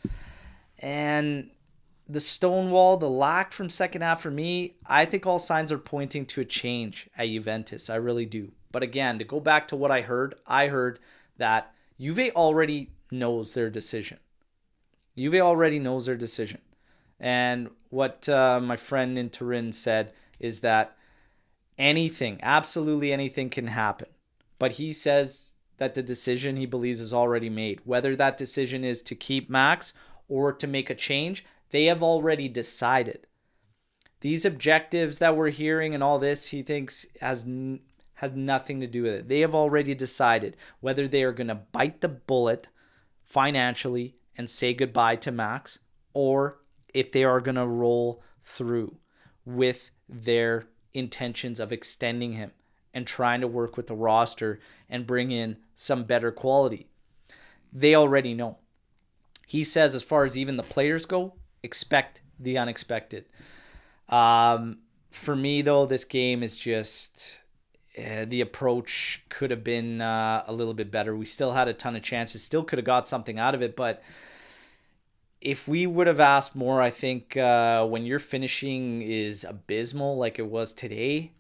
And the stonewall, the lack from second half for me, I think all signs are pointing to a change at Juventus. I really do. But again, to go back to what I heard that Juve already knows their decision. Juve already knows their decision. And what my friend in Turin said is that anything, absolutely anything can happen. But he says that the decision he believes is already made. Whether that decision is to keep Max or to make a change, they have already decided. These objectives that we're hearing and all this, he thinks has nothing to do with it. They have already decided whether they are going to bite the bullet financially and say goodbye to Max, or if they are going to roll through with their intentions of extending him and trying to work with the roster and bring in some better quality. They already know. He says, as far as even the players go, expect the unexpected. For me, though, this game is just the approach could have been a little bit better. We still had a ton of chances, still could have got something out of it, but if we would have asked more, I think when your finishing is abysmal like it was today,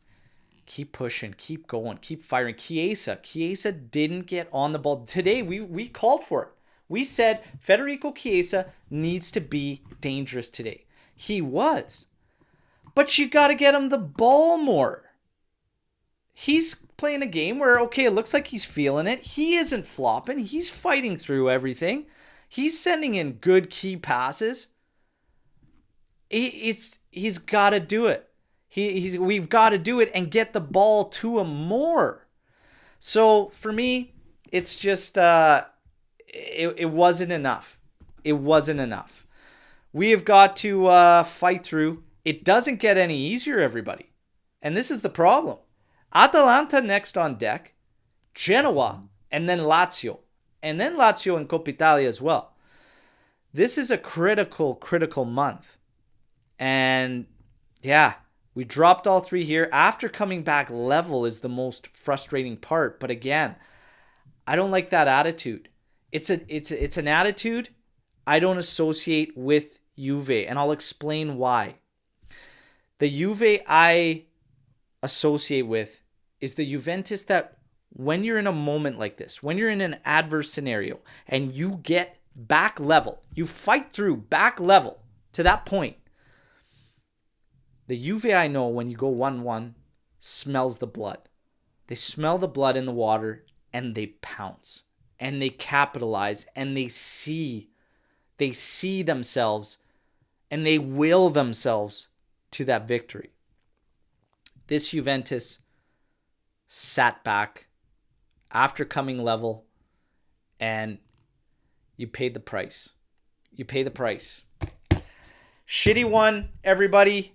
keep pushing, keep going, keep firing. Chiesa didn't get on the ball. Today, we called for it. We said Federico Chiesa needs to be dangerous today. He was. But you got to get him the ball more. He's playing a game where, okay, it looks like he's feeling it. He isn't flopping. He's fighting through everything. He's sending in good key passes. He's got to do it. We've got to do it and get the ball to him more. So for me, it's just it wasn't enough. It wasn't enough. We have got to fight through. It doesn't get any easier, everybody. And this is the problem. Atalanta next on deck, Genoa, and then Lazio. And then Lazio and Coppa Italia as well. This is a critical month. And yeah, we dropped all three here. After coming back level is the most frustrating part. But again, I don't like that attitude. It's an attitude I don't associate with Juve. And I'll explain why. The Juve I associate with is the Juventus that when you're in a moment like this, when you're in an adverse scenario and you get back level, you fight through back level to that point. The Juve I know, when you go 1-1, smells the blood. They smell the blood in the water and they pounce and they capitalize and they see themselves and they will themselves to that victory. This Juventus sat back after coming level, and you paid the price. You pay the price. Shitty one, everybody.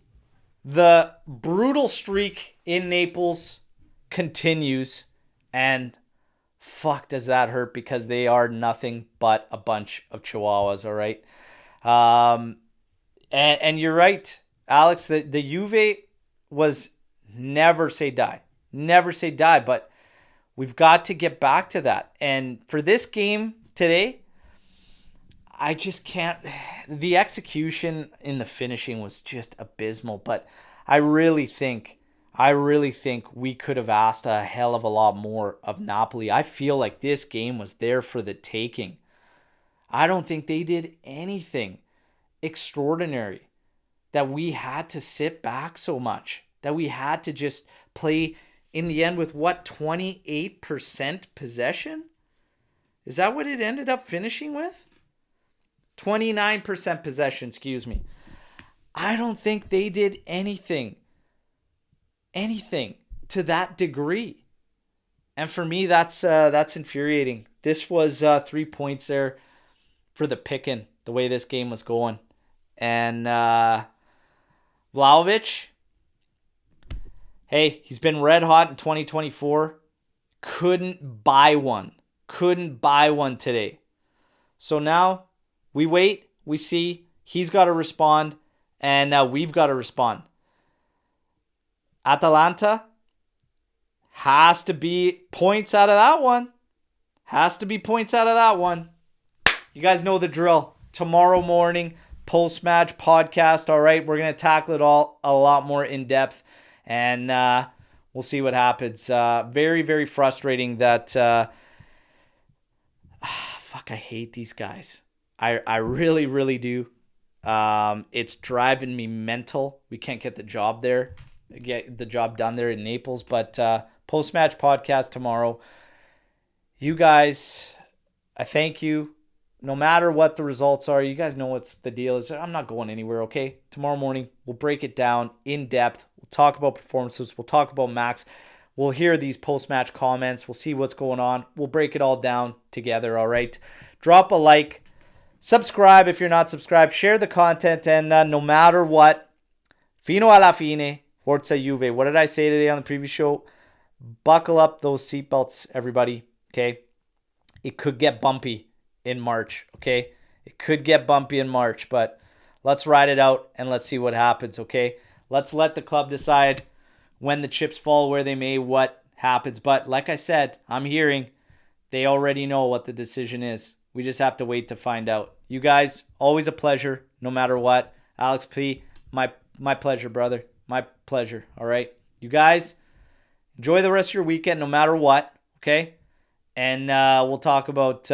The brutal streak in Naples continues, and fuck does that hurt, because they are nothing but a bunch of chihuahuas, all right? And you're right, Alex, the Juve was never say die. Never say die, but We've got to get back to that. And for this game today, I just can't. The execution in the finishing was just abysmal. But I really think we could have asked a hell of a lot more of Napoli. I feel like this game was there for the taking. I don't think they did anything extraordinary, that we had to sit back so much, that we had to just play in the end with 28% possession? Is that what it ended up finishing with? 29% possession, excuse me. I don't think they did anything to that degree. And for me, that's infuriating. This was 3 points there for the picking, the way this game was going. And Vlahovic, hey, he's been red hot in 2024. Couldn't buy one today. So now we wait, we see. He's got to respond, and now we've got to respond. Atalanta has to be points out of that one. You guys know the drill. Tomorrow morning, post-match podcast. All right, we're going to tackle it all a lot more in depth, and we'll see what happens. Very, very frustrating that... I hate these guys. I really, really do. It's driving me mental. We can't get the job done there in Naples. But post-match podcast tomorrow. You guys, I thank you. No matter what the results are, you guys know what's the deal is. I'm not going anywhere, okay? Tomorrow morning, we'll break it down in depth. We'll talk about performances. We'll talk about Max. We'll hear these post-match comments. We'll see what's going on. We'll break it all down together, all right? Drop a like. Subscribe if you're not subscribed. Share the content. And no matter what, fino alla fine, forza Juve. What did I say today on the previous show? Buckle up those seatbelts, everybody, okay? It could get bumpy in March, okay? It could get bumpy in March, but let's ride it out and let's see what happens, okay? Let's let the club decide when the chips fall where they may, what happens. But like I said, I'm hearing they already know what the decision is. We just have to wait to find out. You guys, always a pleasure, no matter what. Alex P, my pleasure, brother. My pleasure, all right? You guys, enjoy the rest of your weekend, no matter what, okay? And we'll talk about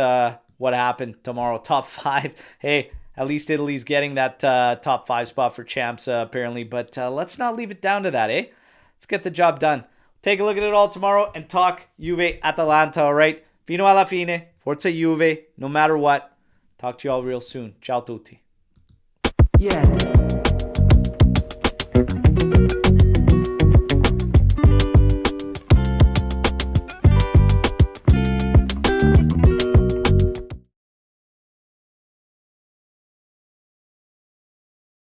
what happened tomorrow. Top 5. Hey, at least Italy's getting that top 5 spot for champs, apparently. But let's not leave it down to that, eh? Let's get the job done. Take a look at it all tomorrow and talk Juve Atalanta, all right? Fino alla fine. Forza Juve. No matter what. Talk to you all real soon. Ciao tutti. Yeah.